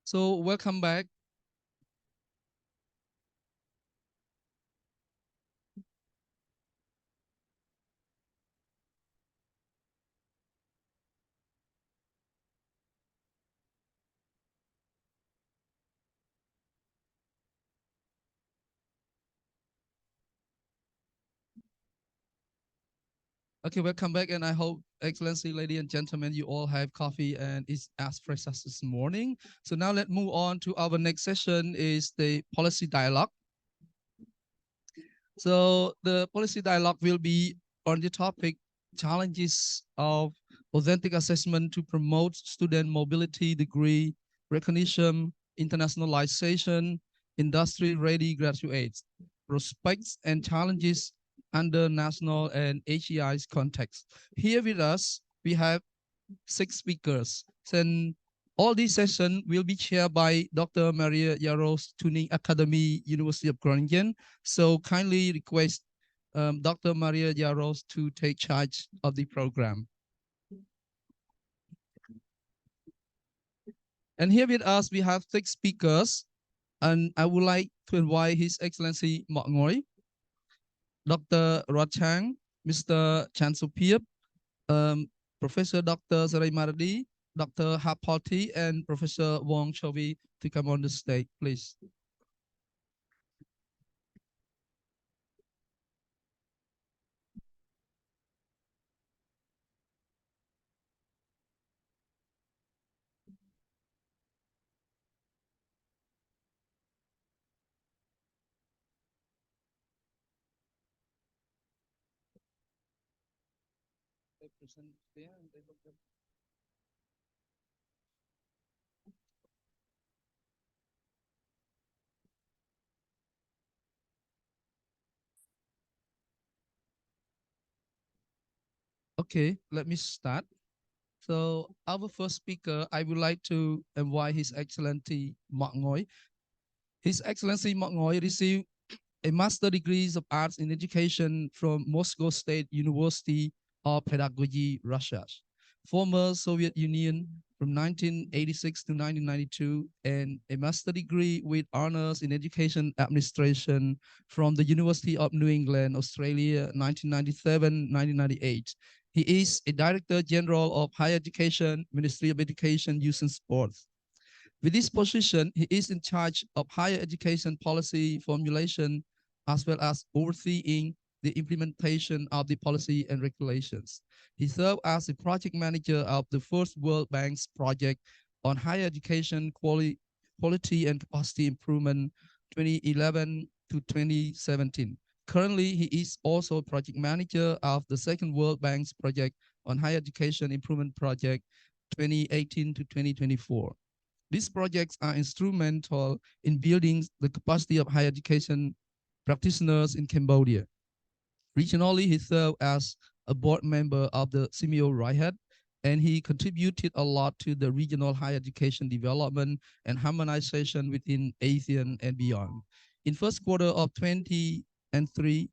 So welcome back. Okay, welcome back, and I hope, Excellency, ladies and gentlemen, you all have coffee and it's as fresh as this morning. So now let's move on to our next session is the policy dialogue. So the policy dialogue will be on the topic challenges of authentic assessment to promote student mobility, degree recognition, internationalization, industry-ready graduates, prospects and challenges under national and HEI's context. Here with us, we have 6 speakers. Then All these sessions will be chaired by Dr. Maria Yaros, Tuning Academy, University of Groningen. So kindly request Dr. Maria Yaros to take charge of the program. And here with us, we have 6 speakers. And I would like to invite His Excellency Mok Ngoi, Dr. Rod Chang, Mr. Chan Supiep, Professor Dr. Saray Maradi, Dr. Hapalti, and Professor Wong Chovi to come on the stage, please. Okay, let me start. So our first speaker, I would like to invite His Excellency Mok Ngoi. His Excellency Mok Ngoi received a Master Degrees of Arts in Education from Moscow State University of Pedagogy, Russia, former Soviet Union from 1986 to 1992, and a Master Degree with Honors in Education Administration from the University of New England, Australia, 1997-1998. He is a Director General of Higher Education, Ministry of Education, Youth and Sports. With this position, he is in charge of higher education policy formulation, as well as overseeing the implementation of the policy and regulations. He served as the project manager of the first World Bank's project on higher education quality and capacity improvement 2011 to 2017. Currently, he is also project manager of the second World Bank's project on higher education improvement project 2018 to 2024. These projects are instrumental in building the capacity of higher education practitioners in Cambodia. Regionally, he served as a board member of the Simeo Rihat, and he contributed a lot to the regional higher education development and harmonization within ASEAN and beyond. In first quarter of 2003,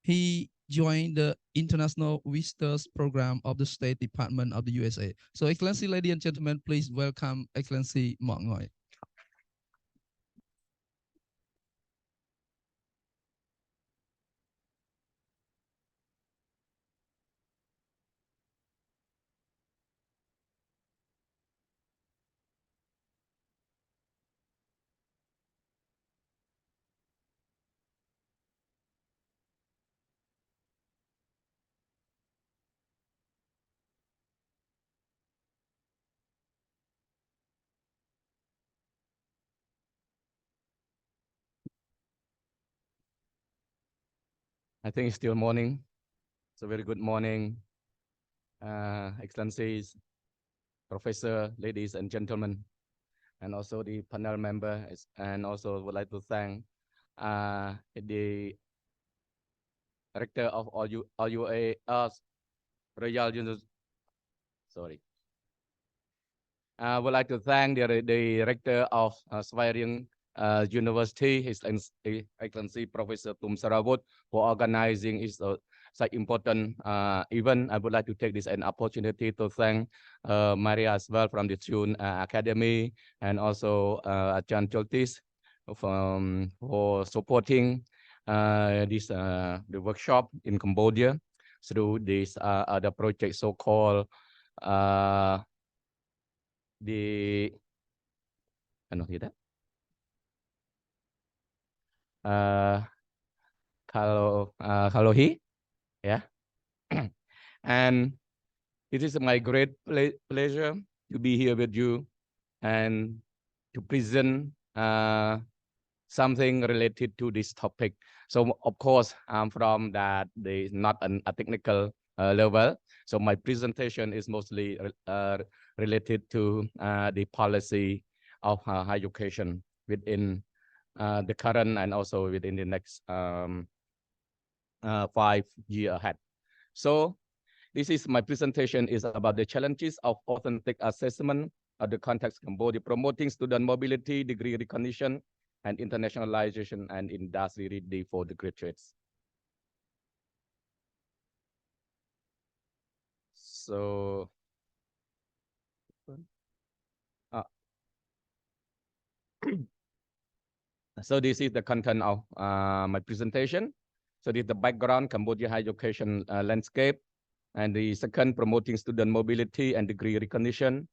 he joined the International Visitors Program of the State Department of the USA. So, Excellency, ladies and gentlemen, please welcome Excellency Mok Ngoi. I think it's still morning. So very good morning, Excellencies, Professor, ladies and gentlemen, and also the panel members, and also would like to thank the Director of RUA, Royal University. Sorry. I would like to thank the Director of Sverigen University, His Excellency Professor Tum Sarawut, for organizing such important event. I would like to take this an opportunity to thank Maria as well from the Tune Academy, and also Chan Choltis for supporting this the workshop in Cambodia through this other project, so-called the I don't hear that. CALOHEA, yeah. And it is my great pleasure to be here with you and to present something related to this topic. So of course, I'm from that not a technical level. So my presentation is mostly related to the policy of higher education within the current and also within the next 5 years ahead. So this is my presentation is about the challenges of authentic assessment the context Cambodia, promoting student mobility, degree recognition, and internationalization and industry ready for the graduates. So, so this is the content of my presentation. So this is the background, Cambodia higher education landscape. And the second, promoting student mobility and degree recognition.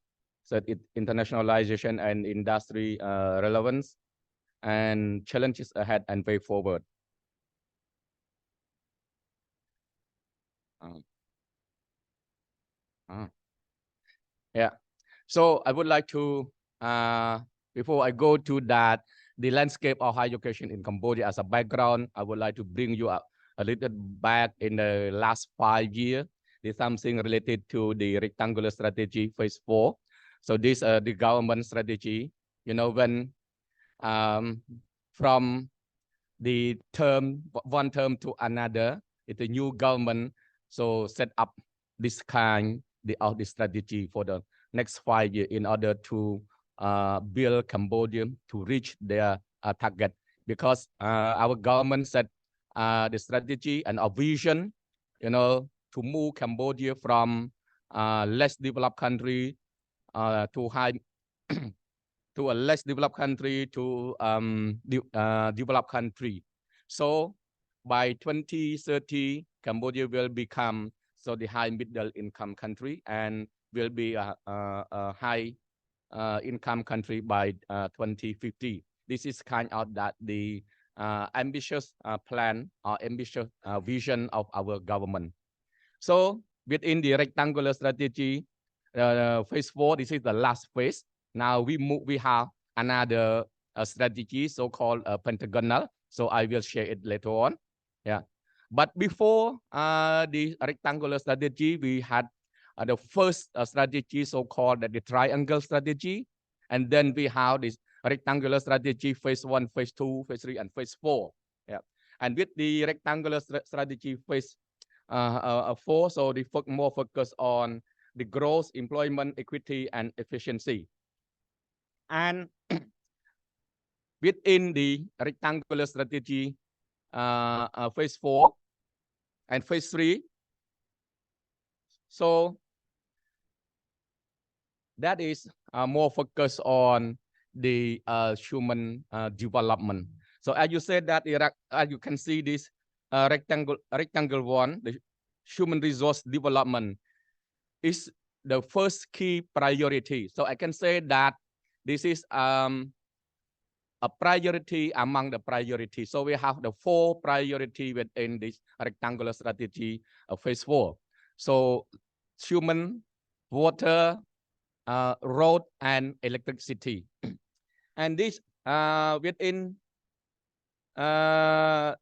So it internationalization and industry relevance and challenges ahead and way forward. Yeah. So I would like to, before I go to that, the landscape of higher education in Cambodia as a background, I would like to bring you up a little back in the last 5 years. There's something related to the rectangular strategy phase 4. So this the government strategy, you know, when from the term, one term to another, it's a new government. So set up this kind of the strategy for the next 5 years in order to build Cambodia to reach their target. Because our government set the strategy and a vision, you know, to move Cambodia from less developed country to high to a less developed country to developed country. So by 2030, Cambodia will become the high middle income country and will be a high income country by 2050. This is kind of that the ambitious plan or ambitious vision of our government. So within the rectangular strategy, phase 4, this is the last phase. Now we have another strategy, so-called pentagonal. So I will share it later on. Yeah. But before the rectangular strategy, we had the first strategy, so-called the triangle strategy. And then we have this rectangular strategy, phase 1, phase 2, phase 3, and phase 4. Yeah. And with the rectangular strategy phase 4, so the more focus on the growth, employment, equity, and efficiency. And within the rectangular strategy, phase 4 and phase 3, so that is more focused on the human development. So as you said that, as you can see this rectangle 1, the human resource development is the first key priority. So I can say that this is a priority among the priorities. So we have the 4 priority within this rectangular strategy of phase 4. So human, water, road, and electricity. And this within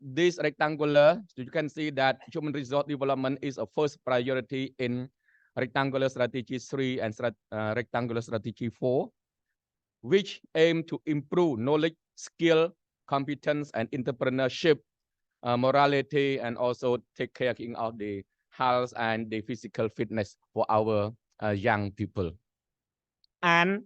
this rectangular, so you can see that human resource development is a first priority in rectangular strategy 3 and rectangular strategy 4, which aim to improve knowledge, skill, competence, and entrepreneurship, morality, and also take care of the health and the physical fitness for our young people. And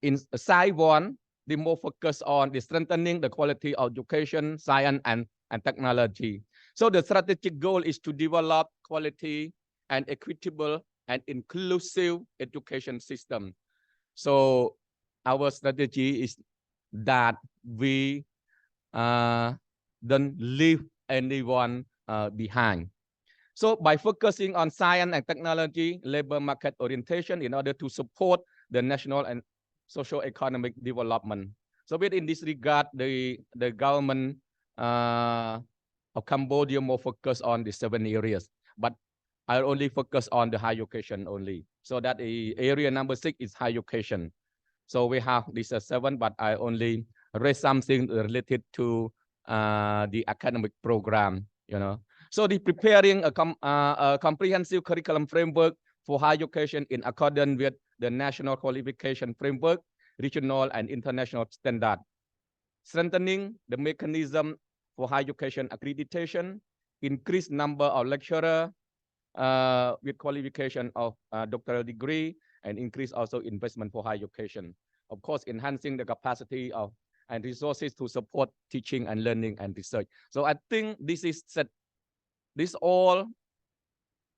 in side 1, the more focus on the strengthening the quality of education, science, and technology. So the strategic goal is to develop quality and equitable and inclusive education system. So our strategy is that we don't leave anyone behind. So by focusing on science and technology, labor market orientation in order to support the national and socio-economic development. So within this regard, the government of Cambodia more focus on the 7 areas, but I only focus on the higher education only. So that area number 6 is higher education. So we have this 7, but I only raise something related to the academic program, you know. So the preparing a comprehensive curriculum framework for higher education in accordance with the national qualification framework, regional and international standard. Strengthening the mechanism for higher education accreditation, increase number of lecturers, with qualification of doctoral degree and increase also investment for higher education. Of course, enhancing the capacity of and resources to support teaching and learning and research. So I think this is set, this all,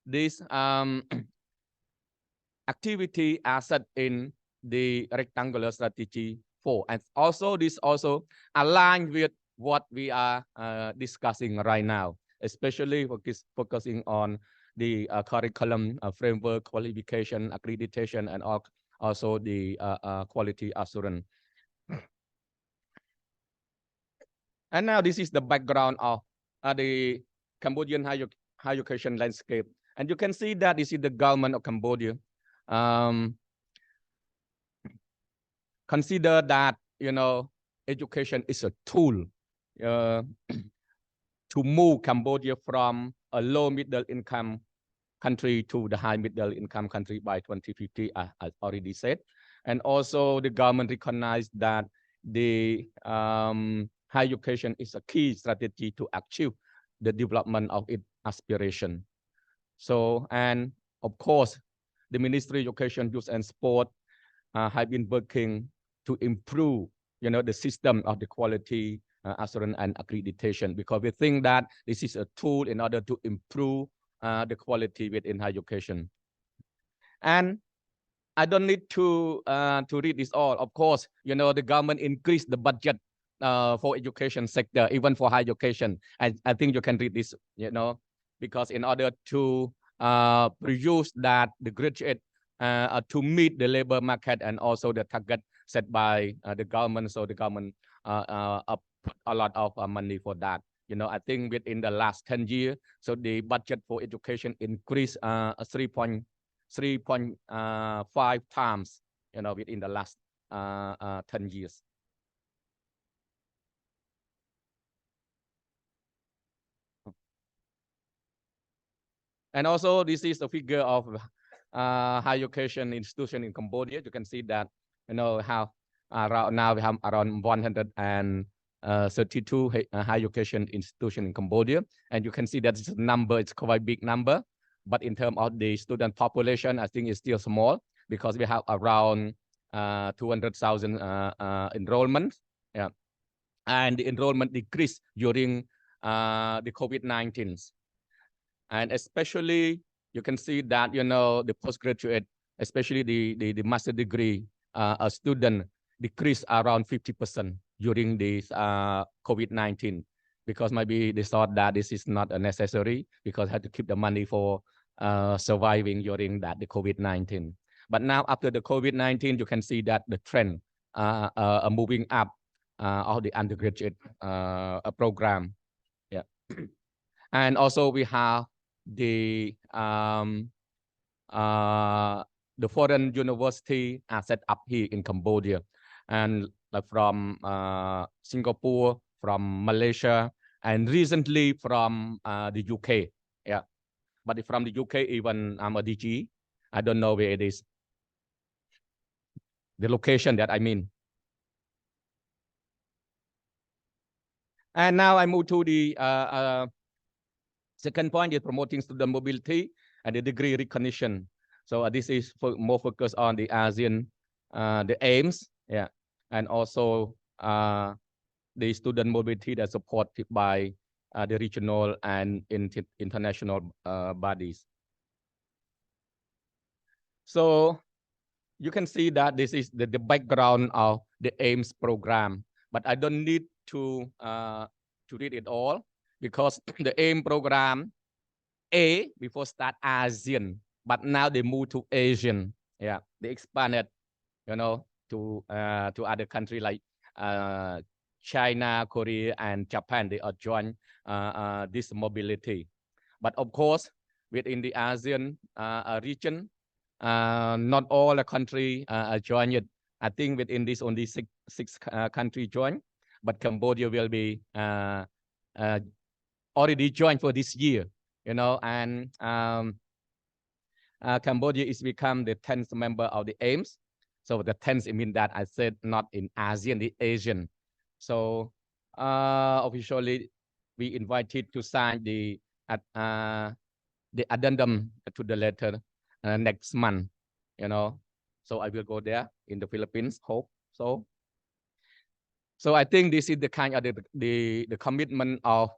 this activity are set in the rectangular strategy 4. And also this also aligned with what we are discussing right now, especially focusing on the curriculum framework, qualification, accreditation, and also the quality assurance. And now this is the background of the Cambodian higher education landscape. And you can see that this is the government of Cambodia. Consider that, you know, education is a tool to move Cambodia from a low middle income country to the high middle income country by 2050, as already said. And also the government recognized that the higher education is a key strategy to achieve the development of its aspiration. So, and of course, the Ministry of Education, Youth and Sport have been working to improve, you know, the system of the quality assurance and accreditation, because we think that this is a tool in order to improve the quality within higher education. And I don't need to read this all. Of course, you know, the government increased the budget for education sector, even for higher education. I think you can read this, you know, because in order to produce that the graduate to meet the labor market and also the target set by the government. So the government put a lot of money for that. You know, I think within the last 10 years, so the budget for education increased 3.5 times, you know, within the last 10 years. And also, this is the figure of higher education institution in Cambodia. You can see that, you know, how now we have around 132 higher education institution in Cambodia. And you can see that this number, it's quite a big number. But in terms of the student population, I think it's still small because we have around 200,000 enrollments. Yeah. And the enrollment decreased during the COVID-19. And especially, you can see that, you know, the postgraduate, especially the master degree a student decreased around 50% during this COVID-19, because maybe they thought that this is not necessary because had to keep the money for surviving during that the COVID-19. But now after the COVID-19, you can see that the trend moving up of the undergraduate program. Yeah. And also we have the foreign university are set up here in Cambodia, and from Singapore, from Malaysia, and recently from the UK. Yeah, but from the UK, even a DG. I don't know where it is. The location that I mean. And now I move to the second point is promoting student mobility and the degree recognition. So this is more focused on the ASEAN, the aims, yeah, and also the student mobility that's supported by the regional and international bodies. So you can see that this is the background of the aims program, but I don't need to read it all, because the AIM program, A, before start ASEAN, but now they move to Asian. Yeah, they expanded, you know, to other countries like China, Korea, and Japan. They are joined this mobility. But of course, within the ASEAN region, not all the country joined it. I think within this only six countries joined, but Cambodia will be already joined for this year, you know, and Cambodia is become the 10th member of the AIMS. So the 10th, it means that I said not in ASEAN, the Asian. So officially, we invited to sign the the addendum to the letter next month, you know. So I will go there in the Philippines, hope so. So I think this is the kind of the commitment of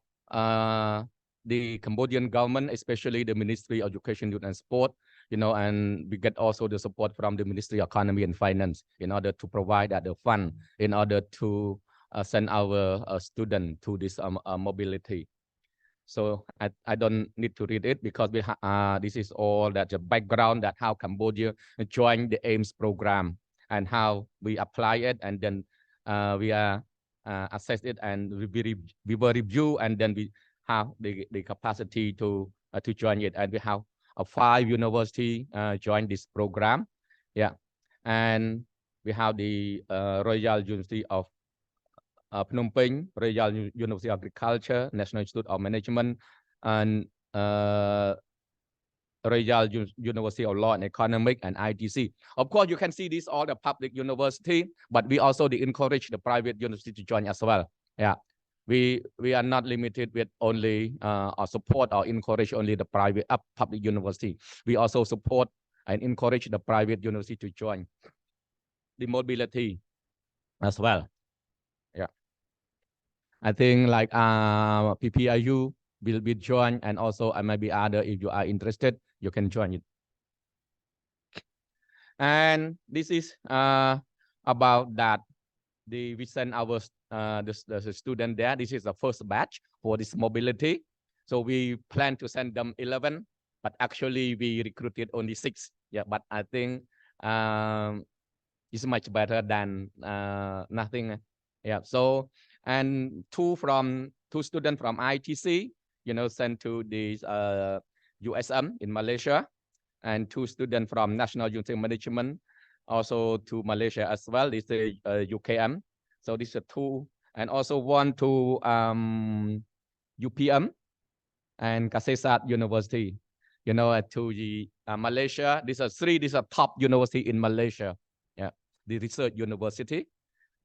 the Cambodian government, especially the Ministry of Education, Youth and Sport, you know, and we get also the support from the Ministry of Economy and Finance in order to provide that the fund in order to send our student to this mobility. So I don't need to read it because this is all that the background that how Cambodia joined the AIMS program and how we apply it, and then we are assess it, and we will review, and then we have the capacity to join it, and we have 5 university join this program, yeah, and we have the Royal University of Phnom Penh, Royal University of Agriculture, National Institute of Management, and Royal University of Law and Economic, and ITC. Of course, you can see these all the public university, but we also encourage the private university to join as well. Yeah, we are not limited with only or support or encourage only the private public university. We also support and encourage the private university to join the mobility as well. Yeah, I think like PPIU will be joined, and also maybe other, if you are interested, you can join it. And this is about that. We send our the student there. This is the first batch for this mobility. So we plan to send them 11, but actually we recruited only 6. Yeah, but I think it's much better than nothing. Yeah. So and two students from ITC, you know, sent to this USM in Malaysia, and 2 students from National University Management also to Malaysia as well. This is UKM. So these are 2, and also 1 to UPM and Kasesat University. You know, to the Malaysia. These are 3. These are top university in Malaysia. Yeah, the research university.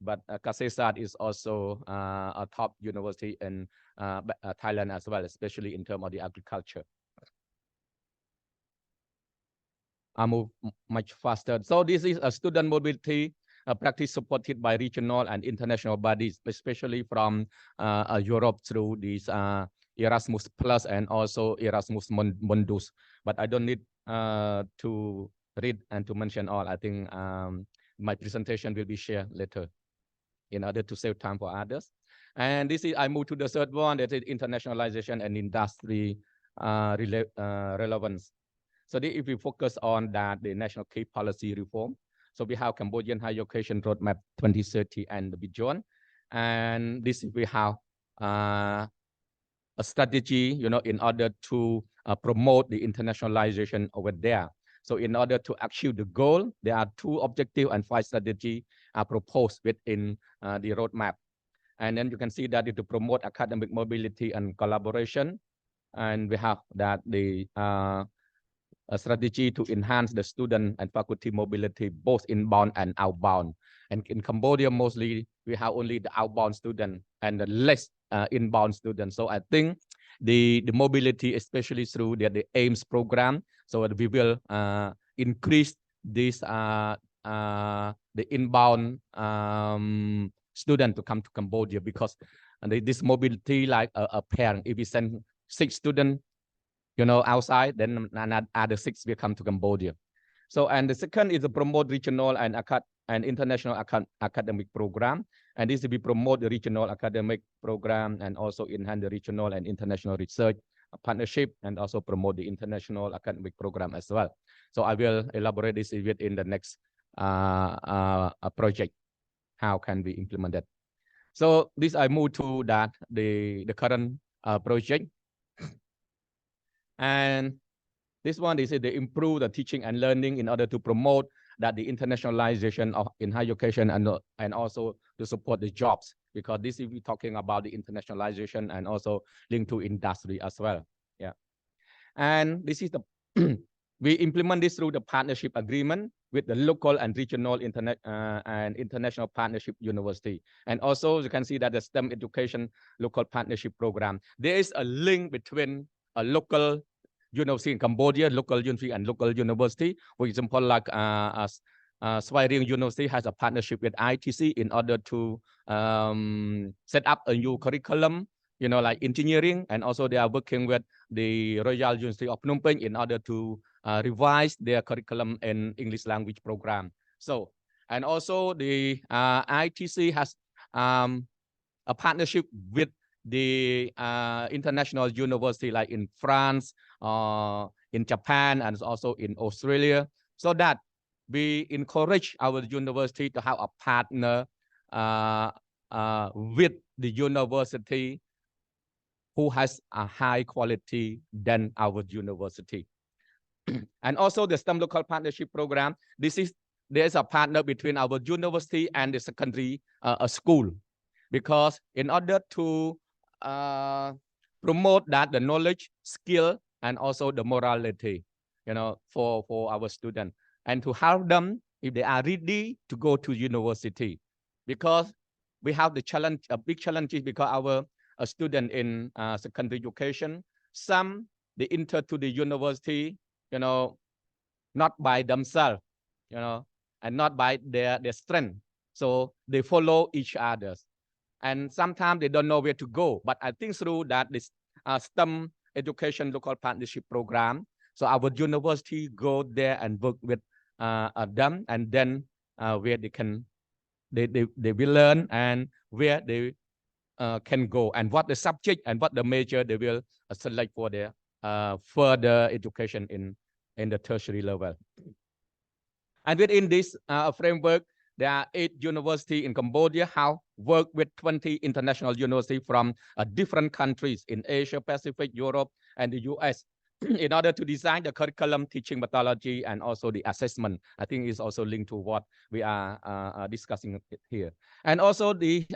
But Kasesat is also a top university in Thailand as well, especially in terms of the agriculture. I move much faster. So this is a student mobility practice supported by regional and international bodies, especially from Europe through these Erasmus Plus and also Erasmus Mundus. But I don't need to read and to mention all. I think my presentation will be shared later in order to save time for others. And this is, I move to the third one, that is internationalization and industry relevance. So if we focus on that, the national key policy reform. So we have Cambodian Higher Education Roadmap 2030 and beyond. And this we have a strategy, you know, in order to promote the internationalization over there. So in order to achieve the goal, there are 2 objectives and 5 strategies are proposed within the roadmap. And then you can see that to promote academic mobility and collaboration. And we have that the a strategy to enhance the student and faculty mobility, both inbound and outbound. And in Cambodia, mostly we have only the outbound student and the less inbound students. So I think the mobility, especially through the AIMS program, so we will increase this the inbound student to come to Cambodia, because this mobility like a parent, if we send 6 students, you know, outside, then other 6 will come to Cambodia. So, and the second is to promote regional and international academic program. And this will be promote the regional academic program and also enhance the regional and international research partnership, and also promote the international academic program as well. So I will elaborate this in the next project. How can we implement that? So this I move to that the current project. And this one is to improve the teaching and learning in order to promote that the internationalization of in higher education, and also to support the jobs, because this is we talking about the internationalization and also linked to industry as well. Yeah, and this is the we implement this through the partnership agreement with the local and regional and international partnership university. And also you can see that the STEM education local partnership program, there is a link between a local university in Cambodia, local university and local university. For example, like Svay Rieng University has a partnership with ITC in order to set up a new curriculum, like engineering, and also they are working with the Royal University of Phnom Penh in order to revise their curriculum in English language program. So, and also the ITC has a partnership with the international university like in France, in Japan, and also in Australia, so that we encourage our university to have a partner with the university who has a high quality than our university. And also the STEM local partnership program, there's a partner between our university and the secondary school, because in order to promote that the knowledge, skill, and also the morality, for our students, and to help them if they are ready to go to university, because we have the challenge, a big challenge, because our student in secondary education, some they enter to the university, not by themselves, and not by their strength, so they follow each other. And sometimes they don't know where to go. But I think through that, this STEM education local partnership program, so our university go there and work with them, and then where they will learn, and where they can go, and what the subject and what the major they will select for their further education in the tertiary level. And within this framework, there are 8 universities in Cambodia have worked with 20 international universities from different countries in Asia, Pacific, Europe, and the US in order to design the curriculum, teaching methodology, and also the assessment. I think is also linked to what we are discussing here. And also the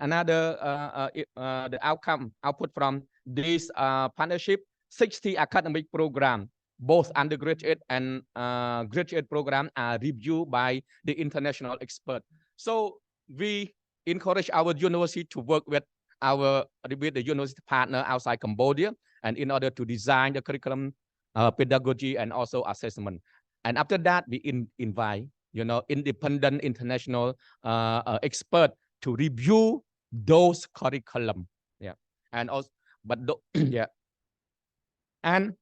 output from this partnership, 60 academic program, both undergraduate and graduate program, are reviewed by the international expert. So we encourage our university to work with the university partner outside Cambodia, and in order to design the curriculum, pedagogy, and also assessment. And after that, we invite independent international expert to review those curriculum. Yeah, and also, but yeah, and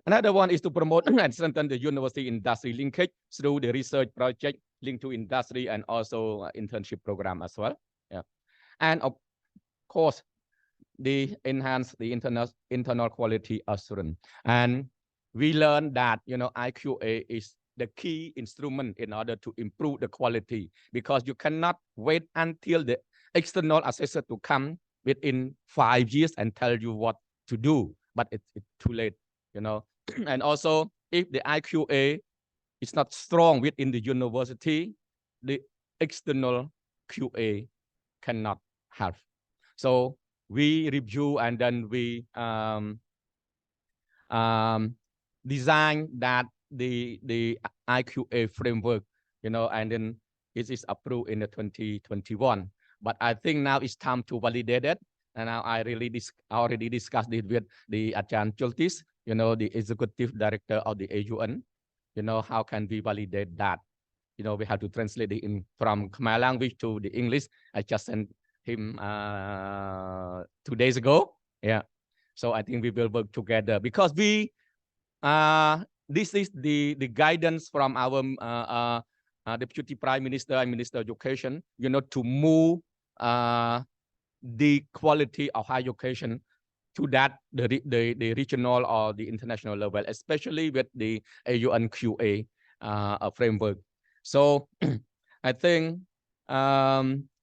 another one is to promote and strengthen the university industry linkage through the research project linked to industry, and also internship program as well. Yeah, and of course, enhance the internal quality assurance. And we learned that IQA is the key instrument in order to improve the quality, because you cannot wait until the external assessor to come within 5 years and tell you what to do, but it's too late. And also, if the IQA is not strong within the university, the external QA cannot help. So we review, and then we design that the IQA framework, and then it is approved in the 2021. But I think now it's time to validate it. And now I already discussed it with the Ajahn Chultis, the executive director of the AUN. How can we validate that? We have to translate it from Khmer language to the English. I just sent him 2 days ago. Yeah. So I think we will work together, because this is the guidance from our Deputy Prime Minister and Minister of Education, to move the quality of higher education to that the regional or the international level, especially with the AUN QA framework. So I think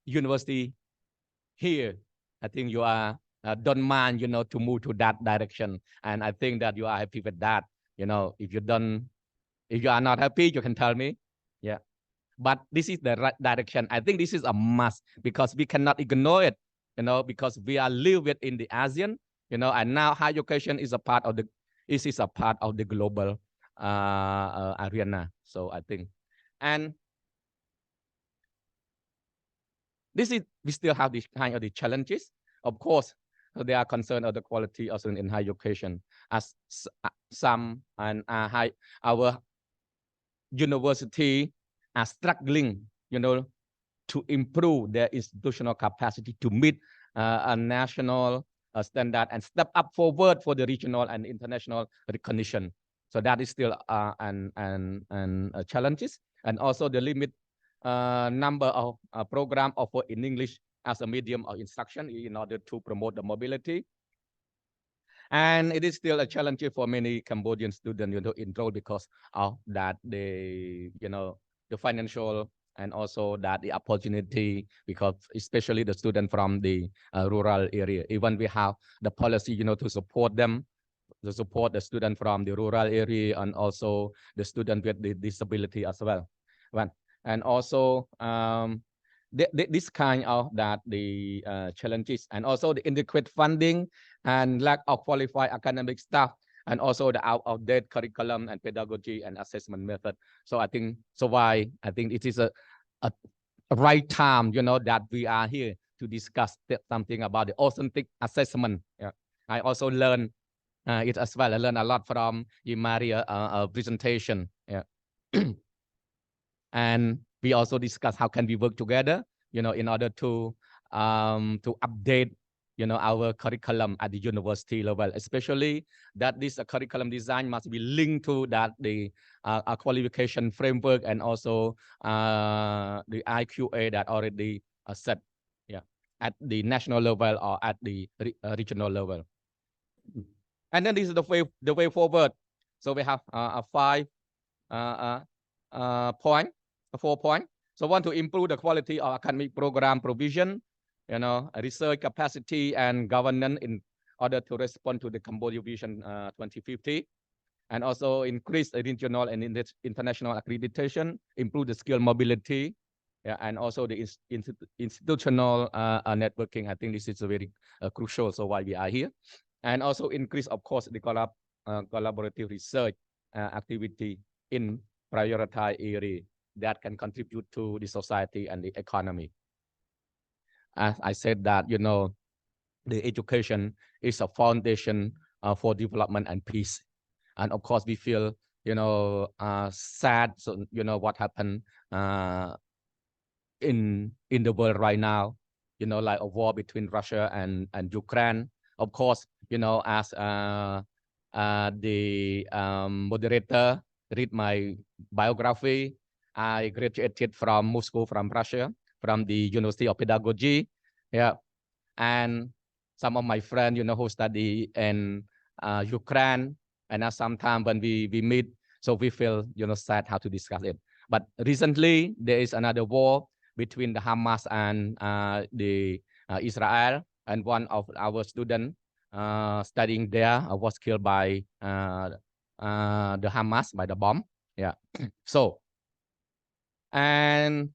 university here, I think you are don't mind, to move to that direction, and I think that you are happy with that. If you are not happy, you can tell me. Yeah, but this is the right direction. I think this is a must, because we cannot ignore it. Because we are live within the ASEAN. And now higher education is a part of the global arena. So I think, and we still have this kind of the challenges. Of course, So they are concerned of the quality also in higher education, as some and our university are struggling, to improve their institutional capacity to meet a national standard and step up forward for the regional and international recognition. So that is still challenges, and also the limit number of program offered in English as a medium of instruction in order to promote the mobility. And it is still a challenge for many Cambodian students, enroll because of that the financial and also that the opportunity, because especially the student from the rural area. Even we have the policy, to support them, to support the student from the rural area and also the student with the disability as well. And also this kind of that the challenges, and also the inadequate funding and lack of qualified academic staff, and also the out of date curriculum and pedagogy and assessment method. So I think it is a right time, that we are here to discuss something about the authentic assessment. Yeah. I also learned it as well. I learned a lot from Maria presentation. Yeah. And we also discuss how can we work together, in order to update, our curriculum at the university level, especially that this curriculum design must be linked to that the qualification framework and also the IQA that already set, at the national level or at the regional level. And then this is the way forward. So we have 4 points. So want to improve the quality of academic program provision, research capacity and governance in order to respond to the Cambodia Vision 2050, and also increase the regional and international accreditation, improve the skill mobility, and also the institutional networking. I think this is a very crucial, so why we are here. And also increase, of course, the collaborative research activity in prioritized area that can contribute to the society and the economy. As I said that, the education is a foundation for development and peace. And of course, we feel, sad, so, what happened in the world right now, like a war between Russia and Ukraine. Of course, as the moderator read my biography, I graduated from Moscow, from Russia, from the University of Pedagogy. Yeah. And some of my friends, who study in Ukraine, and sometimes when we meet, so we feel, sad how to discuss it. But recently, there is another war between the Hamas and the Israel, and one of our students studying there was killed by the Hamas, by the bomb. Yeah. So, and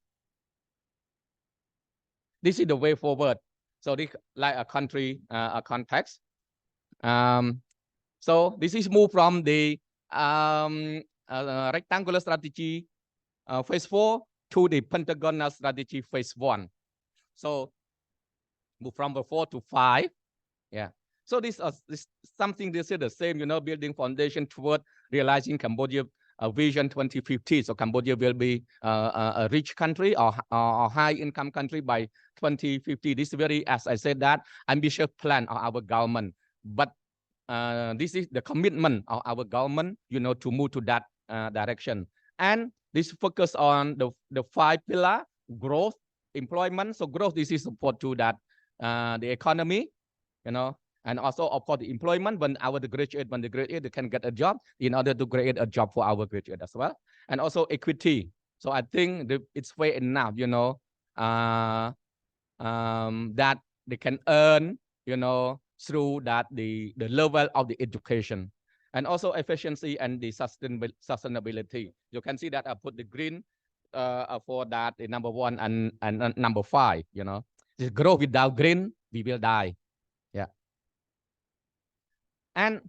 this is the way forward. So this like a country, a context. So this is move from the rectangular strategy phase 4 to the pentagonal strategy phase 1. So move from 4 to 5. Yeah. So this is something they say the same, building foundation toward realizing Cambodia Vision 2050. So Cambodia will be a rich country or high income country by 2050. This is very, as I said, that ambitious plan of our government. But this is the commitment of our government, to move to that direction. And this focus on the 5 pillar: growth, employment. So growth, this is support to that the economy, and also, of course, the employment. When the graduate, they can get a job in order to create a job for our graduate as well. And also equity. So I think it's fair enough, that they can earn, through that the level of the education. And also efficiency and the sustainability. You can see that I put the green for that, the number 1 and number 5, The growth without green, we will die. Yeah. And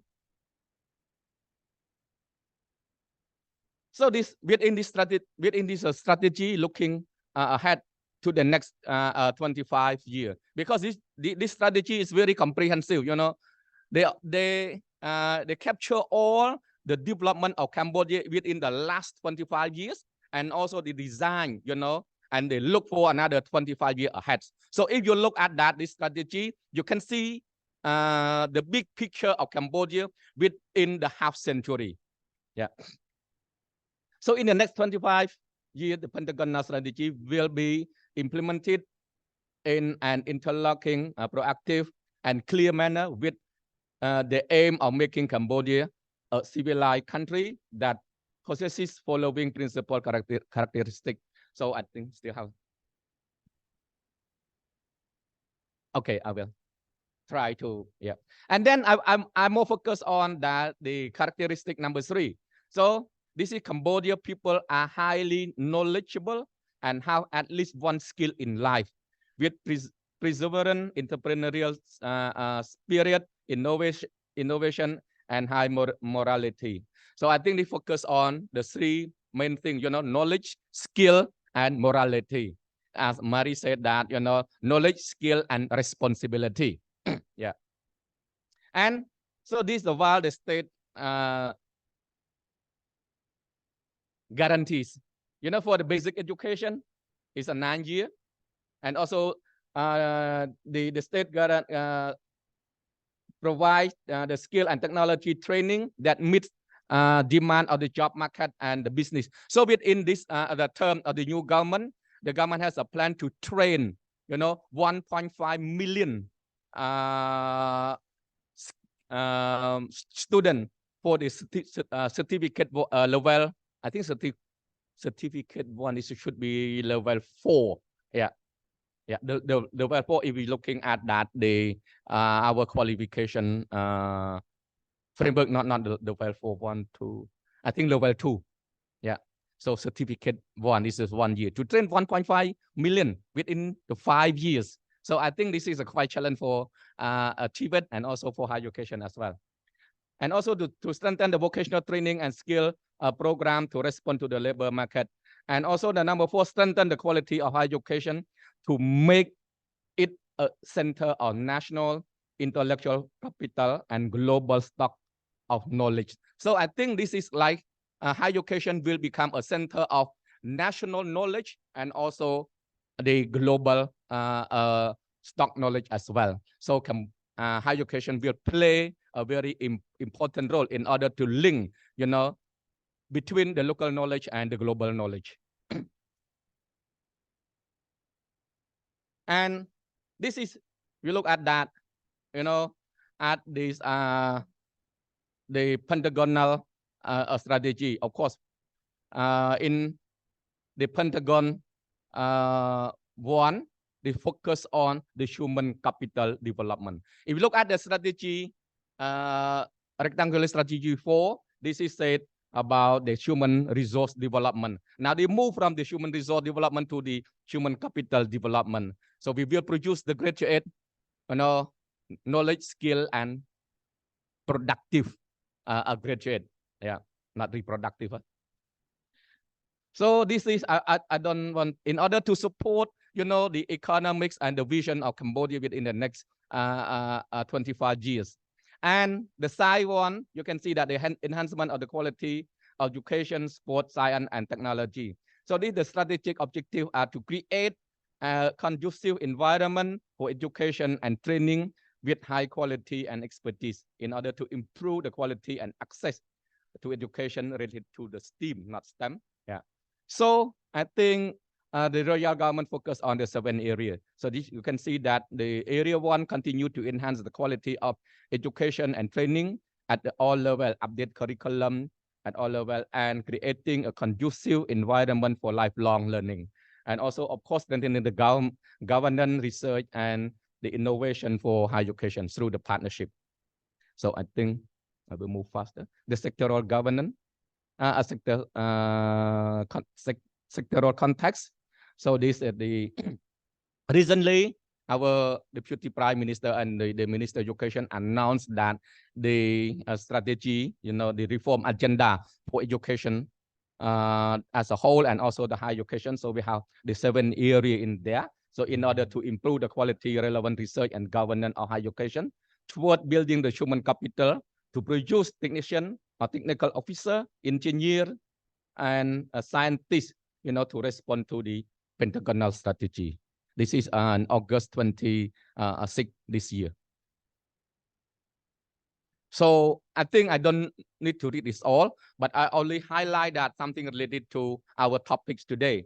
so this within this strategy, looking ahead, to the next 25 years, because this strategy is very comprehensive. You know, they capture all the development of Cambodia within the last 25 years, and also the design, you know, and they look for another 25 years ahead. So if you look at this strategy, you can see the big picture of Cambodia within the half century. Yeah. So in the next 25 years, the Pentagon strategy will be implemented in an interlocking, proactive, and clear manner with the aim of making Cambodia a civilized country that possesses following principal characteristic. So I think still have. Okay, I will try to, yeah. And then I'm more focused on the characteristic number 3. So this is Cambodia people are highly knowledgeable and have at least one skill in life, with perseverance, entrepreneurial spirit, innovation, and high morality. So I think they focus on the 3 main things, you know, knowledge, skill, and morality. As Marie said that, you know, knowledge, skill, and responsibility. Yeah. And so this is while the state guarantees, you know, for the basic education is a 9 year, and also the state provide the skill and technology training that meets demand of the job market and the business. So within this the term of the new government, the government has a plan to train, you know, 1.5 million students for the certificate level. I think certificate 1 is should be level 4. Yeah. Yeah, the level 4, if we're looking at that, our qualification framework, not the level 4, 1, 2, I think level 2. Yeah, so certificate 1, this is 1 year to train 1.5 million within the 5 years. So I think this is a quite challenge for Tibet and also for higher education as well. And also to strengthen the vocational training and skill program to respond to the labor market. And also the number 4, strengthen the quality of higher education to make it a center of national intellectual capital and global stock of knowledge. So I think this is like higher education will become a center of national knowledge and also the global stock knowledge as well. So higher education will play a very important role in order to link, you know, between the local knowledge and the global knowledge. And this is, we look at that, you know, at this the Pentagonal strategy. Of course, in the Pentagon 1, they focus on the human capital development. If you look at the strategy, rectangular strategy 4, this is said about the human resource development. Now they move from the human resource development to the human capital development. So we will produce the graduate, you know, knowledge, skill, and productive graduate. Yeah, not reproductive. So this is, I don't want, in order to support, you know, the economics and the vision of Cambodia within the next 25 years. And the side 1, you can see that the enhancement of the quality of education, sport, science, and technology. So these the strategic objective are to create a conducive environment for education and training with high quality and expertise in order to improve the quality and access to education related to the STEAM, not STEM. Yeah. So I think the royal government focused on the 7 areas. So this, you can see that the area 1 continue to enhance the quality of education and training at all level, update curriculum at all level, and creating a conducive environment for lifelong learning. And also, of course, strengthening the governance, research, and the innovation for higher education through the partnership. So I think I will move faster. The sectoral governance, sectoral context. So this is the recently our Deputy Prime Minister and the Minister of Education announced that the strategy, you know, the reform agenda for education as a whole, and also the higher education. So we have the 7 area in there. So in order to improve the quality, relevant research and governance of higher education, toward building the human capital to produce technician or technical officer, engineer, and a scientist, to respond to the pentagonal strategy. This is on August 26 this year. So I think I don't need to read this all, but I only highlight that something related to our topics today.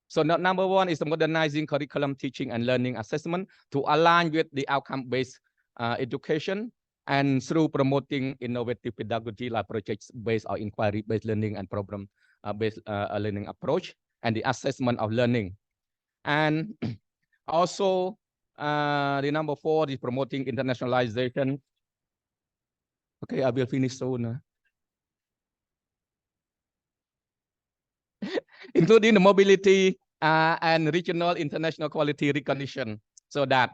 So number one is the modernizing curriculum, teaching and learning assessment to align with the outcome-based education, and through promoting innovative pedagogy like projects based on inquiry-based learning and problem-based learning approach, and the assessment of learning. And also the number 4 is promoting internationalization. Okay, I will finish soon. Including the mobility and regional international quality recognition, so that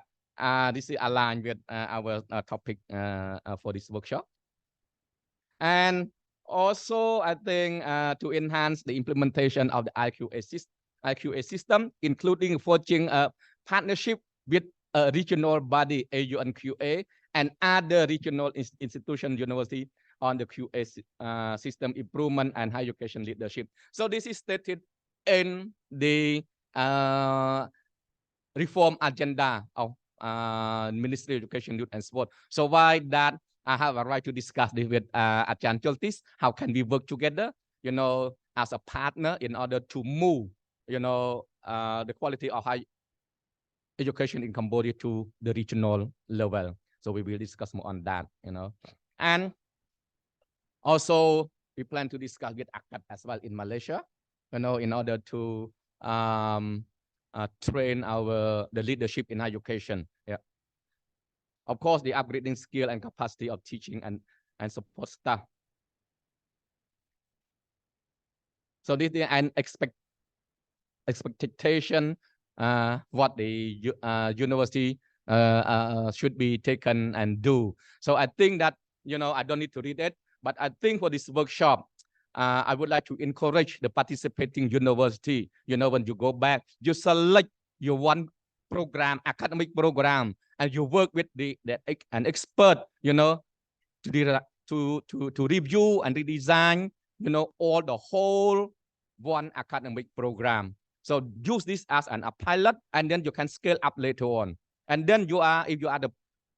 this is aligned with our topic for this workshop. And also, I think to enhance the implementation of the IQA system, including forging a partnership with a regional body, AUNQA, and other regional institutions, university, on the QA system improvement and higher education leadership. So this is stated in the reform agenda of Ministry of Education, Youth and Sport. So why that I have a right to discuss this with Achan Choltis. How can we work together, as a partner in order to move, the quality of high education in Cambodia to the regional level. So we will discuss more on that, And also, we plan to discuss with ACAD as well in Malaysia, in order to train the leadership in education. Yeah. Of course, the upgrading skill and capacity of teaching and support staff. So this is an expectation what the university should be taken and do. So I think that, I don't need to read it, but I think for this workshop, I would like to encourage the participating university, when you go back, you select your one program, academic program, and you work with an expert, to review and redesign, all the whole one academic program. So use this as a pilot, and then you can scale up later on. And then if you are the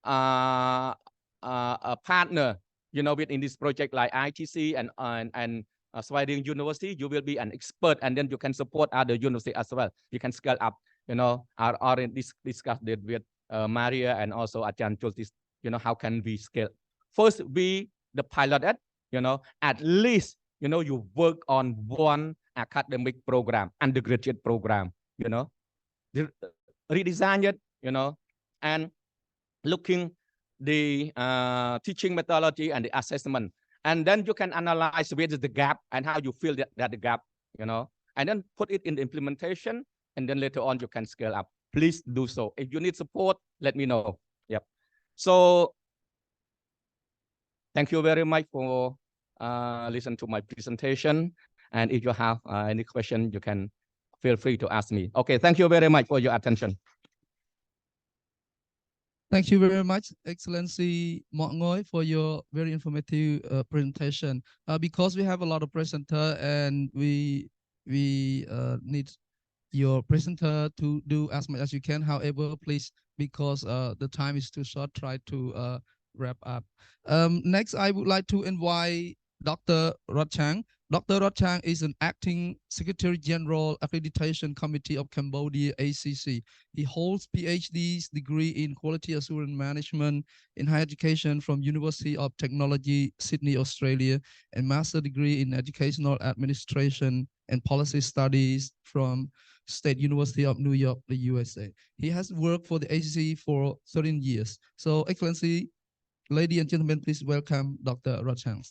a partner, within this project like ITC and Sweden University, you will be an expert, and then you can support other universities as well. You can scale up. I already discussed it with Maria and also Achan Choltis. How can we scale? First, be the pilot at least, you work on one academic program, undergraduate program, redesign it, and looking the teaching methodology and the assessment. And then you can analyze where is the gap and how you feel that the gap, and then put it in the implementation, and then later on you can scale up. Please do so. If you need support, let me know. Yep. So thank you very much for listening to my presentation. And if you have any question, you can feel free to ask me. Okay, thank you very much for your attention. Thank you very much, Excellency Mok Ngoy, for your very informative presentation. Because we have a lot of presenter, and we need your presenter to do as much as you can. However, please, because the time is too short, try to wrap up. Next, I would like to invite Dr. Rod Chang. Dr. Rod Chang is an acting Secretary General Accreditation Committee of Cambodia, ACC. He holds PhD's degree in Quality Assurance Management in Higher Education from University of Technology, Sydney, Australia, and Master degree in Educational Administration and Policy Studies from State University of New York, the USA. He has worked for the ACC for 13 years. So, Excellency, ladies and gentlemen, please welcome Dr. Rod Chang.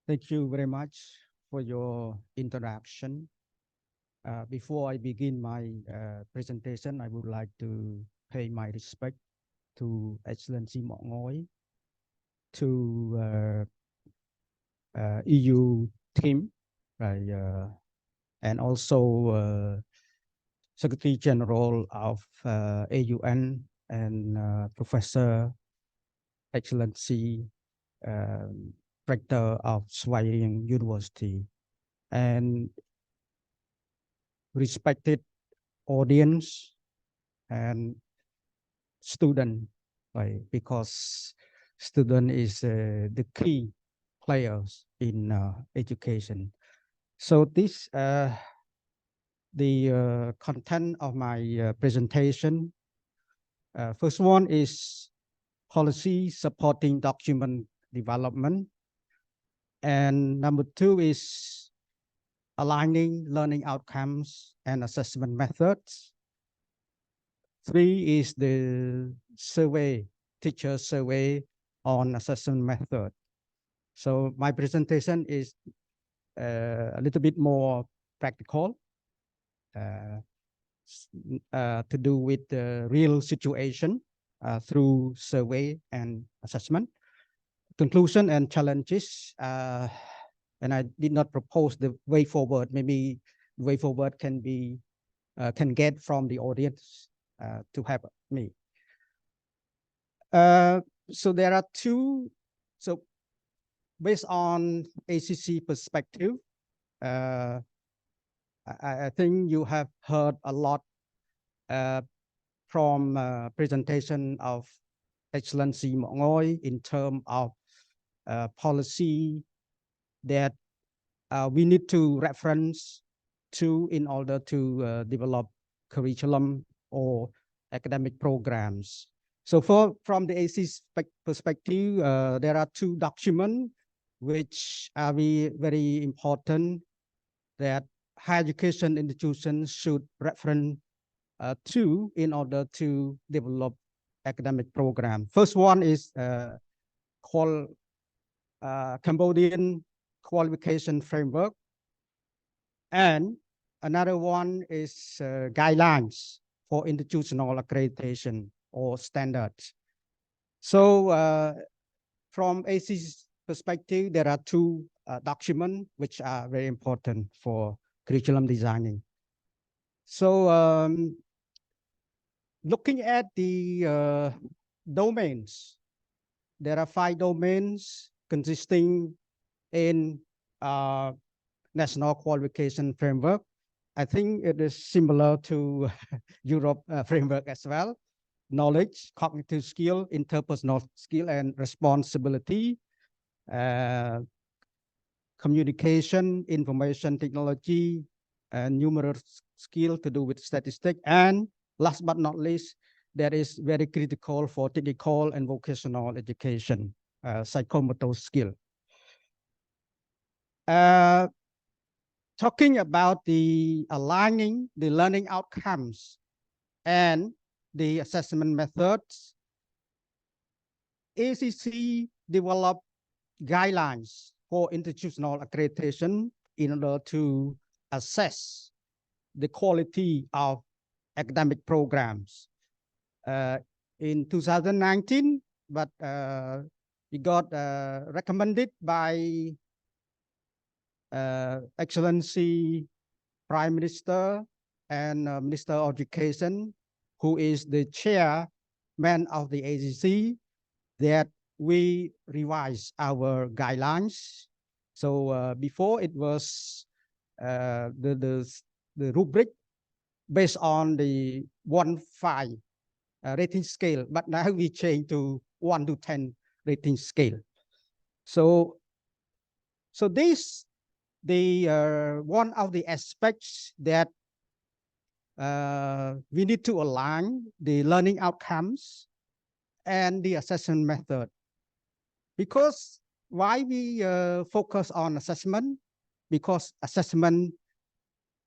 Thank you very much for your introduction. Before I begin my presentation, I would like to pay my respect to Excellency Mok Ngoi, to EU team, and also Secretary General of AUN and Professor Excellency Rector of Swaying University, and respected audience and student, right? Because student is the key players in education. So this the content of my presentation. First one is policy supporting document development, and number two is aligning learning outcomes and assessment methods. Three is the survey, teacher survey on assessment method. So my presentation is a little bit more practical, to do with the real situation through survey and assessment. Conclusion and challenges, and I did not propose the way forward. Maybe the way forward can be can get from the audience to help me. So there are two. So based on ACC perspective, I think you have heard a lot from presentation of Excellency Mok Ngoi in terms of policy that we need to reference to in order to develop curriculum or academic programs. So from the ACC perspective, there are two documents which are very important that higher education institutions should reference to in order to develop academic program. First one is called Cambodian Qualification Framework, and another one is guidelines for institutional accreditation or standards. So from AC's perspective, there are two documents which are very important for curriculum designing. So looking at the domains, there are 5 domains consisting in National Qualification Framework. I think it is similar to Europe framework as well. Knowledge, cognitive skill, interpersonal skill, and responsibility, communication, information technology, and numerous skill to do with statistics. And last but not least, that is very critical for technical and vocational education, psychomotor skill. Talking about the aligning the learning outcomes and the assessment methods, ACC developed guidelines for institutional accreditation in order to assess the quality of academic programs. In 2019, but it got recommended by Excellency Prime Minister and Minister of Education, who is the chairman of the ACC, that we revise our guidelines. So before it was the rubric based on the 1-5 rating scale, but now we change to 1 to 10 rating scale. So this one of the aspects that we need to align the learning outcomes and the assessment method. Because why we focus on assessment? Because assessment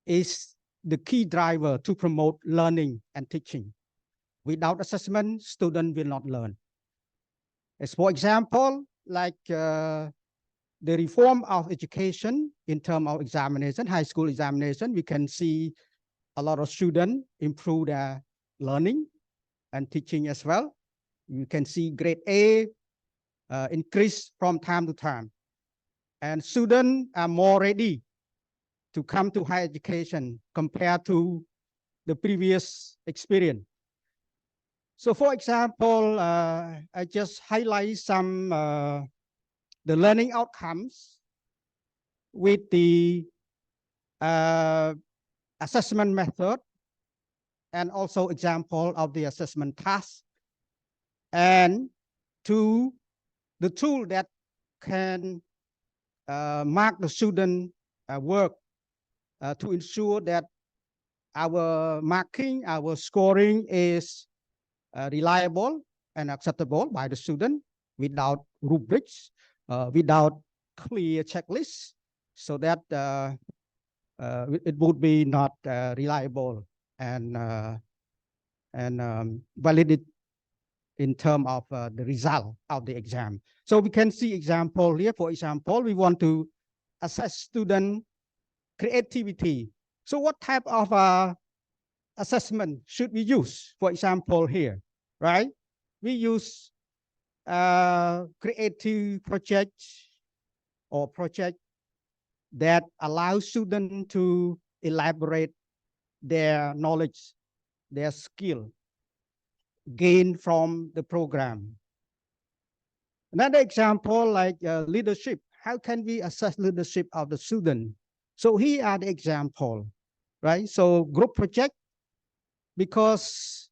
is the key driver to promote learning and teaching. Without assessment, students will not learn. As for example, like the reform of education in terms of examination, high school examination, we can see a lot of students improve their learning and teaching as well. You can see grade A increase from time to time. And students are more ready to come to higher education compared to the previous experience. So for example, I just highlight some the learning outcomes with the assessment method and also example of the assessment task, and to the tool that can mark the student work to ensure that our marking, our scoring is reliable and acceptable by the student without rubrics, without clear checklists, so that it would be not reliable and valid in terms of the result of the exam. So we can see example here. For example, we want to assess student creativity. So what type of assessment should we use? For example, here, right? We use creative projects or project that allow students to elaborate their knowledge, their skill gained from the program. Another example, like leadership. How can we assess leadership of the student? So here are the example, right? So group project, because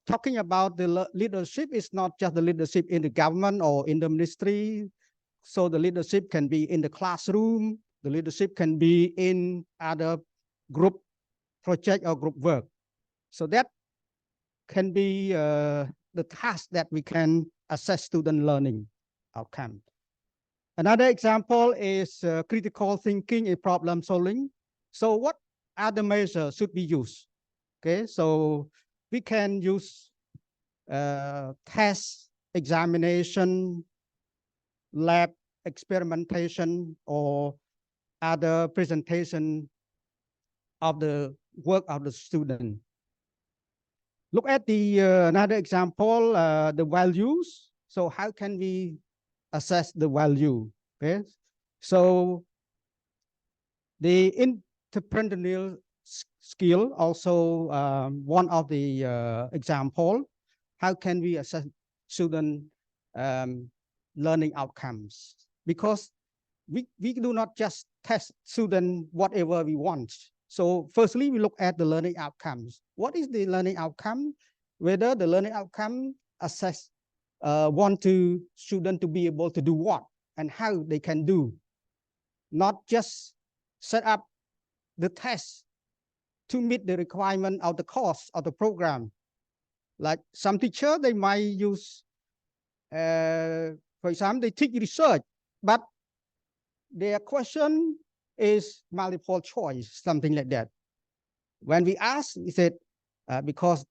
talking about the leadership is not just the leadership in the government or in the ministry. So the leadership can be in the classroom, the leadership can be in other group project or group work. So that can be the task that we can assess student learning outcome. Another example is critical thinking and problem solving. So what other measures should be used? Okay, so we can use test, examination, lab experimentation, or other presentation of the work of the student. Look at the another example, the values. So how can we assess the value? Okay, so the entrepreneurial skill also one of the example. How can we assess student learning outcomes? Because we do not just test student whatever we want. So firstly, we look at the learning outcomes. What is the learning outcome? Whether the learning outcome assess want to student to be able to do what and how they can do. Not just set up the test to meet the requirement of the course of the program. Like some teacher, they might use, for example, they teach research, but their question is multiple choice, something like that. When we ask, we said, because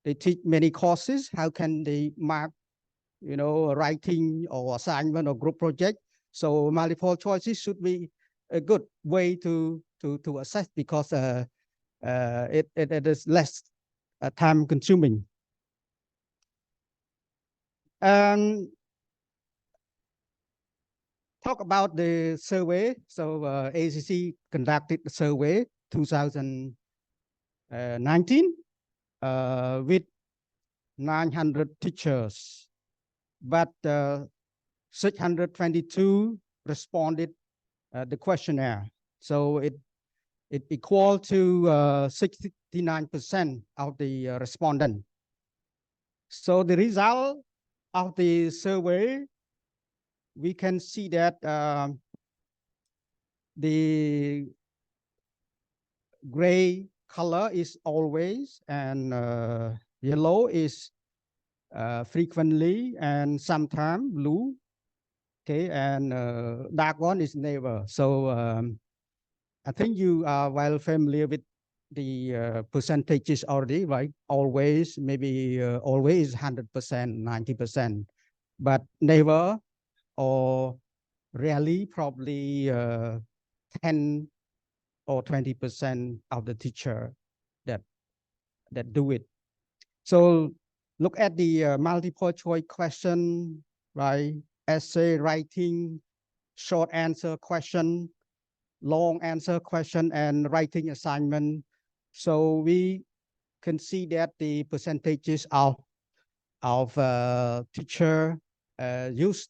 they teach many courses, how can they mark, you know, writing or assignment or group project? So multiple choices should be a good way to assess, because it is less time consuming. Talk about the survey. So ACC conducted the survey 2019 with 900 teachers, but 622 responded the questionnaire. So it equal to 69% of the respondent. So the result of the survey, we can see that the gray color is always, and yellow is frequently, and sometimes blue. Okay, and dark one is never. So I think you are well familiar with the percentages already, right? Always, maybe always 100%, 90%, but never or rarely, probably 10 or 20% of the teacher that do it. So look at the multiple choice question, right? Essay writing, short answer question, long answer question, and writing assignment. So we can see that the percentages of teacher use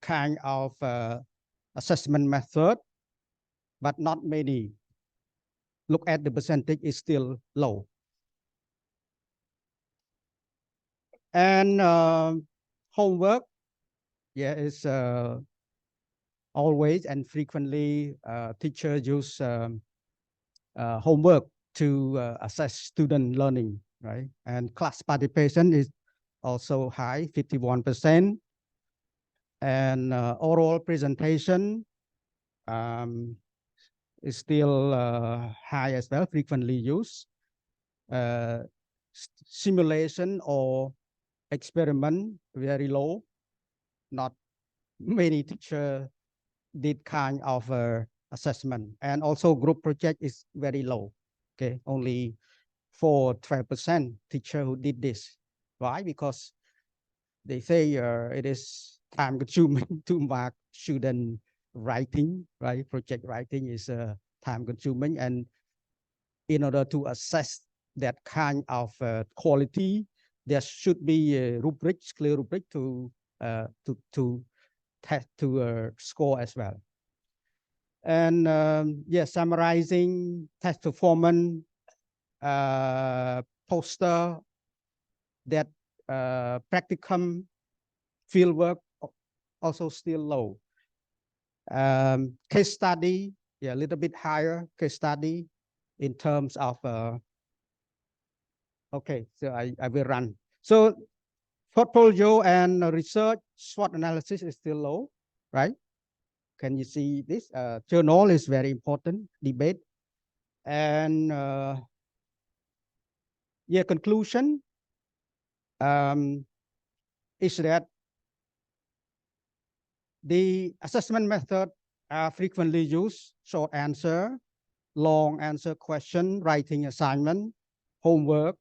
kind of assessment method, but not many. Look at the percentage is still low. And homework, yeah, is always and frequently teachers use homework to assess student learning, right? And class participation is also high, 51%. And oral presentation is still high as well, frequently used. Simulation or experiment, very low. Not many teachers did kind of assessment. And also group project is very low. Okay, only 12% teacher who did this. Why? Because they say it is time consuming to mark student writing, right? Project writing is time consuming, and in order to assess that kind of quality, there should be a rubric, clear rubric to test to score as well. And summarizing test performance, poster, that practicum, fieldwork also still low. Case study, yeah, a little bit higher case study in terms of, okay, so I will run. So portfolio and research, SWOT analysis is still low, right? Can you see this? Journal is very important, debate. And conclusion is that the assessment method are frequently used: short answer, long answer question, writing assignment, homework,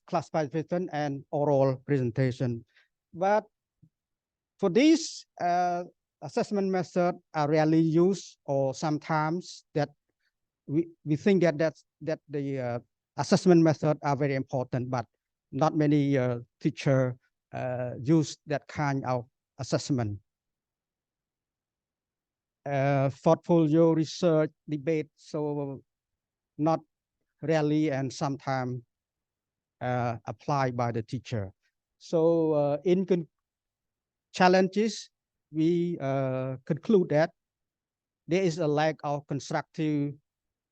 class participation, and oral presentation. But for these assessment method are rarely used, or sometimes that we think that the assessment method are very important, but not many teacher use that kind of assessment. Portfolio, research, debate, so not rarely and sometimes applied by the teacher. So in challenges, we conclude that there is a lack of constructive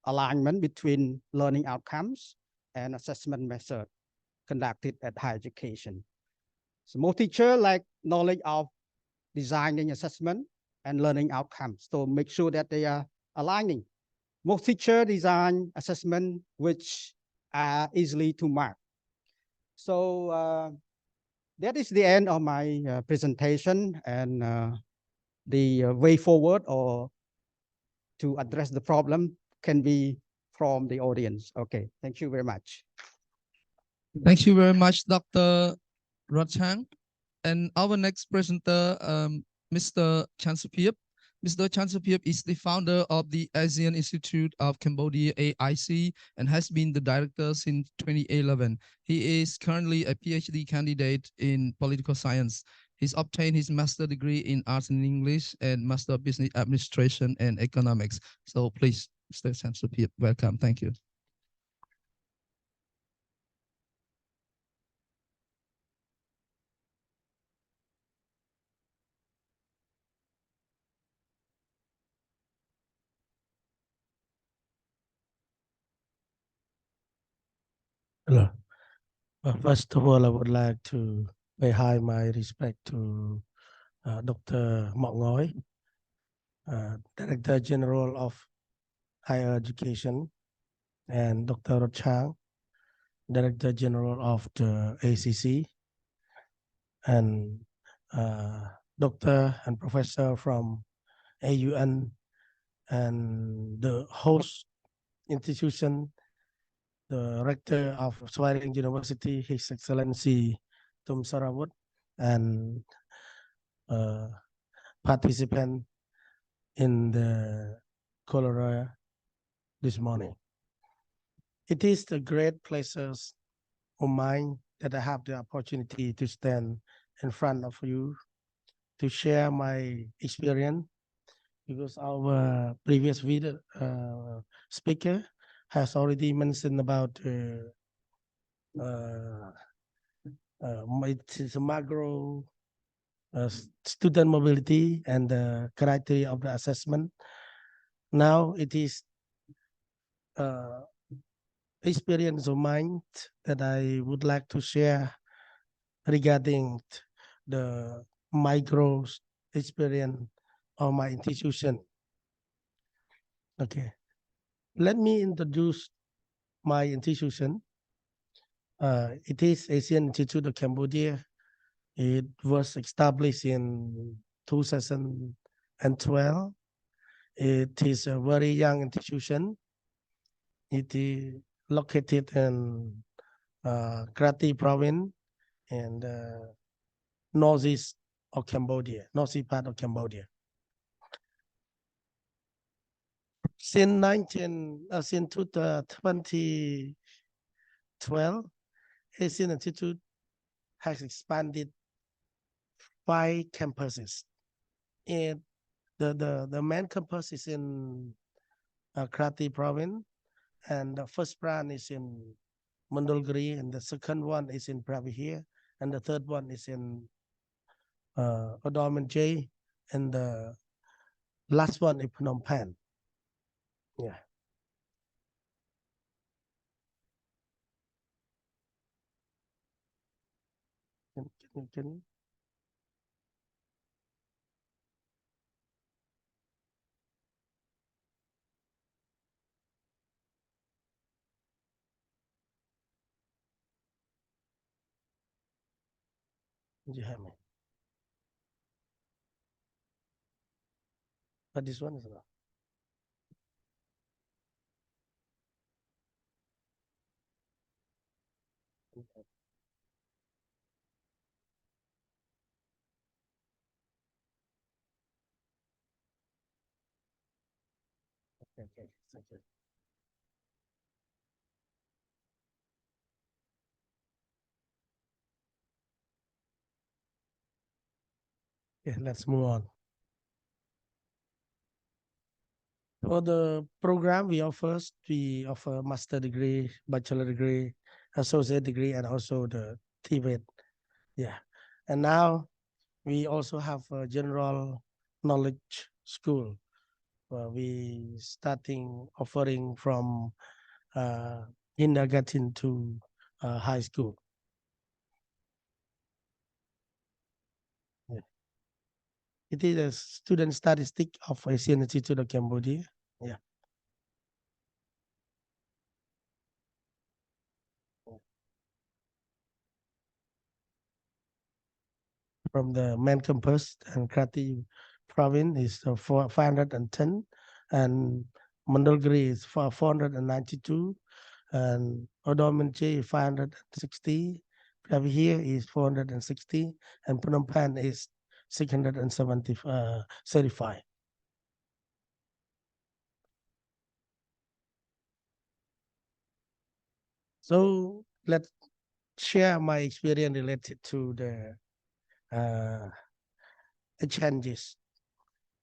alignment between learning outcomes and assessment method conducted at higher education. So most teachers lack knowledge of designing assessment and learning outcomes. So make sure that they are aligning. Most teachers design assessment which are easily to mark. So that is the end of my presentation, and the way forward or to address the problem can be from the audience. Okay, thank you very much. Thank you very much, Dr. Ratchang. And our next presenter, Mr. Chansapip. Mr. Chansapip is the founder of the Asian Institute of Cambodia, AIC, and has been the director since 2011. He is currently a PhD candidate in political science. He's obtained his master's degree in arts and English and master of business administration and economics. So please, Mr. Chansapip, welcome. Thank you. Hello. First of all, I would like to pay high my respect to Dr. Mok Ngoy, Director General of Higher Education and Dr. Chang, Director General of the ACC, and Doctor and Professor from AUN, and the host institution, the Rector of Swaring University, His Excellency Tum Sarawut, and participant in the CALOHEA this morning. It is the great pleasure of mine that I have the opportunity to stand in front of you to share my experience, because our previous video speaker has already mentioned about macro student mobility and the criteria of the assessment. Now it is experience of mine that I would like to share regarding the micro experience of my institution. Okay, let me introduce my institution. It is Asian Institute of Cambodia. It was established in 2012. It is a very young institution. It is located in Krati province and northeast of Cambodia, northeast part of Cambodia. Since 2012, Asian Institute has expanded 5 campuses. And the main campus is in Krati province, and the first branch is in Mandalgiri, and the second one is in Pravihir, and the third one is in Odamanjay, and the last one in Phnom Penh. Yeah. Can you hear me? But this one is not. Okay. Okay. Thank you. Okay, let's move on. For the program we offer master degree, bachelor degree, associate degree, and also the TVET. Yeah. And now we also have a general knowledge school. We starting offering from kindergarten to high school. Yeah. It is a student statistic of Asian Institute of Cambodia. Yeah. From the main campus and Krati province is 510, and Mandalgiri is 492, and Odamanjay 560. Here is 460, and Phnom Penh is 675. So let's share my experience related to the changes,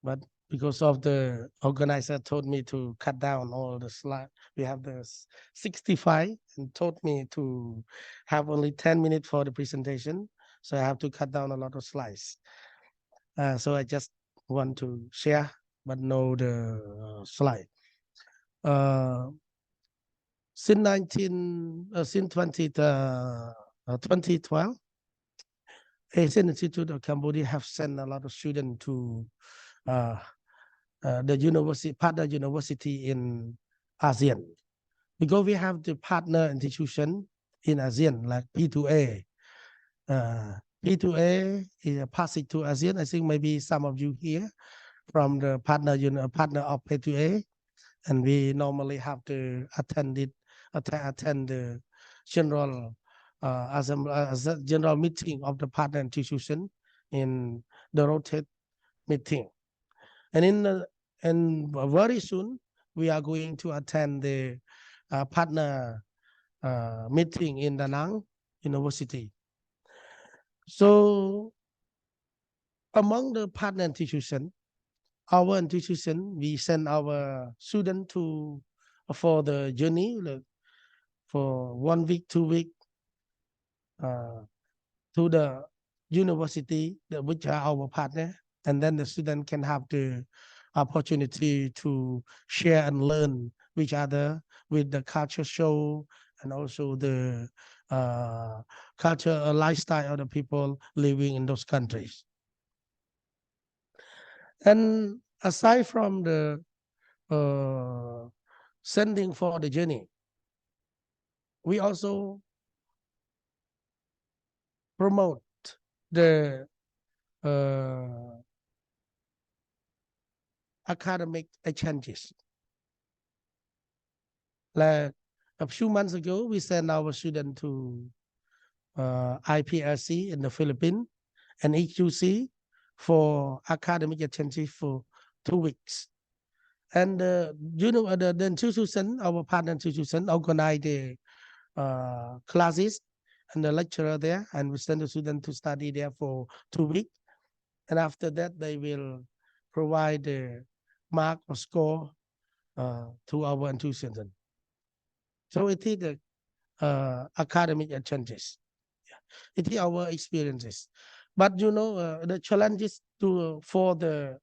but because of the organizer told me to cut down all the slides. We have the 65 and told me to have only 10 minutes for the presentation. So I have to cut down a lot of slides. So I just want to share, but no the slide. Since 2012, Asian Institute of Cambodia have sent a lot of students to the university, partner university in ASEAN. because we have the partner institution in ASEAN like P2A. P2A is a passage to ASEAN. I think maybe some of you here from the partner of P2A, and we normally have to attend the general general meeting of the partner institution in the rotate meeting. And very soon we are going to attend the partner meeting in Da Nang University. So among the partner institution, our institution, we send our student for the journey for 1 week, 2 week to the university, which are our partner, and then the student can have the opportunity to share and learn with each other with the culture show and also the culture lifestyle of the people living in those countries. And aside from the sending for the journey, we also promote the academic exchanges. Like a few months ago, we sent our student to IPRC in the Philippines and EQC for academic exchanges for 2 weeks. And the institution, our partner institution, organized the classes and the lecturer there, and we send the student to study there for 2 weeks. And after that, they will provide the mark or score to our institution. So it is the academic exchanges. It is our experiences. But the challenges for the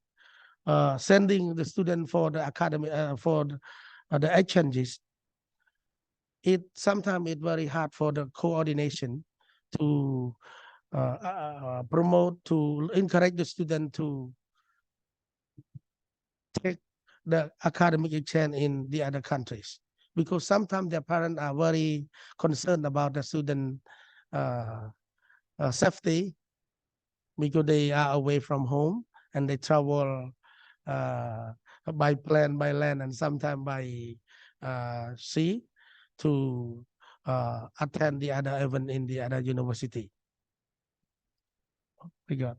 sending the student for the academic for the exchanges, sometimes it's very hard for the coordination to promote, to encourage the student to take the academic exchange in the other countries, because sometimes their parents are very concerned about the student safety, because they are away from home and they travel by plane, by land, and sometimes by sea to attend the other event in the other university. Oh my God.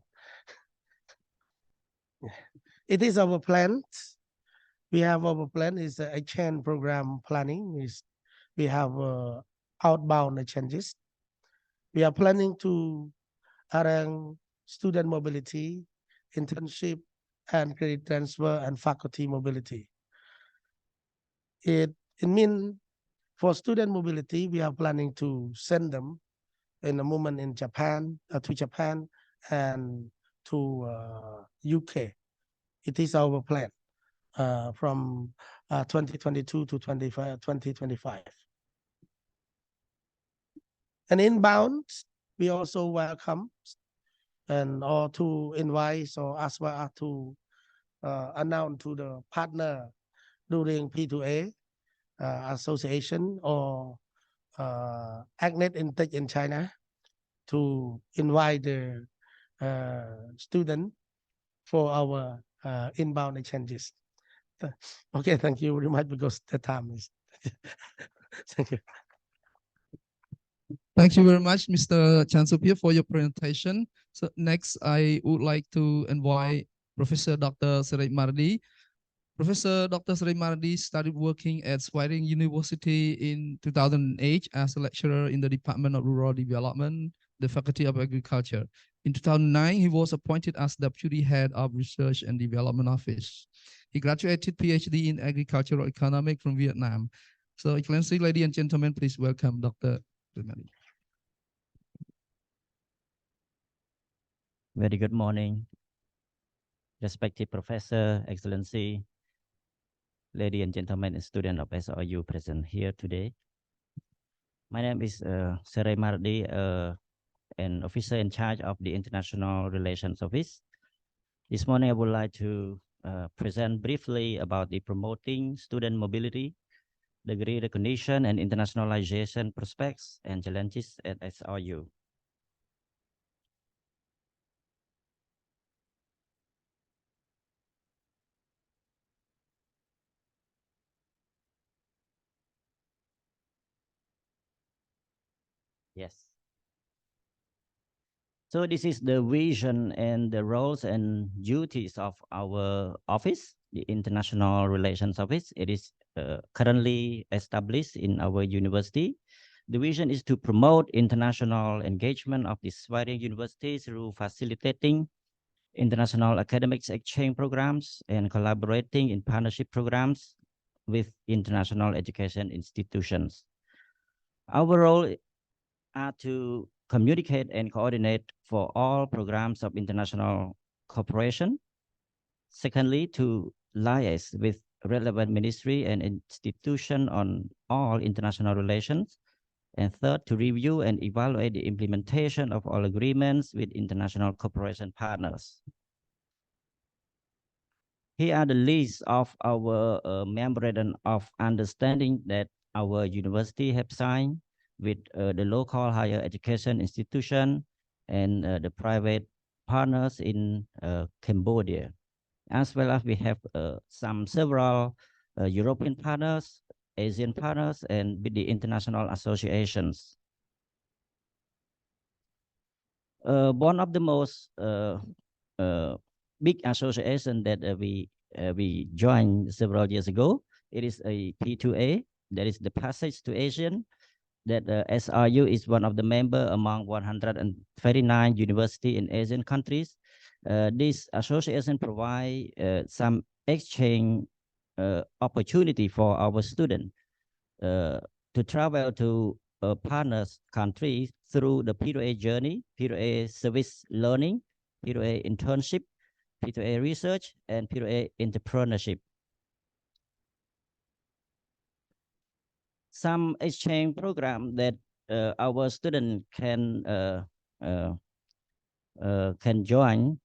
It is our plan. We have our plan is a exchange program planning. We have outbound exchanges. We are planning to arrange student mobility, internship, and credit transfer, and faculty mobility. It means for student mobility, we are planning to send them in a moment in Japan, to Japan and to UK. It is our plan from 2022 to 2025. And inbound, we also welcome and or to invite or as well as to announce to the partner during P2A association or ACNET Intech in China to invite the student for our inbound exchanges. Okay, thank you very much because the time is. Thank you. Thank you very much, Mr. Chansopir, for your presentation. So next, I would like to invite Professor Dr. Serai Mardi. Professor Dr. Serai Mardi started working at Swaring University in 2008 as a lecturer in the Department of Rural Development, the Faculty of Agriculture. In 2009, he was appointed as Deputy Head of Research and Development Office. He graduated PhD in Agricultural Economics from Vietnam. So, Excellency, ladies and gentlemen, please welcome Dr. Serai Mardi. Very good morning, respected Professor, Excellency, ladies and gentlemen, and students of SRU present here today. My name is Serai Mardi, an officer in charge of the International Relations Office. This morning, I would like to present briefly about the promoting student mobility degree recognition and internationalization prospects and challenges at SRU. Yes. So this is the vision and the roles and duties of our office, the International Relations Office. It is currently established in our university. The vision is to promote international engagement of this varying universities through facilitating international academics exchange programs and collaborating in partnership programs with international education institutions. Our role are to communicate and coordinate for all programs of international cooperation. Secondly, to liaise with relevant ministry and institution on all international relations. And third, to review and evaluate the implementation of all agreements with international cooperation partners. Here are the list of our memorandum of understanding that our university have signed with the local higher education institution and the private partners in Cambodia, as well as we have several European partners, Asian partners, and with the international associations. One of the most big association that we joined several years ago, it is a P2A, that is the Passage to Asian, that SRU is one of the member among 139 university in Asian countries. This association provide some exchange opportunity for our students to travel to partners countries through the P2A journey, P2A service learning, P2A internship, P2A research, and P2A entrepreneurship. Some exchange program that our student can join,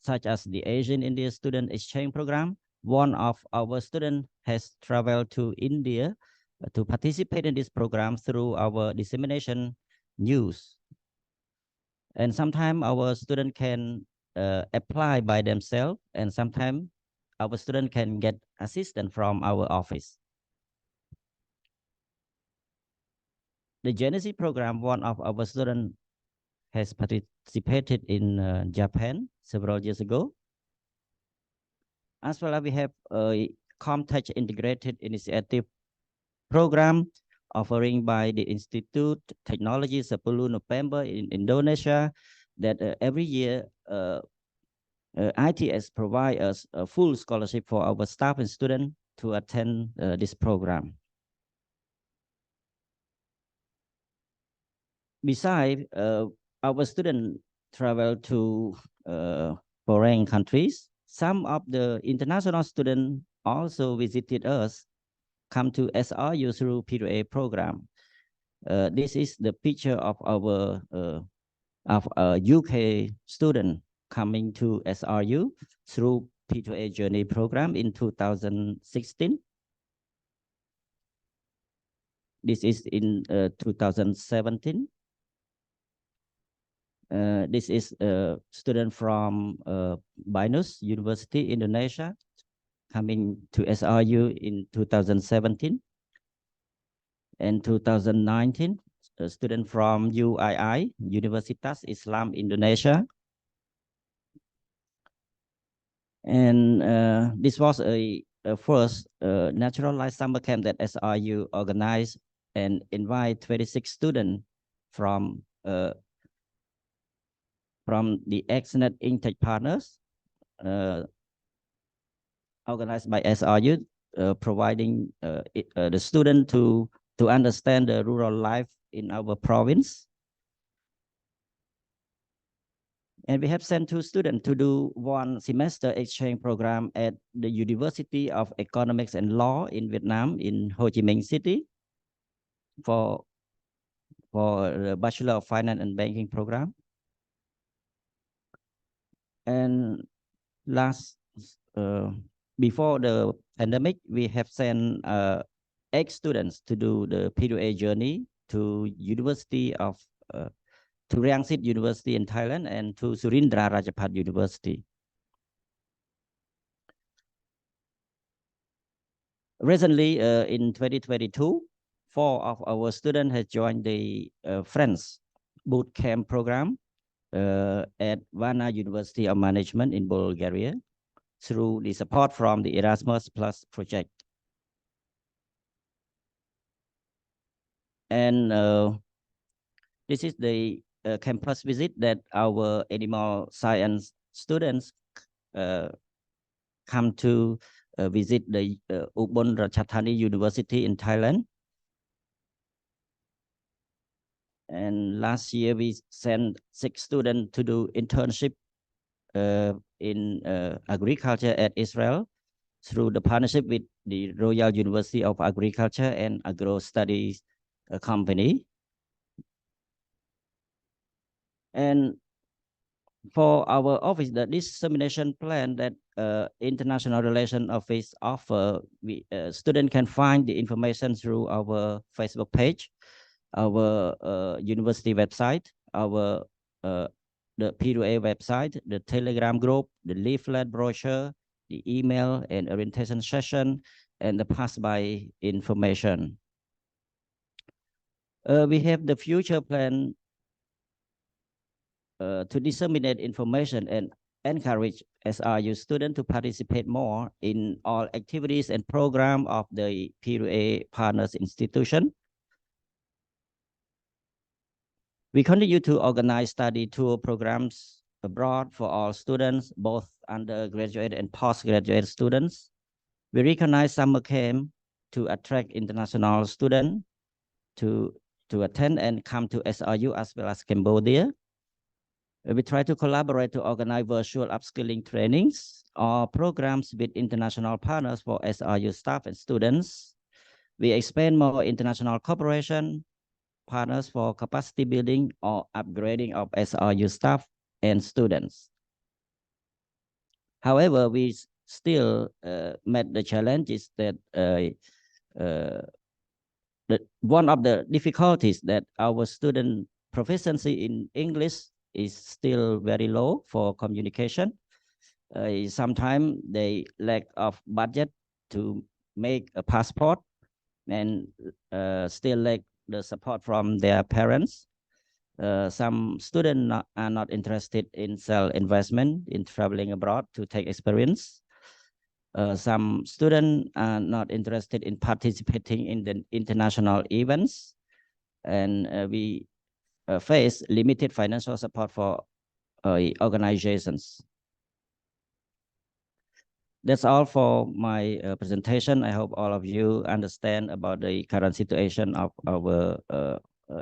such as the Asian India Student Exchange Program. One of our students has traveled to India to participate in this program through our dissemination news. And sometimes our student can apply by themselves, and sometimes our student can get assistance from our office. The Genesis program, one of our students has participated in Japan several years ago. As well as we have a ComTouch integrated initiative program offering by the Institute Technology 10 November in Indonesia, that every year ITS provide us a full scholarship for our staff and students to attend this program. Besides, our students travel to foreign countries. Some of the international students also visited us, come to SRU through P2A program. This is the picture of our UK student coming to SRU through P2A journey program in 2016. This is in 2017. This is a student from Binus University, Indonesia, coming to SRU in 2017. And 2019, a student from UII, Universitas Islam Indonesia. And this was a first naturalized summer camp that SRU organized and invite 26 students from the excellent intake partners organized by SRU, providing the student to understand the rural life in our province. And we have sent 2 students to do 1 semester exchange program at the University of Economics and Law in Vietnam, in Ho Chi Minh City, for the Bachelor of Finance and Banking program. And last, before the pandemic, we have sent 8 students to do the P2A journey to University of to Rangsit University in Thailand and to Surindra Rajaphat University. Recently, in 2022, 4 of our students have joined the French boot camp program at Varna University of Management in Bulgaria through the support from the Erasmus Plus project. And this is the campus visit that our animal science students come to visit the Ubon Ratchathani University in Thailand. And last year we sent 6 students to do internship in agriculture at Israel through the partnership with the Royal University of Agriculture and Agro Studies company. And for our office, the dissemination plan that International Relations Office offer, students can find the information through our Facebook page, our university website, our the P2A website, the Telegram group, the leaflet brochure, the email and orientation session, and the pass-by information. We have the future plan to disseminate information and encourage SRU students to participate more in all activities and programs of the P2A partners institution. We continue to organize study tour programs abroad for all students, both undergraduate and postgraduate students. We recognize summer camp to attract international students to attend and come to SRU as well as Cambodia. We try to collaborate to organize virtual upskilling trainings or programs with international partners for SRU staff and students. We expand more international cooperation partners for capacity building or upgrading of SRU staff and students. However, we still met the challenges that one of the difficulties that our student proficiency in English is still very low for communication. Sometimes they lack of budget to make a passport and still lack the support from their parents. Some students are not interested in self-investment in traveling abroad to take experience. Some students are not interested in participating in the international events, and we face limited financial support for organizations. That's all for my presentation. I hope all of you understand about the current situation of our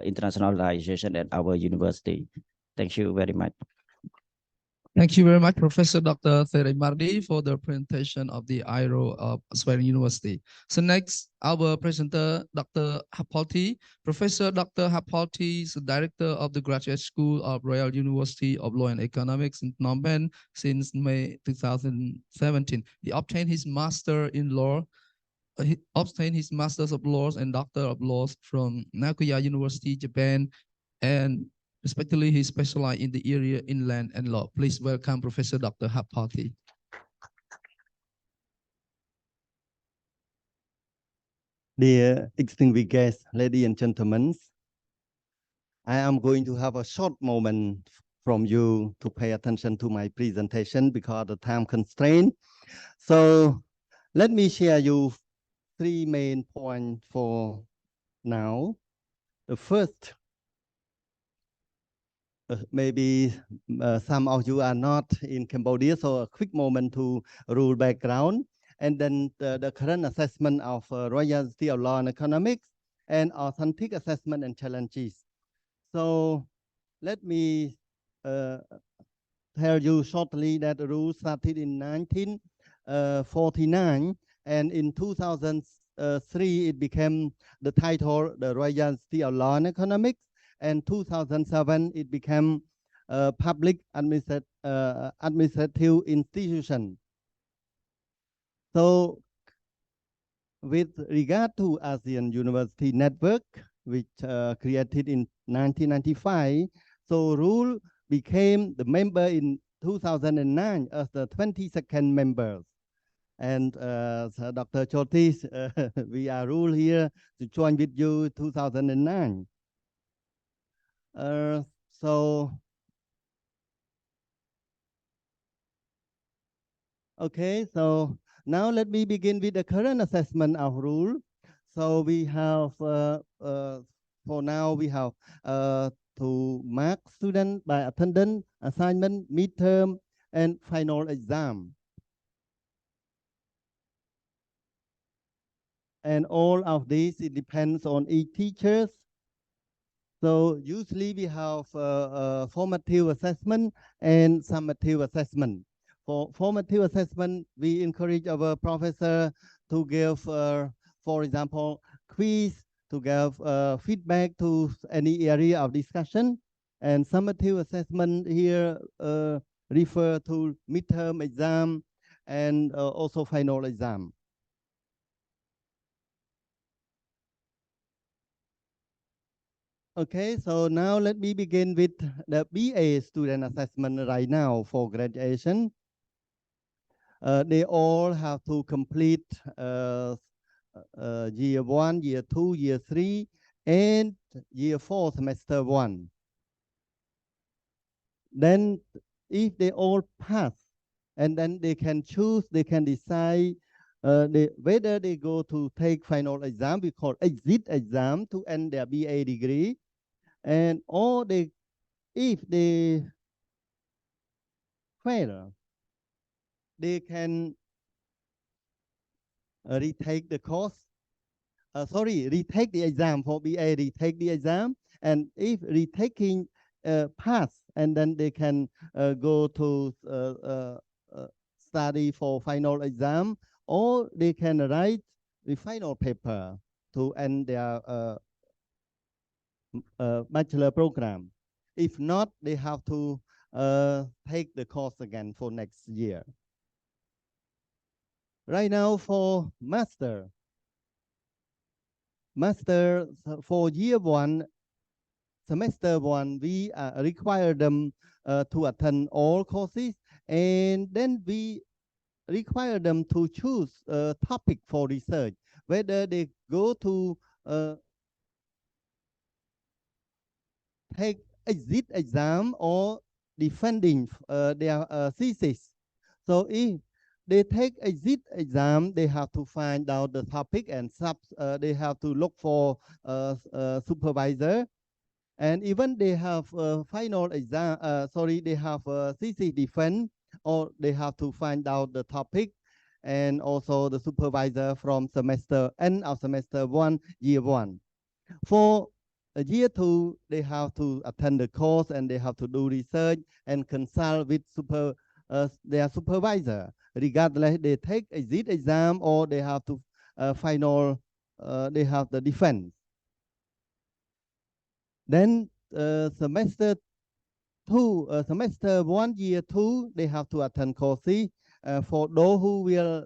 internationalization at our university. Thank you very much. Thank you very much, Professor Dr. Tere Mardi, for the presentation of the IRO of Swearing University. So next, our presenter, Dr. Hapolti. Professor Dr. Hapolti is the director of the Graduate School of Royal University of Law and Economics in Phnom Penh since May 2017. He obtained his master in law. He obtained his Masters of Laws and Doctor of Laws from Nagoya University, Japan, and respectively, he specialized in the area inland and law. Please welcome Professor Dr. Hapolti. Dear distinguished guests, ladies and gentlemen, I am going to have a short moment from you to pay attention to my presentation because of the time constraint. So let me share you 3 main points for now. The first, maybe some of you are not in Cambodia, so a quick moment to rule background, and then the current assessment of Royal University of Law and Economics, and authentic assessment and challenges. So let me tell you shortly that the rule started in 1949, and in 2003 it became the title, the Royal University of Law and Economics. And 2007, it became a public administrative institution. So with regard to ASEAN University Network, which created in 1995, so RULE became the member in 2009 as the 22nd member. And so Dr. Chotis, we are RULE here to join with you 2009. Okay, so now let me begin with the current assessment of RULE. So we have, for now, we have to mark student by attendance, assignment, midterm, and final exam. And all of this, it depends on each teacher. So usually we have formative assessment and summative assessment. For formative assessment, we encourage our professor to give, for example, quiz, to give feedback to any area of discussion. And summative assessment here refer to midterm exam and also final exam. Okay, so now let me begin with the BA student assessment right now for graduation. They all have to complete year 1, year 2, year 3, and year 4, semester 1. Then if they all pass, and then they can choose, they can decide whether they go to take final exam, we call exit exam, to end their BA degree, and or if they fail, they can retake the course. Retake the exam for BA, retake the exam, and if retaking pass, and then they can go to study for final exam, or they can write the final paper to end their bachelor program. If not, they have to take the course again for next year. Right now for master for year 1, semester 1, we require them to attend all courses, and then we require them to choose a topic for research, whether they go to take exit exam or defending their thesis. So if they take exit exam, they have to find out the topic, and they have to look for supervisor. And even they have final exam, they have thesis defense, or they have to find out the topic and also the supervisor from end of semester 1, year 1. For year 2, they have to attend the course, and they have to do research and consult with their supervisor, regardless they take exit exam or they have to they have the defense. Then semester 1, year 2, they have to attend courses. For those who will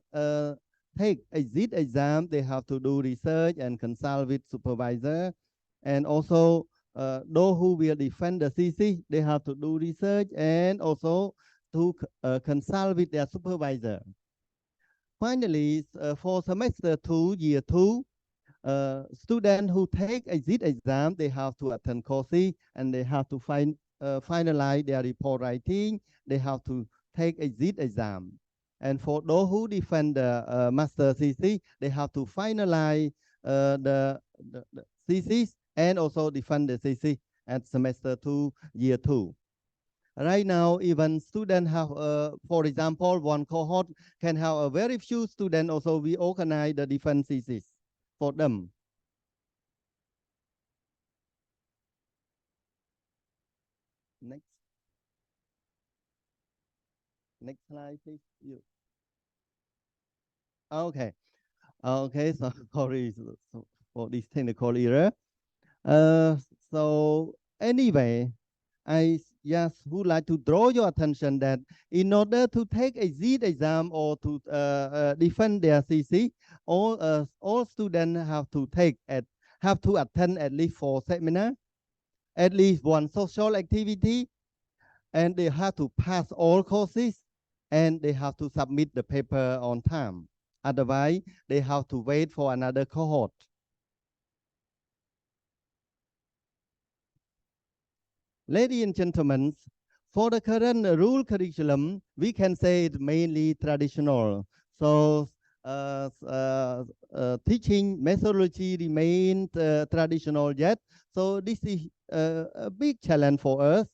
take exit exam, they have to do research and consult with supervisor. And also those who will defend the thesis, they have to do research and also to consult with their supervisor. Finally, for semester 2, year 2, students who take exit exam, they have to attend courses, and they have to finalize their report writing. They have to take exit exam. And for those who defend the master thesis, they have to finalize the thesis and also defend the thesis at semester 2, year 2. Right now, even students have, for example, one cohort can have a very few students. Also, we organize the defense thesis for them. Next slide, please. Okay. Okay, so sorry for this technical error. So anyway, I just would like to draw your attention that in order to take exit exam or to defend their thesis, all students have to attend at least 4 seminars, at least 1 social activity, and they have to pass all courses, and they have to submit the paper on time. Otherwise, they have to wait for another cohort. Ladies and gentlemen, for the current rule curriculum, we can say it's mainly traditional. So teaching methodology remains traditional yet. So this is a big challenge for us,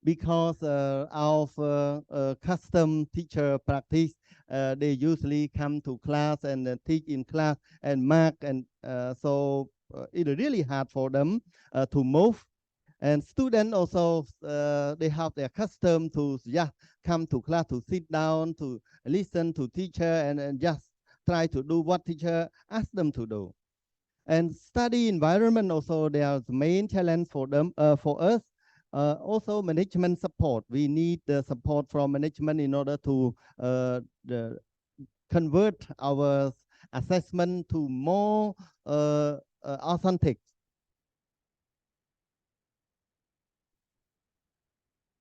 because of custom teacher practice. They usually come to class and teach in class and mark, and so it's really hard for them to move. And students also, they have their custom to come to class, to sit down, to listen to teacher, and just try to do what teacher asks them to do. And study environment also, they are the main challenge for them, for us. Also management support. We need the support from management in order to convert our assessment to more authentic.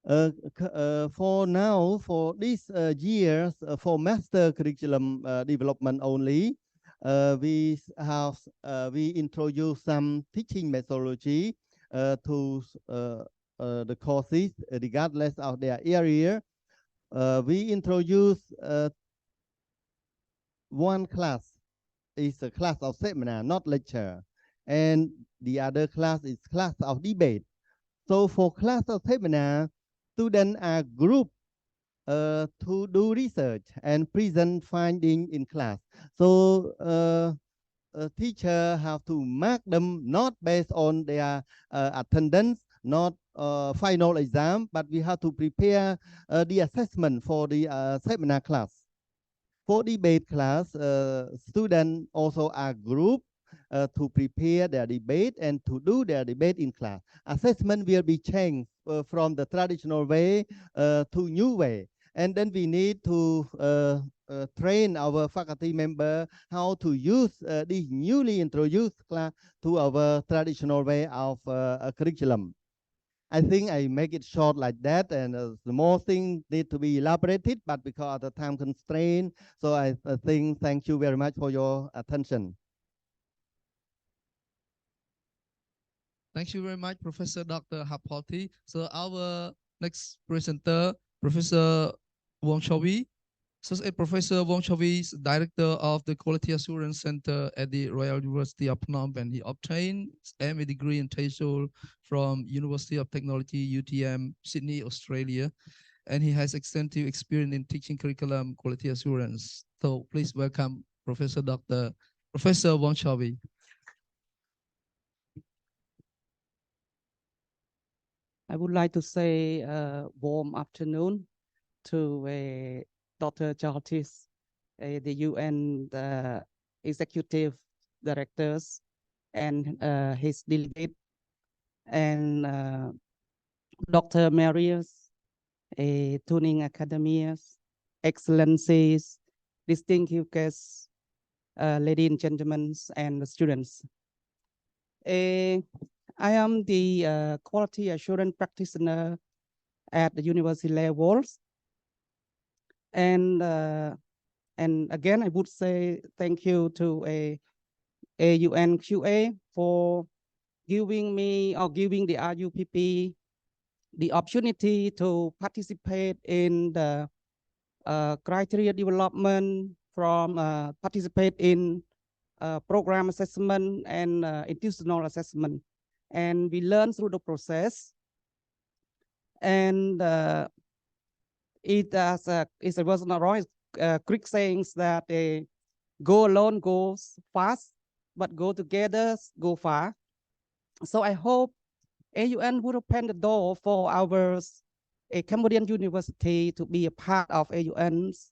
For now, for this year, for master curriculum development only, we introduce some teaching methodology to the courses regardless of their area. We introduce one class is a class of seminar, not lecture, and the other class is class of debate. So for class of seminar, students are grouped to do research and present finding in class. So a teacher have to mark them not based on their attendance, not final exam, but we have to prepare the assessment for the seminar class. For debate class, students also are grouped to prepare their debate and to do their debate in class. Assessment will be changed from the traditional way to new way. And then we need to train our faculty member how to use this newly introduced class to our traditional way of curriculum. I think I make it short like that, and the more things need to be elaborated, but because of the time constraint, so I think thank you very much for your attention. Thank you very much, Professor Dr. Hapoti. So our next presenter, Professor Wong Chawi. So Professor Wong Chawi is Director of the Quality Assurance Center at the Royal University of Phnom Penh. He obtained his MA degree in TESOL from University of Technology, UTM, Sydney, Australia. And he has extensive experience in teaching curriculum quality assurance. So please welcome Professor Wong Chawi. I would like to say warm afternoon to Dr. Jaltis, the UN executive directors, and his delegate, and Dr. Marius, tuning academies, excellencies, distinguished guests, ladies and gentlemen, and students. I am the quality assurance practitioner at the university levels. And again, I would say thank you to UNQA for giving me or giving the RUPP the opportunity to participate in the criteria development, from participate in program assessment and institutional assessment. And we learn through the process. And it was not right. Quick sayings that go alone goes fast, but go together go far. So I hope AUN would open the door for our Cambodian university to be a part of AUN's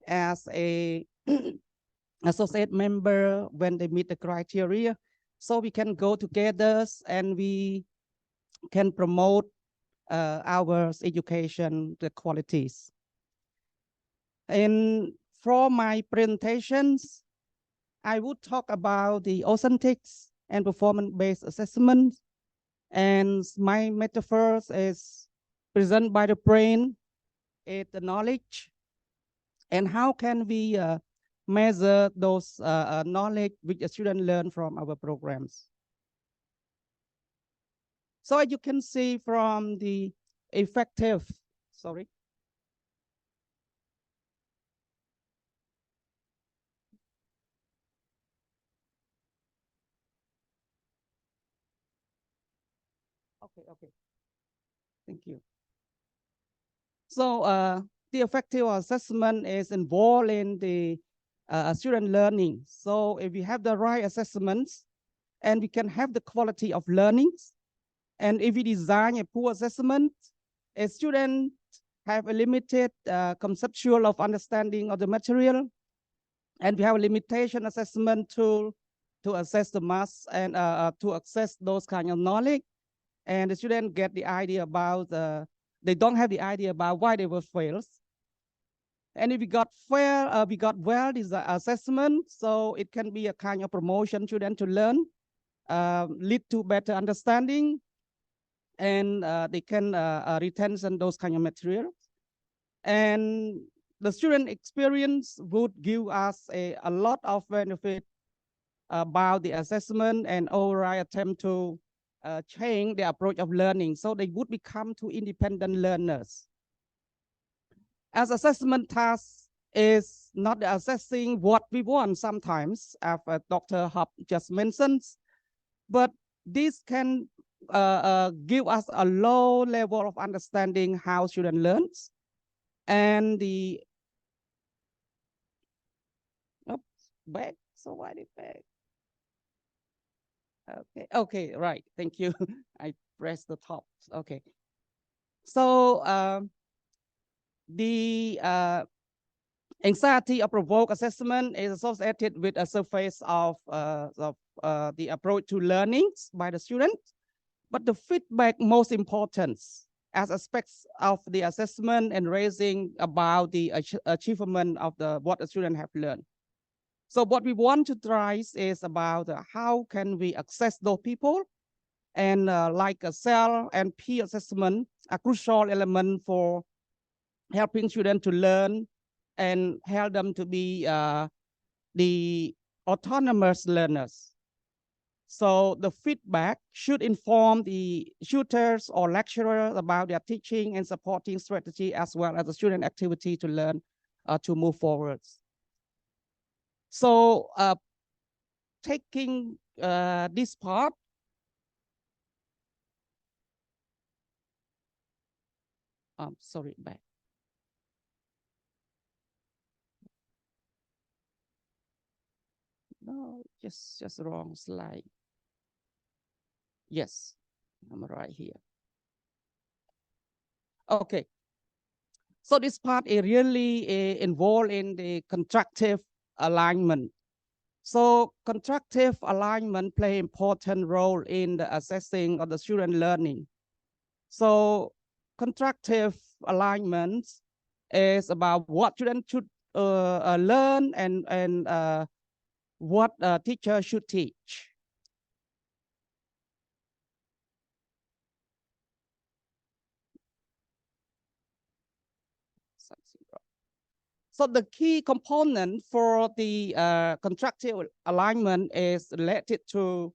as a associate member when they meet the criteria, so we can go together and we can promote our education, the qualities. And for my presentations, I would talk about the authentics and performance-based assessment. And my metaphors is presented by the brain, is the knowledge, and how can we measure those knowledge which a student learn from our programs. So as you can see from the effective, sorry. Okay. Thank you. So the effective assessment is involved in the student learning. So if we have the right assessments, and we can have the quality of learnings, and if we design a poor assessment, a student have a limited conceptual of understanding of the material, and we have a limitation assessment tool to assess the mass and to access those kind of knowledge. And the student get the idea about, they don't have the idea about why they were fails. And if we got fair, we got well is the assessment, so it can be a kind of promotion student to learn, lead to better understanding, and they can retain those kind of materials. And the student experience would give us a lot of benefit about the assessment and overall attempt to change the approach of learning, so they would become two independent learners. As assessment task is not assessing what we want sometimes, as Dr. Hop just mentioned, but this can give us a low level of understanding how student learns. And the, back, so why did back? Okay, right, thank you. I pressed the top, okay. So the anxiety or provoke assessment is associated with a surface of the approach to learnings by the student, but the feedback most important as aspects of the assessment and raising about the achievement of what the student have learned. So what we want to try is about how can we access those people, and like a self and peer assessment, a crucial element for helping students to learn and help them to be the autonomous learners. So the feedback should inform the tutors or lecturers about their teaching and supporting strategy, as well as the student activity to learn to move forward. So taking this part, sorry, back. No, just wrong slide. Yes, I'm right here. Okay. So this part is really involved in the constructive alignment. So constructive alignment play important role in the assessing of the student learning. So constructive alignment is about what students should learn and what a teacher should teach. So the key component for the constructive alignment is related to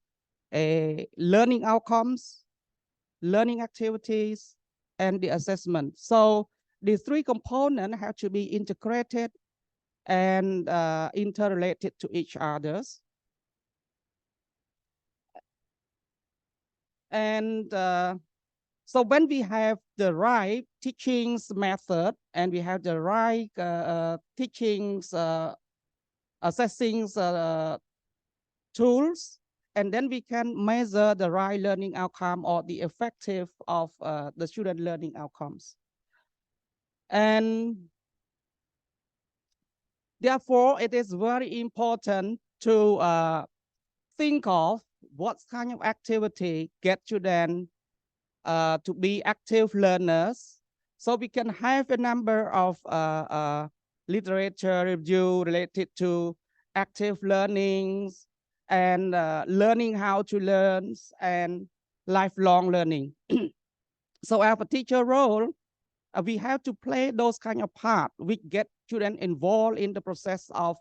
learning outcomes, learning activities, and the assessment. So the three components have to be integrated and interrelated to each others. And so when we have the right teachings method and we have the right teachings assessing tools, and then we can measure the right learning outcome or the effective of the student learning outcomes. And therefore, it is very important to think of what kind of activity get students to be active learners, so we can have a number of literature review related to active learnings and learning how to learn and lifelong learning. So as a teacher role, we have to play those kind of part which get children involved in the process of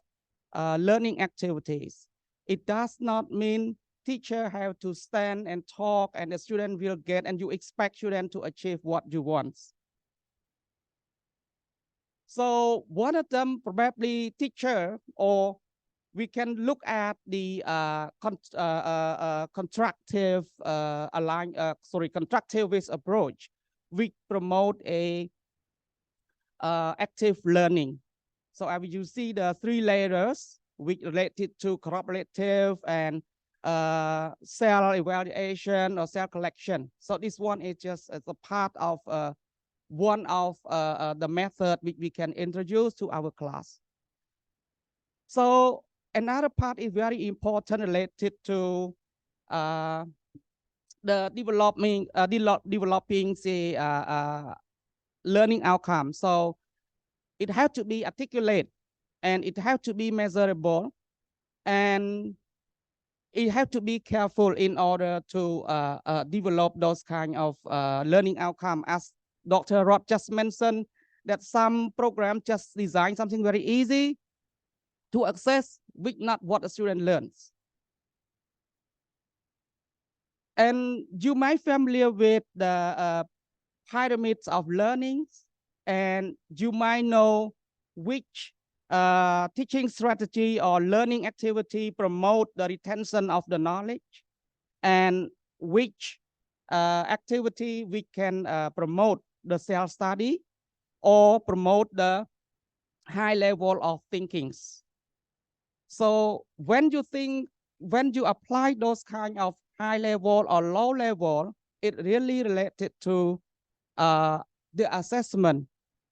learning activities. It does not mean teacher have to stand and talk and the student will get and you expect children to achieve what you want. So one of them probably teacher, or we can look at the constructive constructivist approach. We promote a active learning. So as you see the 3 layers which related to cooperative and self-evaluation or self-collection. So this one is just as a part of one of the method which we can introduce to our class. So another part is very important related to the developing the learning outcome. So it has to be articulate and it has to be measurable and it has to be careful in order to develop those kind of learning outcome. As Dr. Rod just mentioned, that some programs just design something very easy to access, which not what a student learns. And you might familiar with the pyramids of learning, and you might know which teaching strategy or learning activity promote the retention of the knowledge, and which activity we can promote the self-study or promote the high level of thinkings. So when you apply those kind of high level or low level, it really related to the assessment.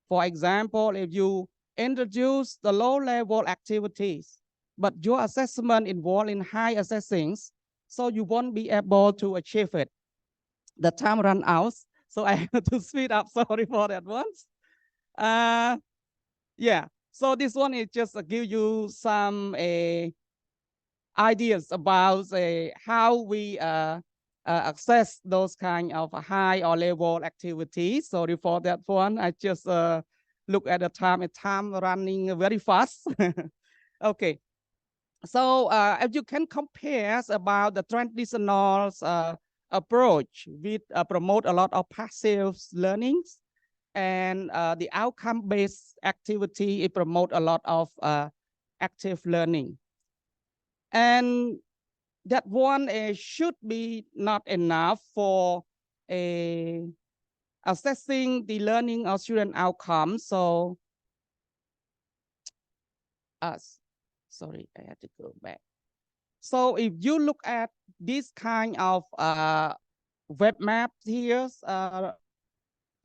For example, if you introduce the low level activities, but your assessment involved in high assessings, so you won't be able to achieve it. The time run out, so I have to speed up, sorry for that once. Yeah, so this one is just to give you some ideas about how we access those kind of high or level activities. Sorry for that one. I just look at the time. It's time running very fast. Okay. So if you can compare about the traditional approach, we promote a lot of passive learnings, and the outcome-based activity, it promote a lot of active learning. And that one should be not enough for assessing the learning of student outcomes. So, sorry, I have to go back. So if you look at this kind of web maps here,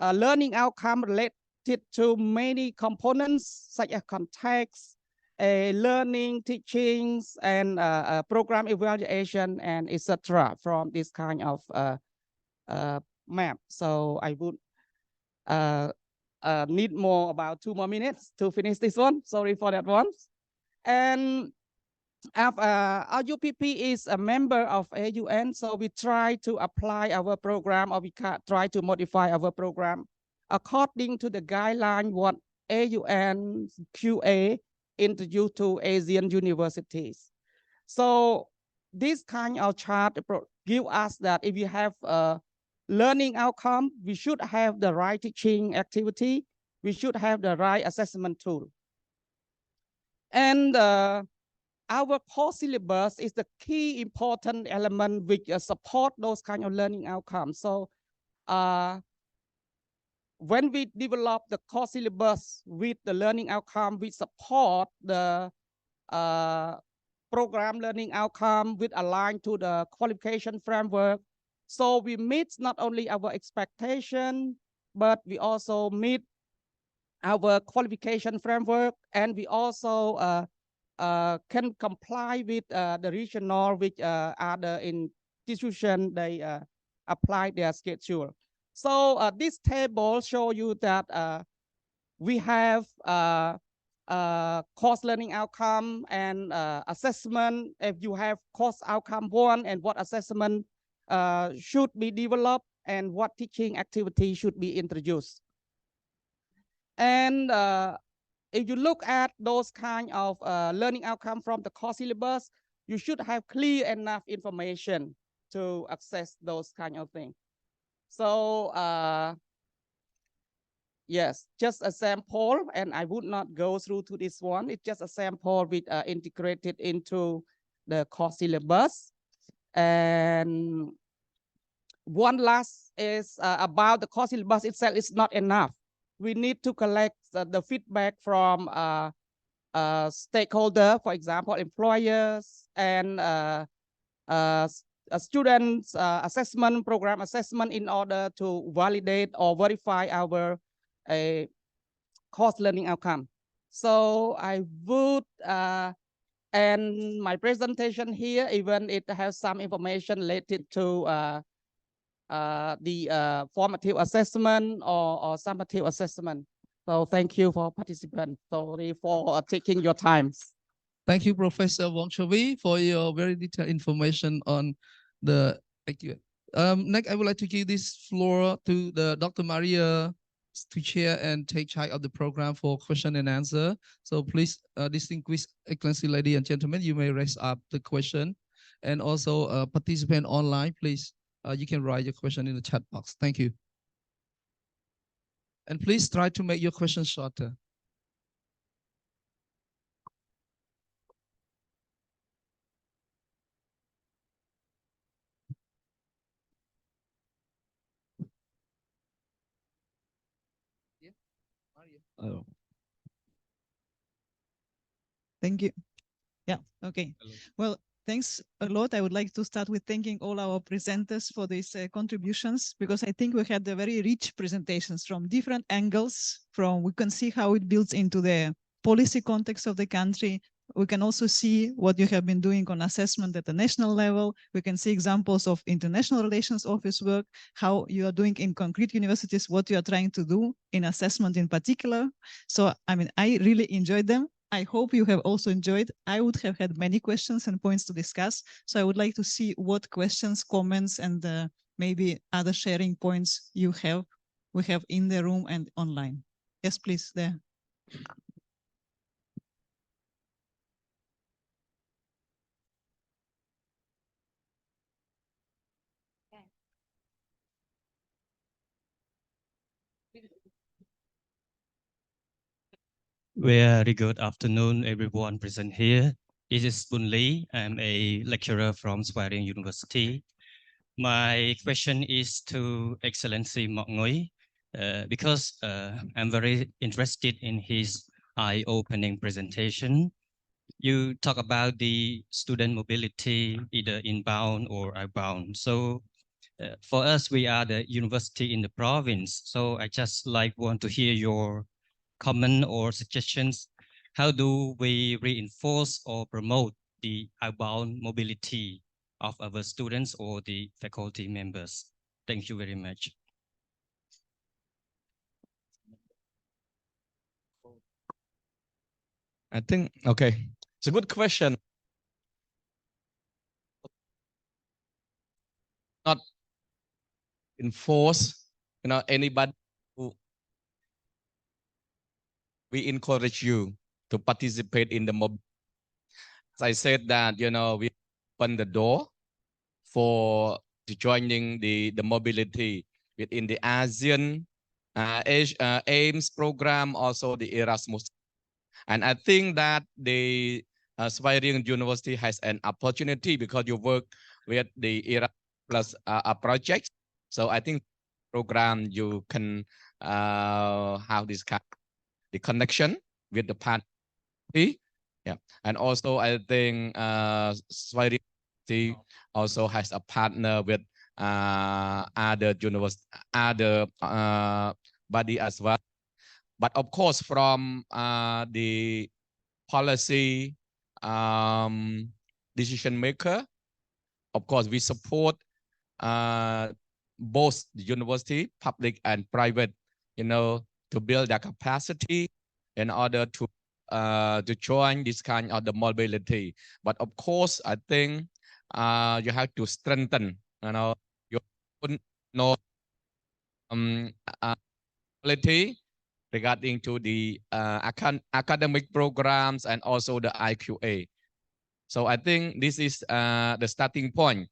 learning outcome related to many components such as context, learning, teachings, and program evaluation, and etc. from this kind of map. So I would need more about 2 more minutes to finish this one. Sorry for that one. And RUPP is a member of AUN, so we try to apply our program, or we try to modify our program according to the guideline what AUN QA introduced to Asian universities. So this kind of chart give us that if you have a learning outcome, we should have the right teaching activity, we should have the right assessment tool. And our core syllabus is the key important element which support those kind of learning outcomes. So when we develop the core syllabus with the learning outcome, we support the program learning outcome with aligned to the qualification framework. So we meet not only our expectation, but we also meet our qualification framework, and we also can comply with the regional which are the institution they apply their schedule. So this table show you that we have course learning outcome and assessment, if you have course outcome one, and what assessment should be developed, and what teaching activity should be introduced. And if you look at those kind of learning outcome from the course syllabus, you should have clear enough information to access those kind of things. So yes, just a sample, and I would not go through to this one. It's just a sample with integrated into the course syllabus. And one last is about the course syllabus itself. It's not enough. We need to collect the feedback from stakeholder, for example, employers and students assessment program assessment, in order to validate or verify our course learning outcome. So I would end my presentation here, even it has some information related to the formative assessment or summative assessment. So thank you for participants. Sorry for taking your time. Thank you, Professor Wong Chavi, for your very detailed information on the. Next, I would like to give this floor to the Dr. Maria to chair and take charge of the program for question and answer. So please, distinguished Excellency, ladies and gentlemen, you may raise up the question, and also participant online, please. You can write your question in the chat box. Thank you. And please try to make your question shorter. Oh. Thank you. Yeah, okay. Hello. Well, thanks a lot. I would like to start with thanking all our presenters for these contributions, because I think we had a very rich presentations from different angles. We can see how it builds into the policy context of the country. We can also see what you have been doing on assessment at the national level. We can see examples of international relations office work, how you are doing in concrete universities, what you are trying to do in assessment in particular. So, I mean, I really enjoyed them. I hope you have also enjoyed. I would have had many questions and points to discuss. So I would like to see what questions, comments, and maybe other sharing points we have in the room and online. Yes, please, there. Very good afternoon, everyone present here. This is Bun Lee. I'm a lecturer from Swaring University. My question is to Excellency Mok Ngoi, because I'm very interested in his eye-opening presentation. You talk about the student mobility, either inbound or outbound. So for us, we are the university in the province. So I just want to hear your comment or suggestions. How do we reinforce or promote the outbound mobility of our students or the faculty members? Thank you very much. I think, okay, it's a good question. Not enforce, anybody who we encourage you to participate in the mob. As I said that, we open the door for joining the mobility within the ASEAN AIMS program, also the Erasmus. And I think that the Swaring University has an opportunity because you work with the Erasmus project. So I think program you can have this kind of the connection with the party. Yeah, and also I think Swaring University also has a partner with other university, other body as well. But of course, from the policy decision maker, of course, we support both the university, public and private, to build their capacity in order to to join this kind of the mobility. But of course, I think you have to strengthen, your own quality regarding to the academic programs and also the IQA. So I think this is the starting point.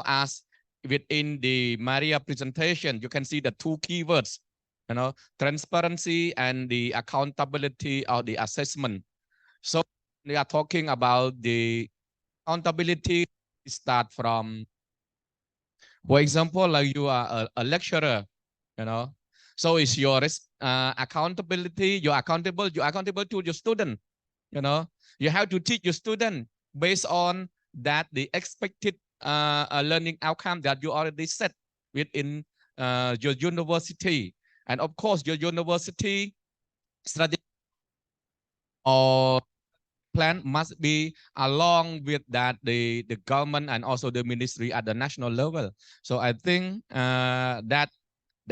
As within the Maria presentation, you can see the two keywords, transparency and the accountability of the assessment. So we are talking about the accountability. Start from, for example, like you are a lecturer, so it's your accountability. You're accountable to your student. You have to teach your student based on that the expected learning outcome that you already set within your university. And of course, your university strategy or plan must be along with that the government and also the ministry at the national level. So I think that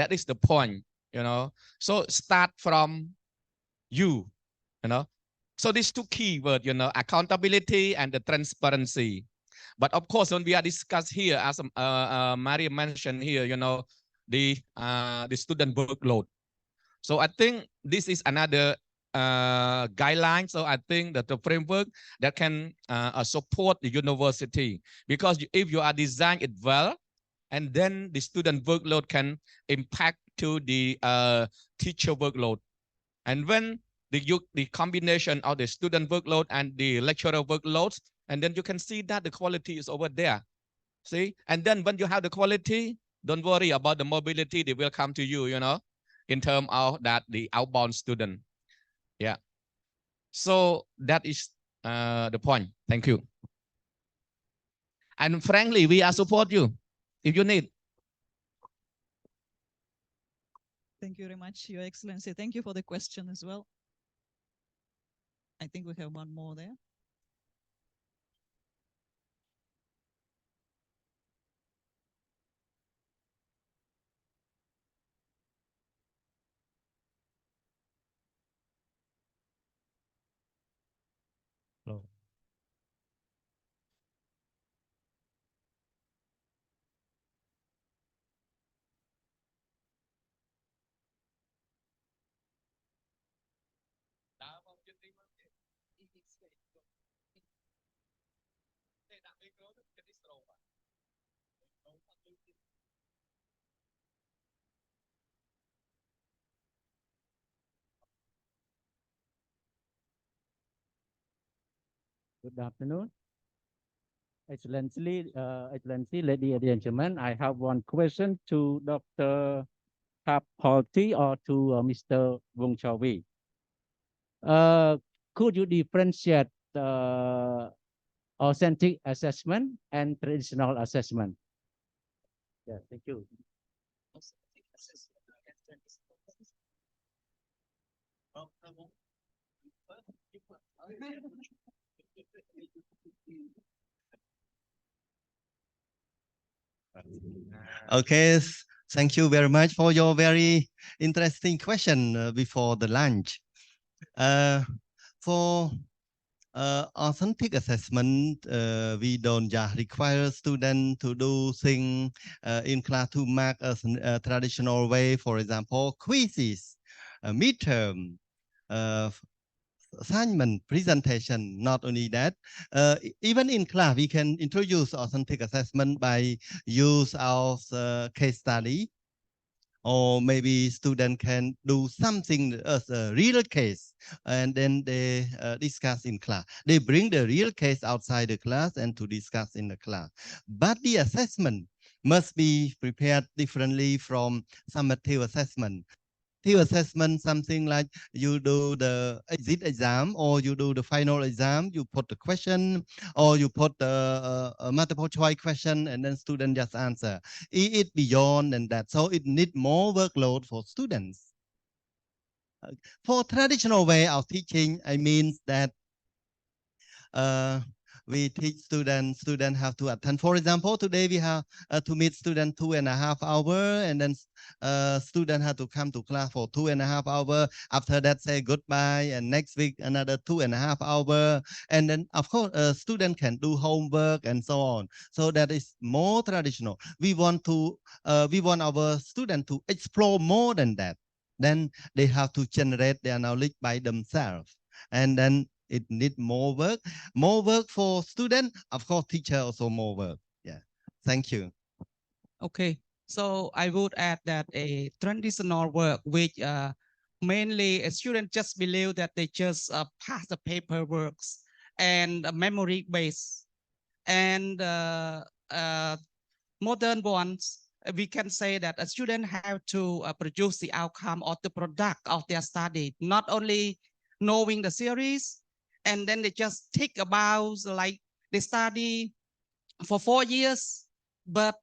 is the point. So start from you. So these two keywords, accountability and the transparency. But of course, when we are discussed here, as Maria mentioned here, the student workload. So I think this is another guideline. So I think that the framework that can support the university, because if you are design it well, and then the student workload can impact to the teacher workload. And when the combination of the student workload and the lecturer workloads, and then you can see that the quality is over there. See, and then when you have the quality, don't worry about the mobility. They will come to you, in terms of that the outbound student. Yeah. So that is the point. Thank you. And frankly, we are support you if you need. Thank you very much, Your Excellency. Thank you for the question as well. I think we have one more there. Hello. Good afternoon. Excellency, ladies and gentlemen, I have one question to Dr. Kapolti or to Mr. Wong Chawi. Could you differentiate authentic assessment and traditional assessment? Yeah, thank you. Okay, thank you very much for your very interesting question before the lunch. For authentic assessment, we don't just require students to do things in class to mark as a traditional way. For example, quizzes, midterm, assignment, presentation. Not only that, even in class, we can introduce authentic assessment by use of case study, or maybe student can do something as a real case, and then they discuss in class. They bring the real case outside the class and to discuss in the class. But the assessment must be prepared differently from summative assessment. Assessment, something like you do the exit exam or you do the final exam, you put the question or you put the multiple choice question and then student just answer. It beyond than that, so it need more workload for students. For traditional way of teaching, I mean that we teach students have to attend. For example, today we have to meet student 2.5 hours, and then student have to come to class for 2.5 hours. After that, say goodbye, and next week another 2.5 hours, and then of course student can do homework and so on. So that is more traditional. We want our student to explore more than that. Then they have to generate their knowledge by themselves, and then it needs more work for student. Of course, teacher also more work. Yeah, thank you. Okay, so I would add that a traditional work, which mainly a student just believe that they just pass the paperwork and memory based, and modern ones, we can say that a student have to produce the outcome or the product of their study, not only knowing the series, and then they just think about like they study for 4 years, but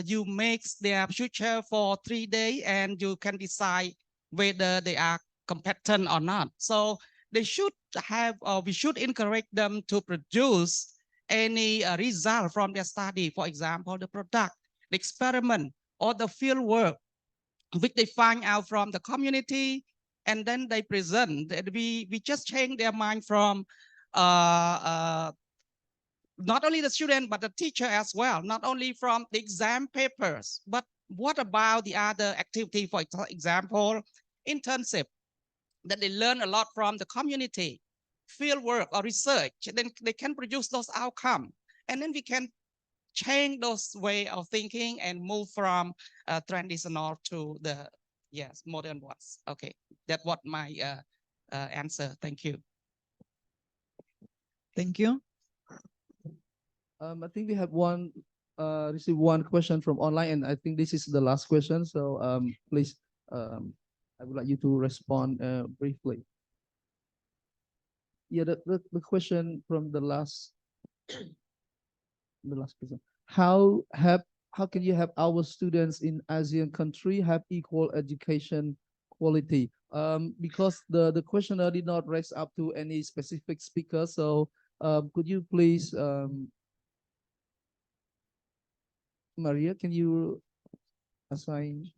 you make their future for 3 days and you can decide whether they are competent or not. So they should have, or we should encourage them to produce any result from their study. For example, the product, the experiment, or the field work, which they find out from the community, and then they present. We just change their mind from not only the student, but the teacher as well, not only from the exam papers, but what about the other activity, for example, internship, that they learn a lot from the community, field work or research, then they can produce those outcomes. And then we can change those way of thinking and move from traditional to the modern ones. Okay, that's what my answer. Thank you. Thank you. I think we have received one question from online, and I think this is the last question. So please, I would like you to respond briefly. Yeah, the question from the last person. How can you have our students in ASEAN country have equal education quality? Because the questioner did not raise up to any specific speaker, so could you please, Maria, can you assign?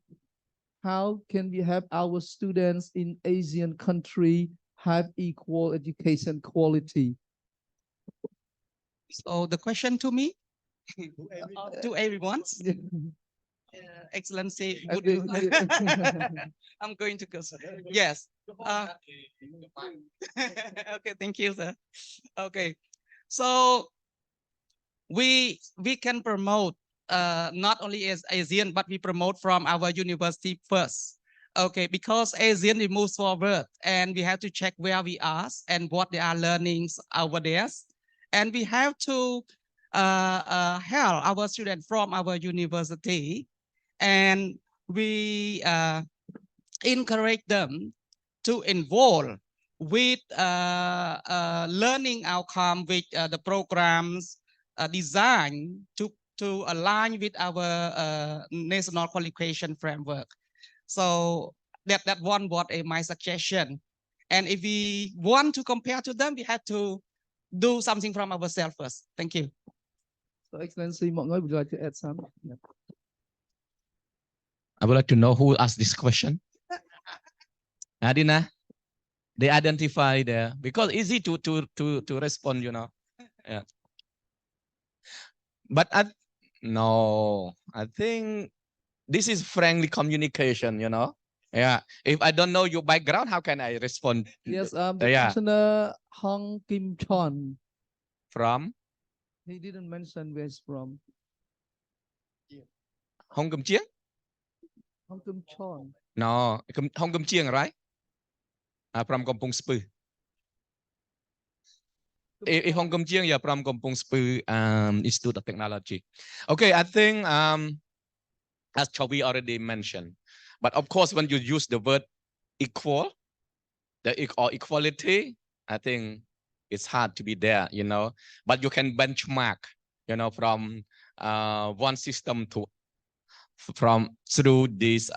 How can we have our students in Asian country have equal education quality? So the question to me, to everyone. Excellency, would you? I'm going to go. Yes. Okay, thank you, sir. Okay, so we can promote not only as ASEAN, but we promote from our university first. Okay, because ASEAN it moves forward, and we have to check where we are and what they are learning over there, and we have to help our students from our university, and we encourage them to involve with learning outcome with the programs designed to align with our national qualification framework. So that one was my suggestion. And if we want to compare to them, we have to do something from ourselves first. Thank you. So Excellency, mọi người would you like to add some? Yeah. I would like to know who asked this question. Adina, they identify there because easy to respond, you know. Yeah. But no, I think this is friendly communication, you know. Yeah. If I don't know your background, how can I respond? Yes, the questioner Hong Kim Chon. From? He didn't mention where he's from. Hong Kim Chiang? Hong Kim Chon. No, Hong Kim Chiang, right? From Kampong Speu. If Hong Kim Chiang, yeah, from Kampong Speu Institute of Technology. Okay, I think as Chobi already mentioned, but of course, when you use the word equal, or equality, I think it's hard to be there, you know. But you can benchmark, you know, from one system to through this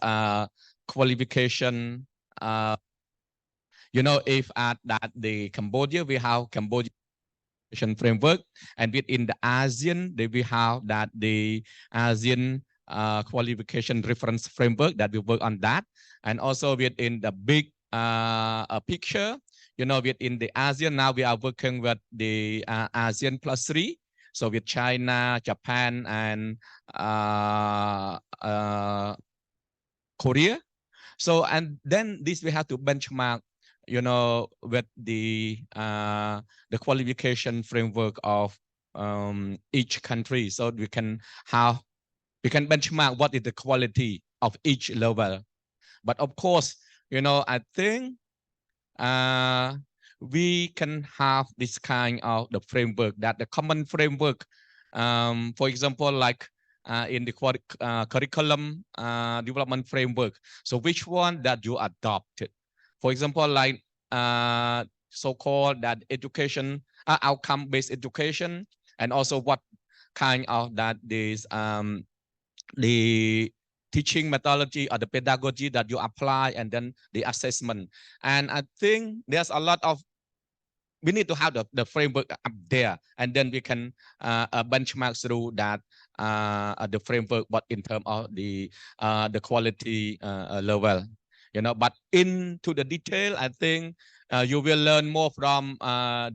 qualification. You know, if at that the Cambodia, we have Cambodia framework, and within the ASEAN, we have that the ASEAN qualification reference framework that we work on that, and also within the big picture, within the ASEAN now we are working with the ASEAN +3, so with China, Japan, and Korea. So and then this we have to benchmark, with the qualification framework of each country, so we can benchmark what is the quality of each level. But of course, I think we can have this kind of the framework, that the common framework, for example, like in the curriculum development framework. So which one that you adopted? For example, like so-called that education, outcome-based education, and also what kind of that is the teaching methodology or the pedagogy that you apply, and then the assessment. And I think there's a lot of, we need to have the framework up there, and then we can benchmark through that the framework, but in terms of the quality level, but into the detail, I think you will learn more from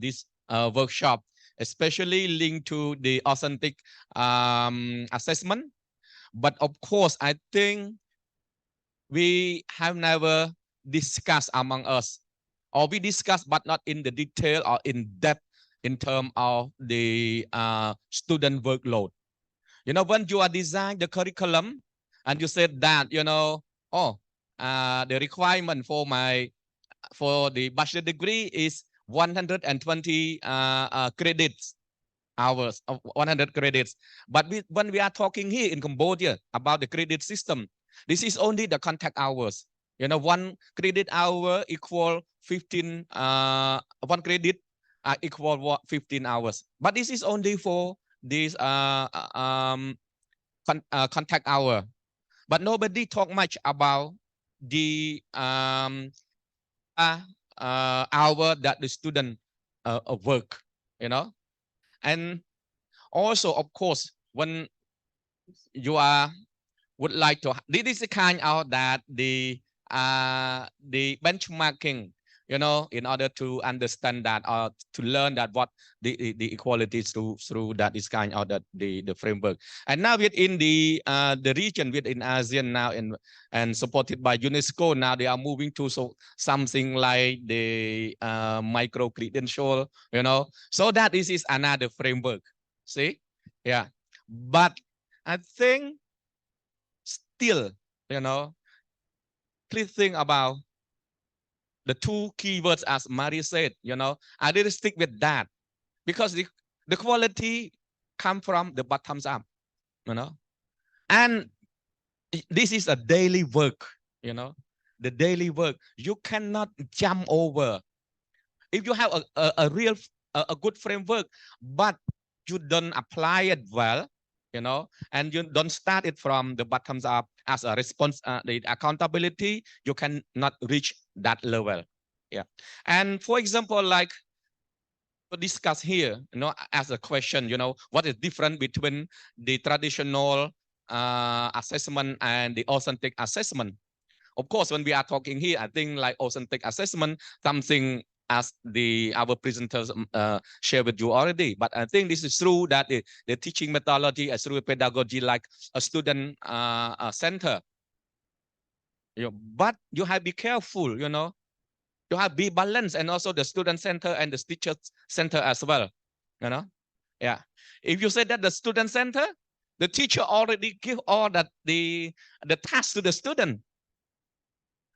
this workshop, especially linked to the authentic assessment. But of course, I think we have never discussed among us, or we discussed but not in the detail or in depth in terms of the student workload. When you are designing the curriculum and you said that, the requirement for the bachelor degree is 120 credits hours of 100 credits. But when we are talking here in Cambodia about the credit system, this is only the contact hours. 1 credit hour equal 15, 1 credit equal 15 hours. But this is only for this contact hour. But nobody talk much about the hour that the student work, And also, of course, when you would like to, this is the kind of that the benchmarking, in order to understand that or to learn that what the equality is through that is kind of the framework. And now within the region within ASEAN now, and supported by UNESCO, now they are moving to something like the micro credential, so that this is another framework. See, yeah, but I think still, please think about the 2 keywords as Marie said, I didn't stick with that, because the quality come from the bottoms up, and this is a daily work, the daily work. You cannot jump over. If you have a real, a good framework, but you don't apply it well, and you don't start it from the bottoms up as a response, the accountability, you cannot reach that level. Yeah. And for example, like discuss here, as a question, what is different between the traditional assessment and the authentic assessment? Of course, when we are talking here, I think like authentic assessment, something as our presenters share with you already. But I think this is true that the teaching methodology is through pedagogy, like a student center. But you have to be careful, you have to be balanced, and also the student center and the teacher center as well. Yeah. If you say that the student center, the teacher already give all that the task to the student,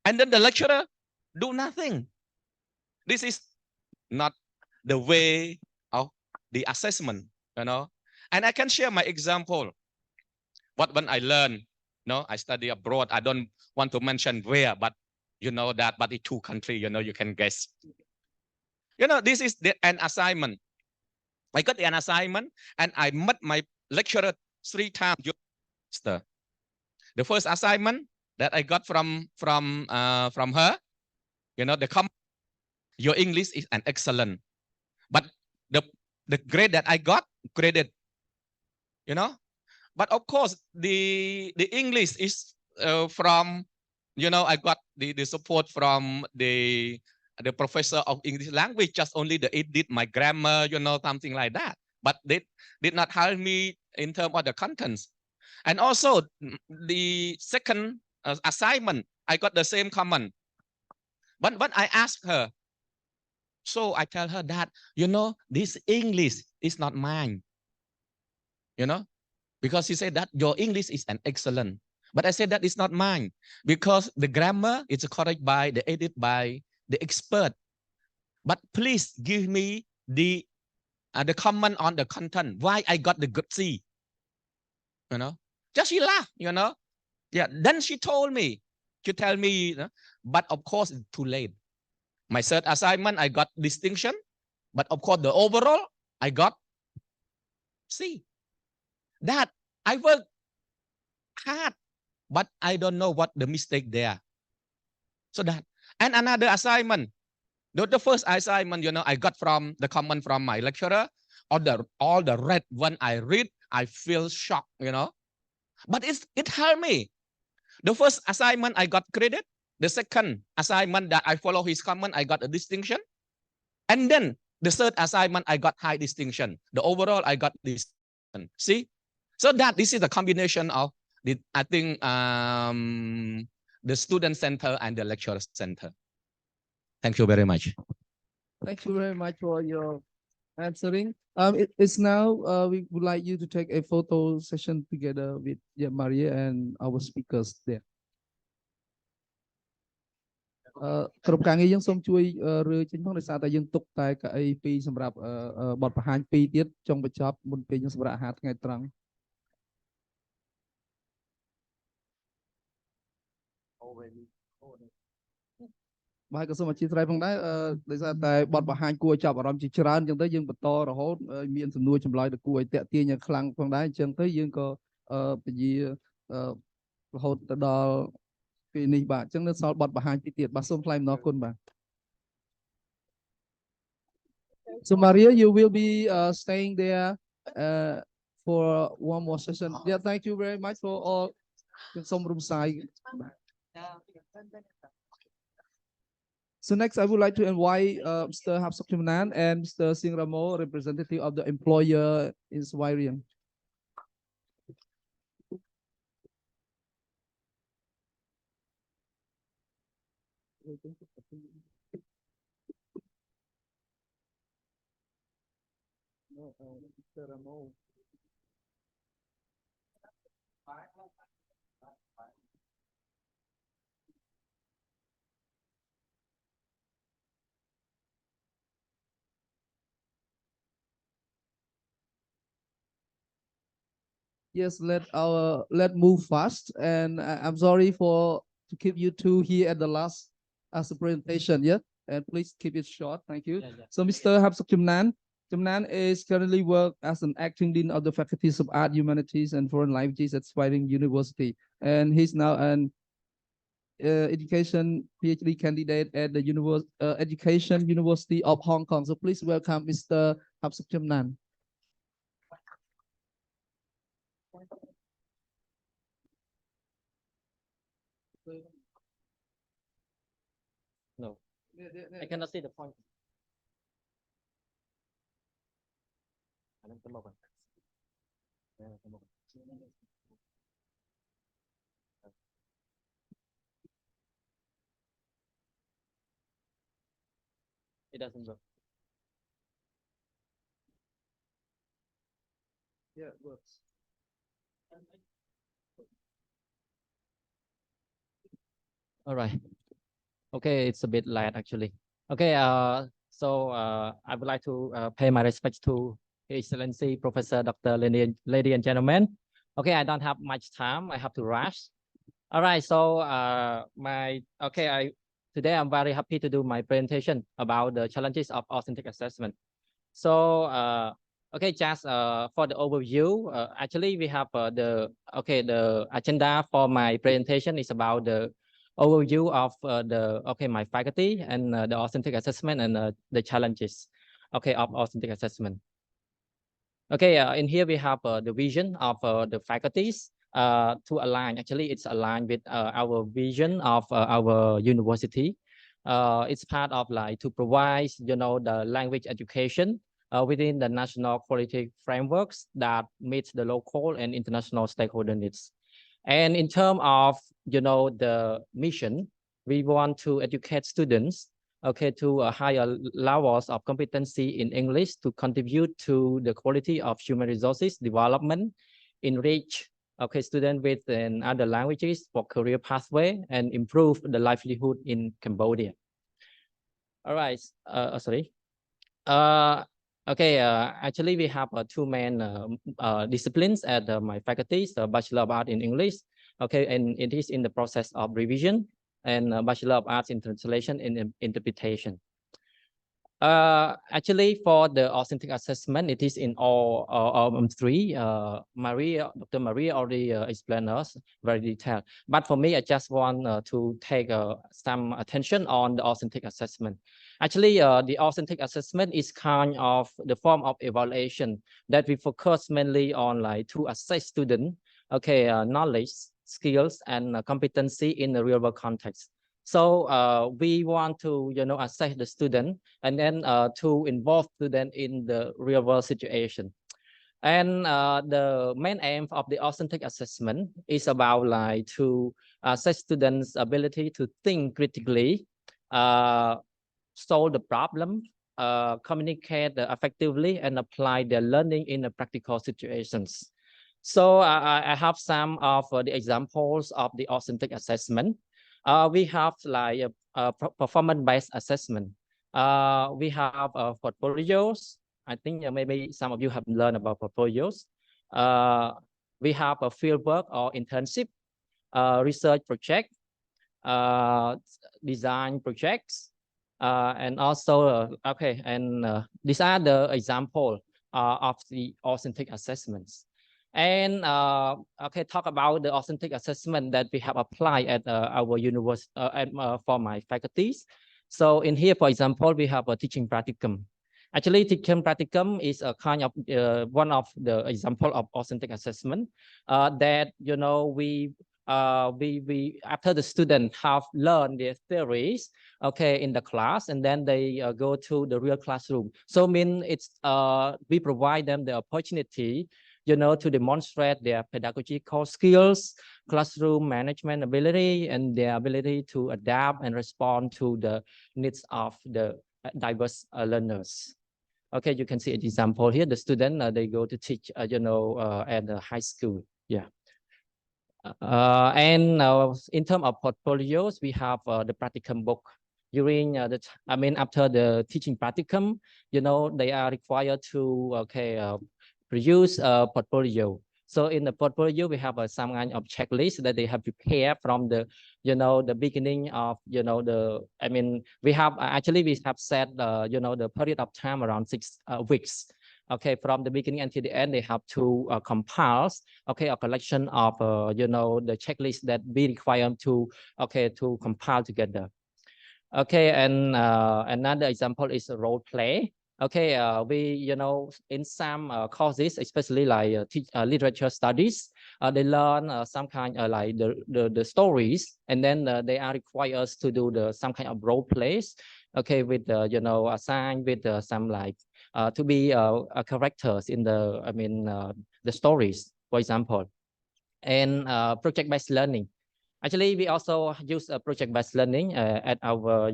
and then the lecturer do nothing. This is not the way of the assessment, And I can share my example. When I learned, I study abroad. I don't want to mention where, but that, but the 2 countries, you can guess. This is an assignment. I got an assignment, and I met my lecturer 3 times. The first assignment that I got from her, your English is an excellent, but the grade that I got graded, you know. But of course, the English is from, you know, I got the support from the professor of English language, just only the edit my grammar, you know, something like that. But they did not help me in terms of the contents. And also the second assignment, I got the same comment. But I asked her, so I tell her that, you know, this English is not mine, you know, because she said that your English is an excellent. But I said that it's not mine because the grammar is correct by the edit by the expert. But please give me the comment on the content. Why I got the good C? You know, just she laughed. You know, yeah. Then she told me, she tell me, you know, but of course it's too late. My third assignment I got distinction, but of course the overall I got C. That I work hard, but I don't know what the mistake there. So that, and another assignment, the first assignment, you know, I got from the comment from my lecturer, all the red one I read, I feel shocked, you know. But it helped me. The first assignment I got credit. The second assignment that I follow his comment, I got a distinction. And then the third assignment, I got high distinction. The overall, I got distinction. See? So that this is the combination of the, I think, the student center and the lecturer center. Thank you very much. Thank you very much for your answering. It's now we would like you to take a photo session together with Maria and our speakers there. ក្រុមការងារយើងសូមជួយរើចេញផងដោយសារតែយើងទុកតែកៅអីពីរសម្រាប់បទបង្ហាញពីរទៀតចុងបញ្ចប់មុនពេលយើងសម្រាប់អាហារថ្ងៃត្រង់ បាទក៏សូមអធិស្ឋានផងដែរដោយសារតែបទបង្ហាញគួរឲ្យចាប់អារម្មណ៍ជាច្រើនអញ្ចឹងទៅយើងបន្តរហូតមានសំណួរចម្លើយទៅគួរឲ្យតាក់ទាញយ៉ាងខ្លាំងផងដែរអញ្ចឹងទៅយើងក៏ពជារហូតទៅដល់ពេលនេះបាទអញ្ចឹងនៅសល់បទបង្ហាញពីរទៀតបាទសូមថ្លែងអំណរគុណបាទ So Maria, you will be staying there for one more session. Yeah, thank you very much for all. សូមរំសាយ So next, I would like to invite Mr. Hapsokchimnan and Mr. Singh Ramo, representative of the employer in Sweden. Mr. Ramo. Yes, let move fast, and I'm sorry to keep you two here at the last as a presentation. Yeah, and please keep it short. Thank you. Yeah. So Mr. Hapsokchimnan, is currently work as an acting dean of the faculties of Art, Humanities, and Foreign Languages at Sweden University, and he's now an education PhD candidate at the Education University of Hong Kong. So please welcome Mr. Hapsokchimnan. No, I cannot see the point. It doesn't work. Yeah, it works. All right. Okay, it's a bit late actually. Okay, so I would like to pay my respects to His Excellency Professor Dr. Ladies and gentlemen. Okay, I don't have much time. I have to rush. All right, so today I'm very happy to do my presentation about the challenges of authentic assessment. So okay, just for the overview, actually we have the agenda for my presentation is about the overview of my faculty and the authentic assessment and the challenges of authentic assessment. Okay, in here we have the vision of the faculties to align. Actually, it's aligned with our vision of our university. It's part of like to provide, the language education within the national quality frameworks that meets the local and international stakeholder needs. And in terms of, the mission, we want to educate students, okay, to a higher levels of competency in English to contribute to the quality of human resources development, enrich, okay, students with other languages for career pathway and improve the livelihood in Cambodia. All right, sorry. Okay, actually we have two main disciplines at my faculties, Bachelor of Art in English, okay, and it is in the process of revision, and Bachelor of Arts in Translation and Interpretation. Actually, for the authentic assessment, it is in all three. Dr. Maria already explained us very detailed. But for me, I just want to take some attention on the authentic assessment. Actually, the authentic assessment is kind of the form of evaluation that we focus mainly on, like, to assess student, okay, knowledge, skills, and competency in the real world context. So we want to, assess the student and then to involve student in the real world situation. And the main aim of the authentic assessment is about like to assess students' ability to think critically, solve the problem, communicate effectively, and apply their learning in the practical situations. So I have some of the examples of the authentic assessment. We have like a performance-based assessment. We have portfolios. I think maybe some of you have learned about portfolios. We have a field work or internship, research project, design projects, and also okay, and these are the example of the authentic assessments. And okay, talk about the authentic assessment that we have applied at our university for my faculties. So in here, for example, we have a teaching practicum. Actually, teaching practicum is a kind of one of the example of authentic assessment that we after the student have learned their theories, okay, in the class, and then they go to the real classroom. So it's we provide them the opportunity, to demonstrate their pedagogical skills, classroom management ability, and their ability to adapt and respond to the needs of the diverse learners. Okay, you can see an example here. The student they go to teach, at the high school. Yeah. And in terms of portfolios, we have the practicum book. During after the teaching practicum, they are required to produce a portfolio. So in the portfolio, we have some kind of checklist that they have prepared from the, the beginning of, we have actually we have set, the period of time around 6 weeks. Okay, from the beginning until the end, they have to compile, okay, a collection of, the checklist that we require to, to compile together. Okay, and another example is a role play. Okay, we, in some courses, especially like literature studies, they learn some kind of like the stories, and then they are required to do some kind of role plays. Okay, with assigned with some like to be characters in the the stories, for example, and project-based learning. Actually, we also use a project-based learning at our,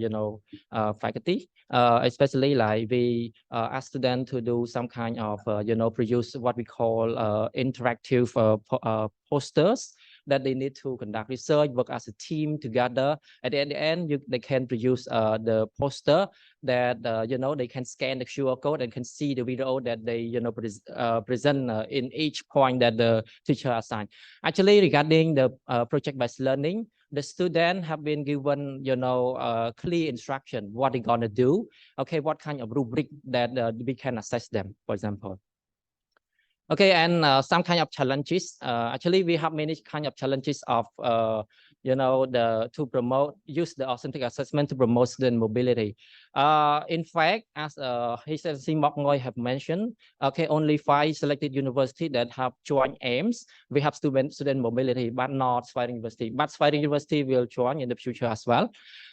faculty, especially like we ask students to do some kind of, produce what we call interactive posters that they need to conduct research, work as a team together. At the end, they can produce the poster that, they can scan the QR code and can see the video that they, present in each point that the teacher assigned. Actually, regarding the project-based learning, the students have been given, clear instruction, what they're gonna do, okay, what kind of rubric that we can assess them, for example. Okay, and some kind of challenges. Actually, we have many kind of challenges of to use the authentic assessment to promote student mobility. In fact, as His Excellency Mok Ngoy have mentioned, okay, only 5 selected universities that have joint aims. We have student mobility, but not Swiring University. But Swiring University will join in the future as well.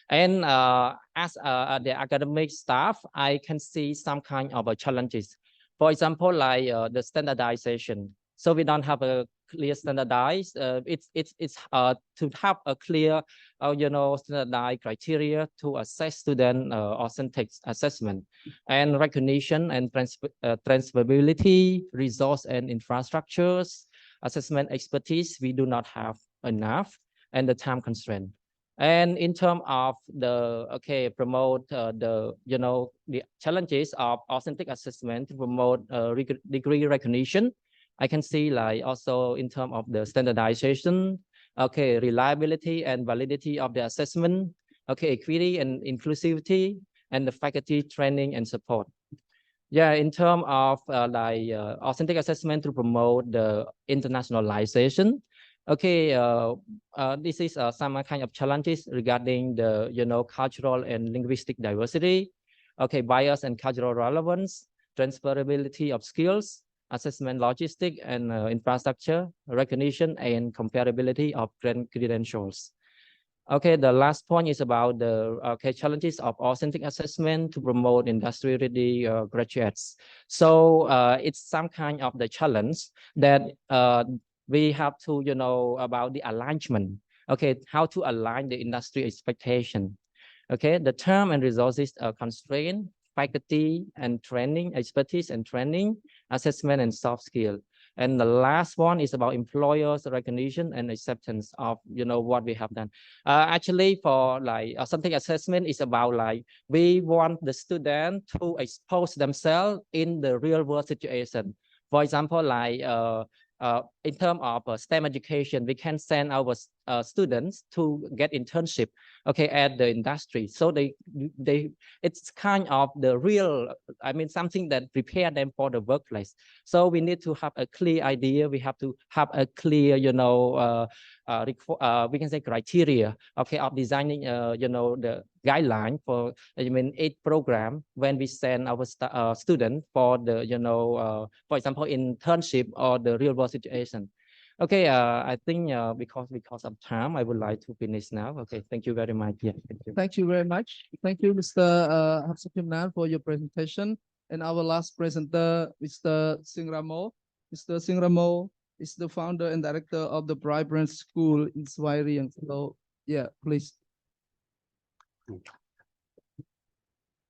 And as the academic staff, I can see some kind of challenges. For example, like the standardization. So we don't have a clear standardized. It's to have a clear, standardized criteria to assess student authentic assessment and recognition and transferability, resource and infrastructures, assessment expertise. We do not have enough, and the time constraint. And in terms of the promote the challenges of authentic assessment to promote degree recognition, I can see like also in terms of the standardization, reliability and validity of the assessment, equity and inclusivity, and the faculty training and support. Yeah, in terms of authentic assessment to promote the internationalization. This is some kind of challenges regarding the cultural and linguistic diversity, bias and cultural relevance, transferability of skills, assessment logistic and infrastructure, recognition and comparability of credentials. The last point is about the challenges of authentic assessment to promote industry-ready graduates. So it's some kind of the challenge that we have to, about the alignment. How to align the industry expectation. The term and resources constraint, faculty and training, expertise and training, assessment and soft skill. And the last one is about employers' recognition and acceptance of what we have done. Actually, for like something assessment is about like we want the student to expose themselves in the real world situation. For example, like in terms of STEM education, we can send our students to get internship, at the industry. So it's kind of the real, something that prepare them for the workplace. So we need to have a clear idea. We have to have a clear, we can say criteria, of designing, the guideline for, each program when we send our student for the, for example, internship or the real world situation. I think because of time, I would like to finish now. Thank you very much. Yeah, thank you. Thank you very much. Thank you, Mr. Hapsakimnan, for your presentation. And our last presenter, Mr. Singramo. Mr. Singramo is the founder and director of the Vibrant School in Swahili. And so, yeah, please.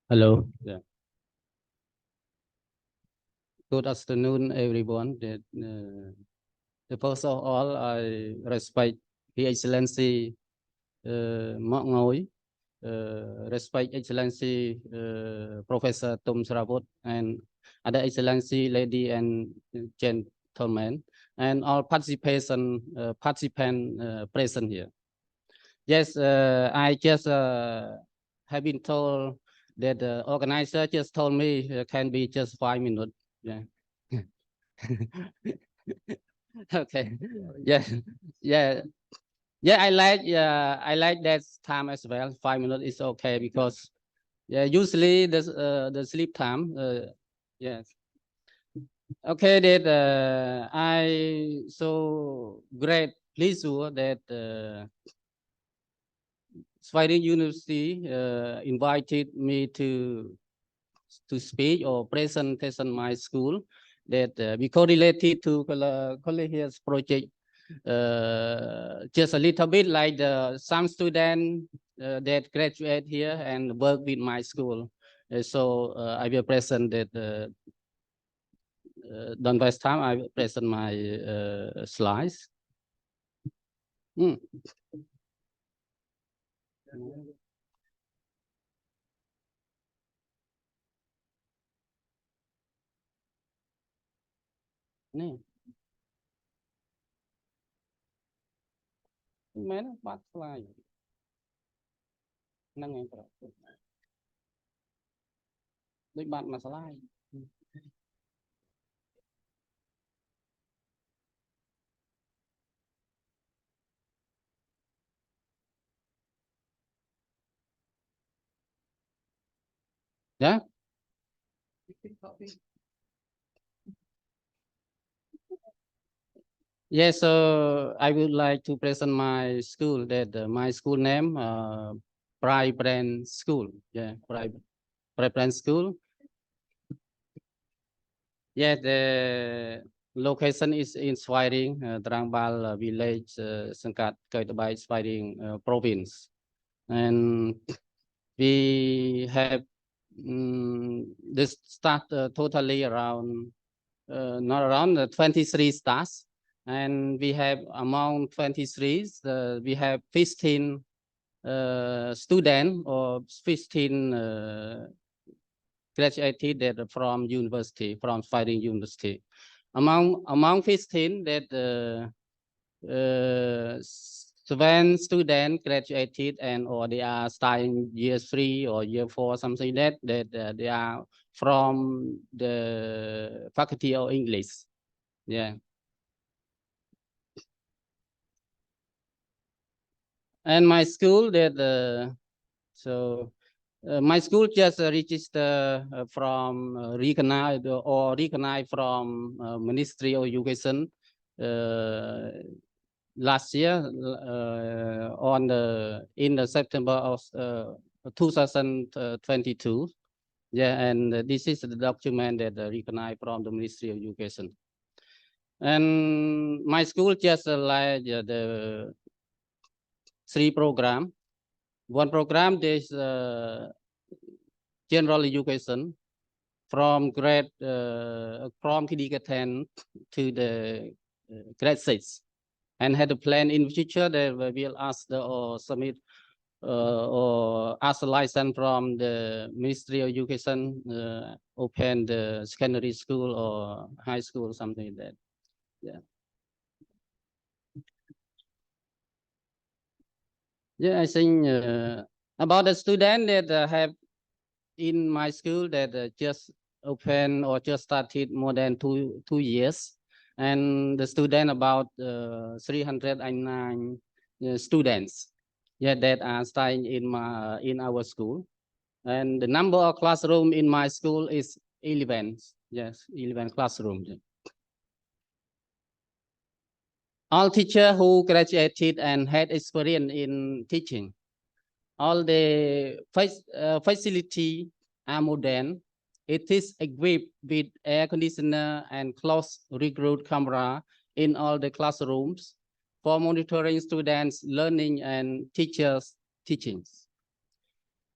Hello. Yeah. Good afternoon, everyone. First of all, I respect His Excellency Mok Ngoy, respect Excellency Professor Tum Sravut, and other Excellency, lady and gentlemen, and all participants present here. Yes, I just have been told that the organizer just told me can be just 5 minutes. Yeah. Okay. Yeah. I like that time as well. 5 minutes is okay because usually the sleep time. Yes. Okay, that I so great pleased that Swahili University invited me to speak or presentation my school that because related to CALOHEA's project, just a little bit like some students that graduate here and work with my school. So I will present that. Don't waste time. I will present my slides. Mana bắt slide năng em đôi bạn mà slide Yeah. Yes, so I would like to present my school, that my school name, Private School. Yeah, Private School. Yeah, the location is in Swiring, Trangbal village, Sangkat, Kaitabai, Swiring province. And we have this start totally around, not around 23 stars. And we have among 23, we have 15 students or 15 graduated from university, from Fighting University. Among 15 that 7 students graduated and or they are starting year 3 or year 4, something that they are from the faculty of English. Yeah. And my school that my school just registered from recognized from Ministry of Education last year in the September of 2022. Yeah, and this is the document that recognized from the Ministry of Education. And my school just like the 3 program. One program is general education from from kindergarten to the grade 6, and had a plan in future that we will ask or submit or ask a license from the Ministry of Education, open the secondary school or high school, something like that. Yeah. Yeah, I think about the student that have in my school that just open or just started more than two years, and the student about 309 students, yeah, that are studying in our school, and the number of classroom in my school is 11. Yes, 11 classrooms. All teachers who graduated and had experience in teaching. All the facility are modern. It is equipped with air conditioner and close recruit camera in all the classrooms for monitoring students' learning and teachers' teachings.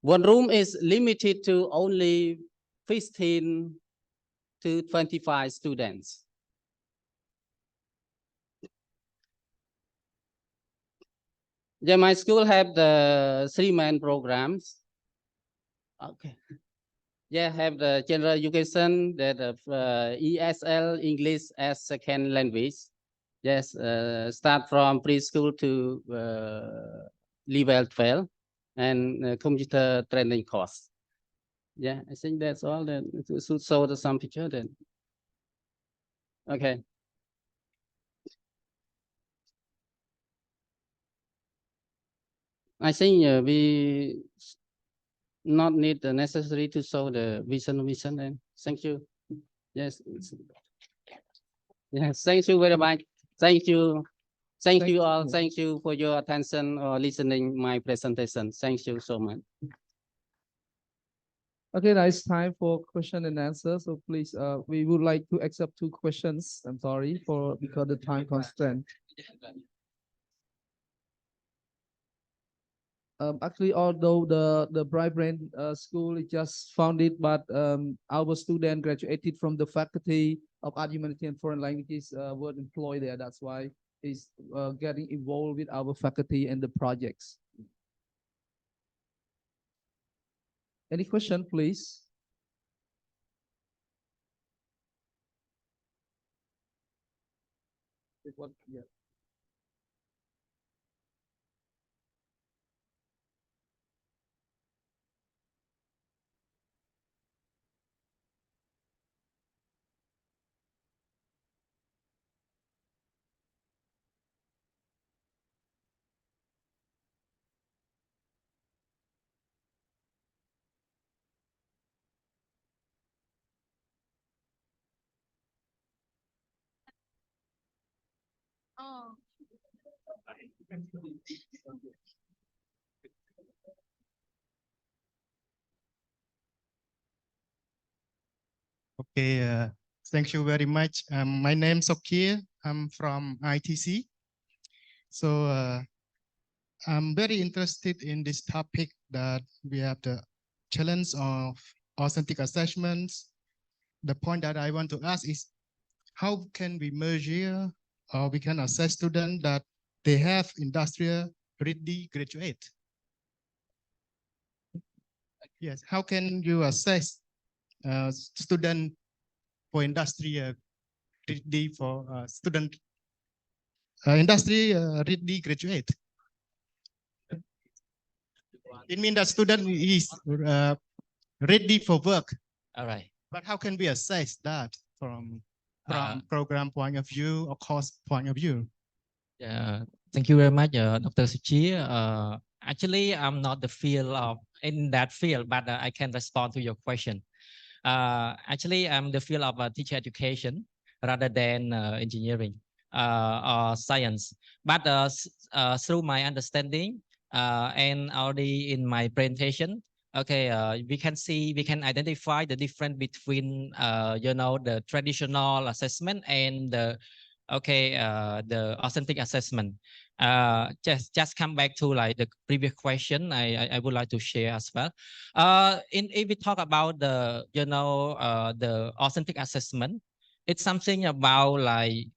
One room is limited to only 15 to 25 students. Yeah, my school have the 3 main programs. Okay. Yeah, have the general education, that ESL, English as second language. Yes, start from preschool to level 12, and computer training course. Yeah, I think that's all. Then to show some picture then. Okay. I think we not need the necessary to show the vision then. Thank you. Yes. Yes, thank you very much. Thank you. Thank you all. Thank you for your attention or listening my presentation. Thank you so much. Okay, now it's time for question and answer. So please, we would like to accept 2 questions. I'm sorry for because the time constraint. Actually, although the Bright Brain School is just founded, but our student graduated from the faculty of Art, Humanity, and Foreign Languages were employed there. That's why he's getting involved with our faculty and the projects. Any question, please? Yeah. Okay, thank you very much. My name is Sokir. I'm from ITC. So I'm very interested in this topic that we have the challenge of authentic assessments. The point that I want to ask is, how can we measure or we can assess students that they have industrial ready graduate? Yes, how can you assess student for industry ready for student industry ready graduate? It means that student is ready for work. All right. But how can we assess that from program point of view or course point of view? Thank you very much, Dr. Suchi. Actually, I'm not the field of in that field, but I can respond to your question. Actually, I'm the field of teacher education rather than engineering or science. But through my understanding and already in my presentation, okay, we can identify the difference between the traditional assessment and the the authentic assessment. Just come back to like the previous question I would like to share as well. If we talk about the the authentic assessment, it's something about like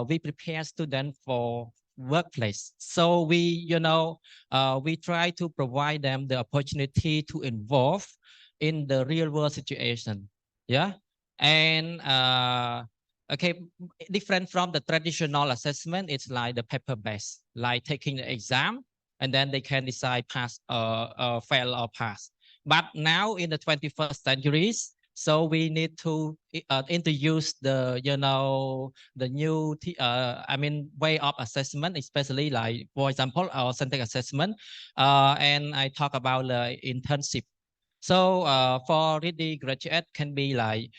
we prepare students for workplace. So we we try to provide them the opportunity to involve in the real world situation. Yeah. And okay, different from the traditional assessment, it's like the paper based, like taking the exam and then they can decide pass fail or pass. But now in the 21st centuries, so we need to introduce the the new way of assessment, especially like for example authentic assessment, and I talk about the internship. So for ready graduate can be like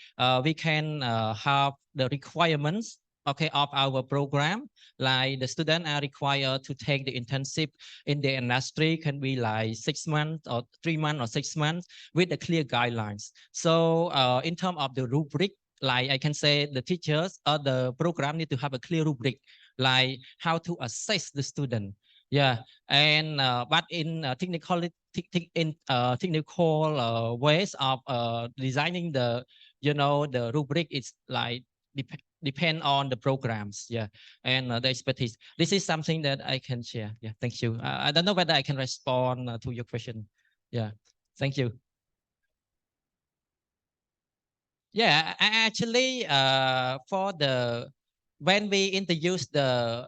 we can have the requirements of our program, like the student are required to take the internship in the industry, can be like 6 months or 3 months or 6 months with the clear guidelines. So in terms of the rubric, like I can say the teachers or the program need to have a clear rubric, like how to assess the student. Yeah, and but in technical ways of designing the the rubric, it's like depend on the programs. Yeah, and the expertise. This is something that I can share. Yeah, thank you. I don't know whether I can respond to your question. Yeah, thank you. Yeah, actually, for the when we introduce the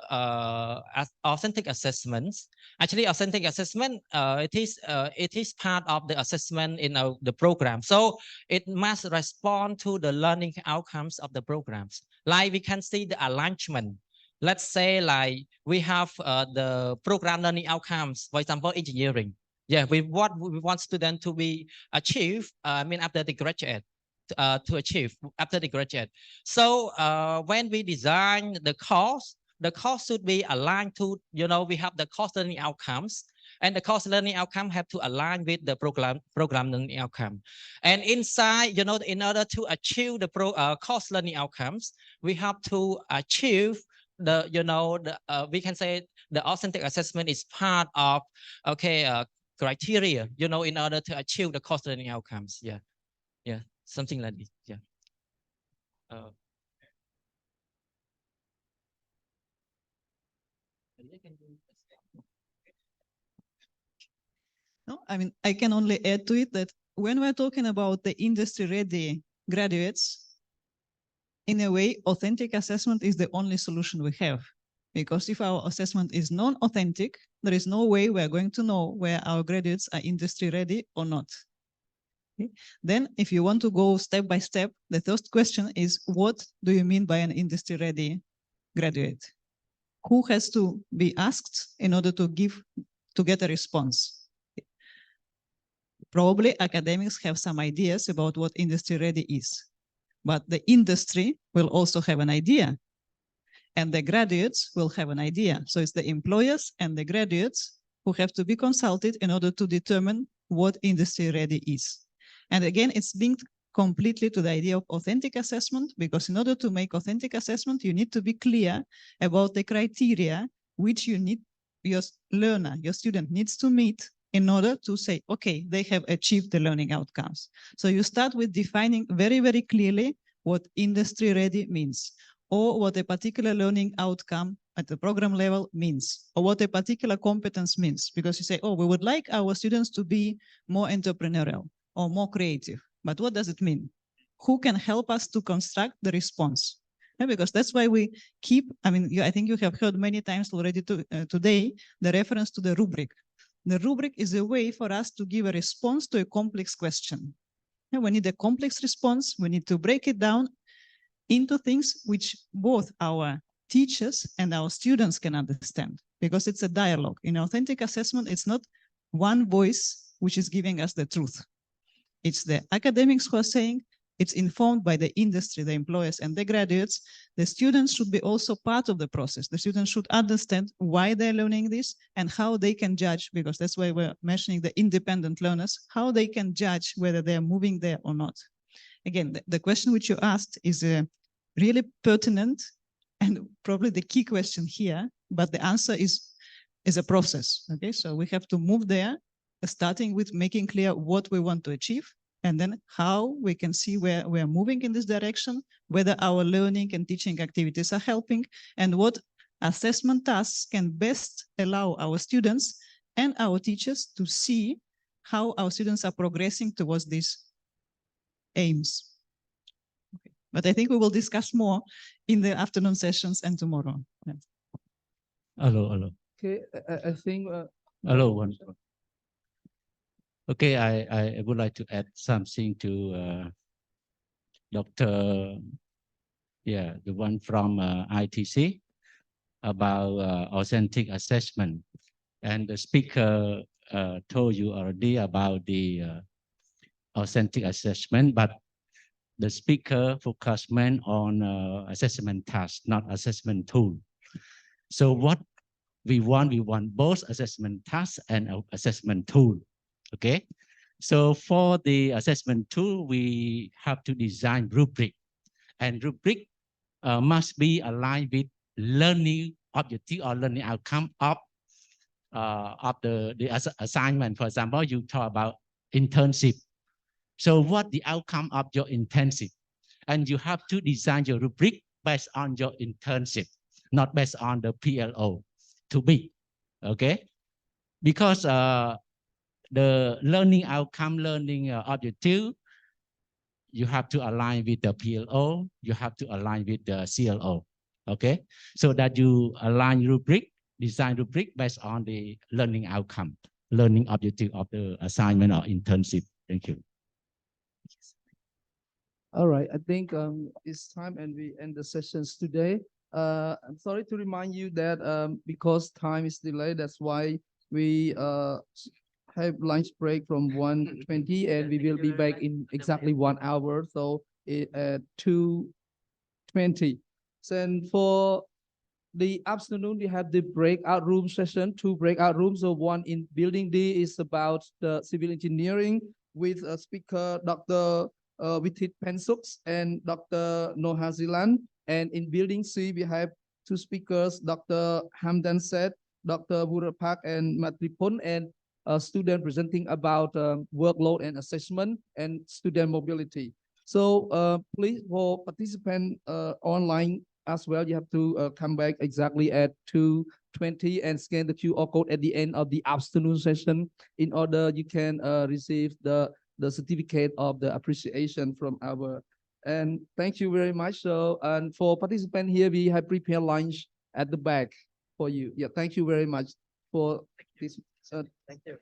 authentic assessments, actually authentic assessment it is part of the assessment in the program. So it must respond to the learning outcomes of the programs. Like we can see the alignment. Let's say like we have the program learning outcomes, for example, engineering. Yeah, we want students to be achieve. After they graduate. To achieve after they graduate. So when we design the course should be aligned to, we have the course learning outcomes, and the course learning outcome have to align with the program learning outcome. And inside, in order to achieve the course learning outcomes, we have to achieve the, we can say the authentic assessment is part of, criteria, in order to achieve the course learning outcomes. Yeah. Yeah. Something like this. Yeah. No, I can only add to it that when we're talking about the industry-ready graduates, in a way, authentic assessment is the only solution we have. Because if our assessment is non-authentic, there is no way we're going to know where our graduates are industry-ready or not. Okay. Then if you want to go step by step, the first question is, what do you mean by an industry-ready graduate? Who has to be asked in order to get a response? Probably academics have some ideas about what industry-ready is, but the industry will also have an idea. and the graduates will have an idea. So it's the employers and the graduates who have to be consulted in order to determine what industry ready is. And again, it's linked completely to the idea of authentic assessment, because in order to make authentic assessment, you need to be clear about the criteria which you need, your learner, your student needs to meet in order to say, okay, they have achieved the learning outcomes. So you start with defining very, very clearly what industry ready means, or what a particular learning outcome at the program level means, or what a particular competence means. Because you say, oh, we would like our students to be more entrepreneurial or more creative. But what does it mean? Who can help us to construct the response? Yeah, because that's why we keep, I mean, I think you have heard many times already today, the reference to the rubric. The rubric is a way for us to give a response to a complex question. Yeah, we need a complex response. We need to break it down into things which both our teachers and our students can understand, because it's a dialogue. In authentic assessment, it's not one voice which is giving us the truth. It's the academics who are saying, it's informed by the industry, the employers, and the graduates. The students should be also part of the process. The students should understand why they're learning this and how they can judge, because that's why we're mentioning the independent learners, how they can judge whether they're moving there or not. Again, the question which you asked is really pertinent and probably the key question here, but the answer is a process, okay? So we have to move there, starting with making clear what we want to achieve, and then how we can see where we're moving in this direction, whether our learning and teaching activities are helping, and what assessment tasks can best allow our students and our teachers to see how our students are progressing towards these aims. Okay. But I think we will discuss more in the afternoon sessions and tomorrow. Yeah. Hello. Okay, I think. Hello, one. Okay, I would like to add something to Dr. Yeah, the one from ITC about authentic assessment. And the speaker told you already about the authentic assessment, but the speaker focused on assessment task, not assessment tool. So what we want both assessment task and assessment tool. Okay, so for the assessment tool, we have to design rubric, and rubric must be aligned with learning objective or learning outcome of the assignment. For example, you talk about internship. So what the outcome of your internship? And you have to design your rubric based on your internship, not based on the PLO to be, okay? Because the learning outcome, learning objective, you have to align with the PLO, you have to align with the CLO, okay? So that you align rubric, design rubric based on the learning outcome, learning objective of the assignment or internship. Thank you. All right, I think it's time and we end the sessions today. I'm sorry to remind you that because time is delayed, that's why we have lunch break from 1:20 and we will be back in exactly 1 hour. So at 2:20. So for the afternoon, we have the breakout room session, 2 breakout rooms. So one in building D is about the civil engineering with a speaker, Dr. Witit Pensuks and Dr. Noha Zilan. And in building C, we have 2 speakers, Dr. Hamdan Said, Dr. Burapak and Matripon, and a student presenting about workload and assessment and student mobility. So please, for participant online as well, you have to come back exactly at 2:20 and scan the QR code at the end of the afternoon session in order you can receive the certificate of the appreciation from our. And thank you very much. So, and for participants here, we have prepared lunch at the back for you. Yeah, thank you very much for this. Thank you.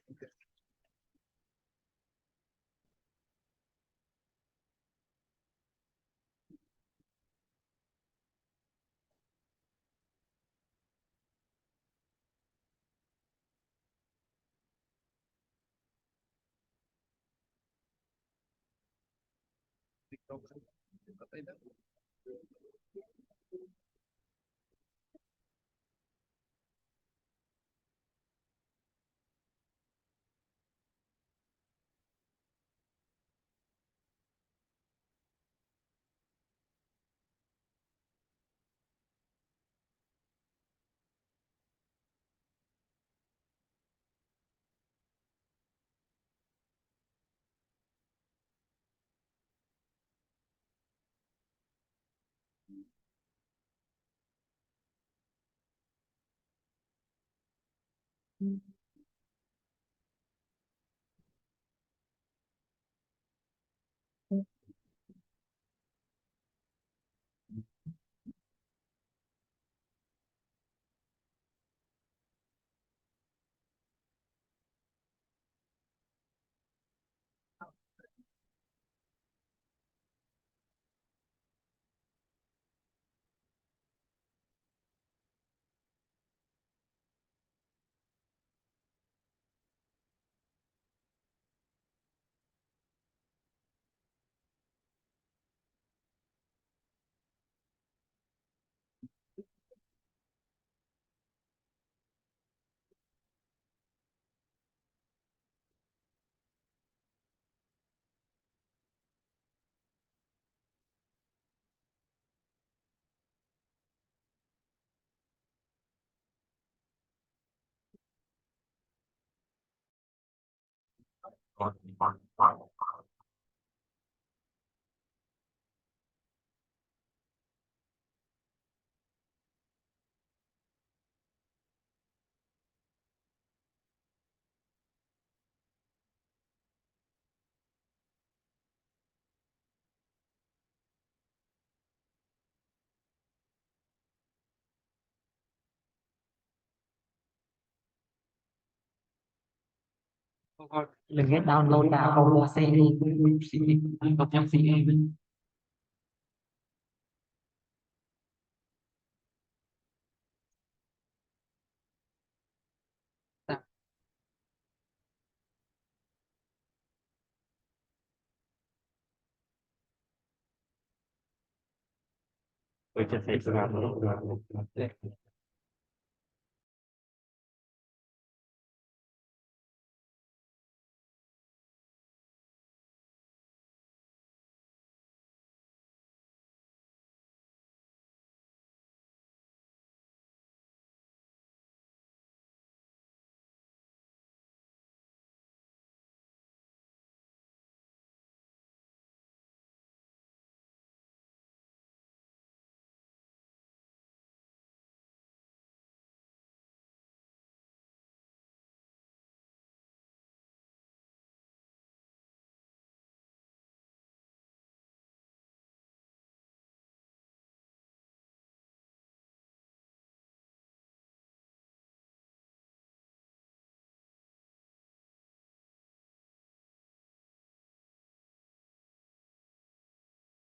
Đừng get download cả không xe đi có theo phí em tôiจะใส่สลับ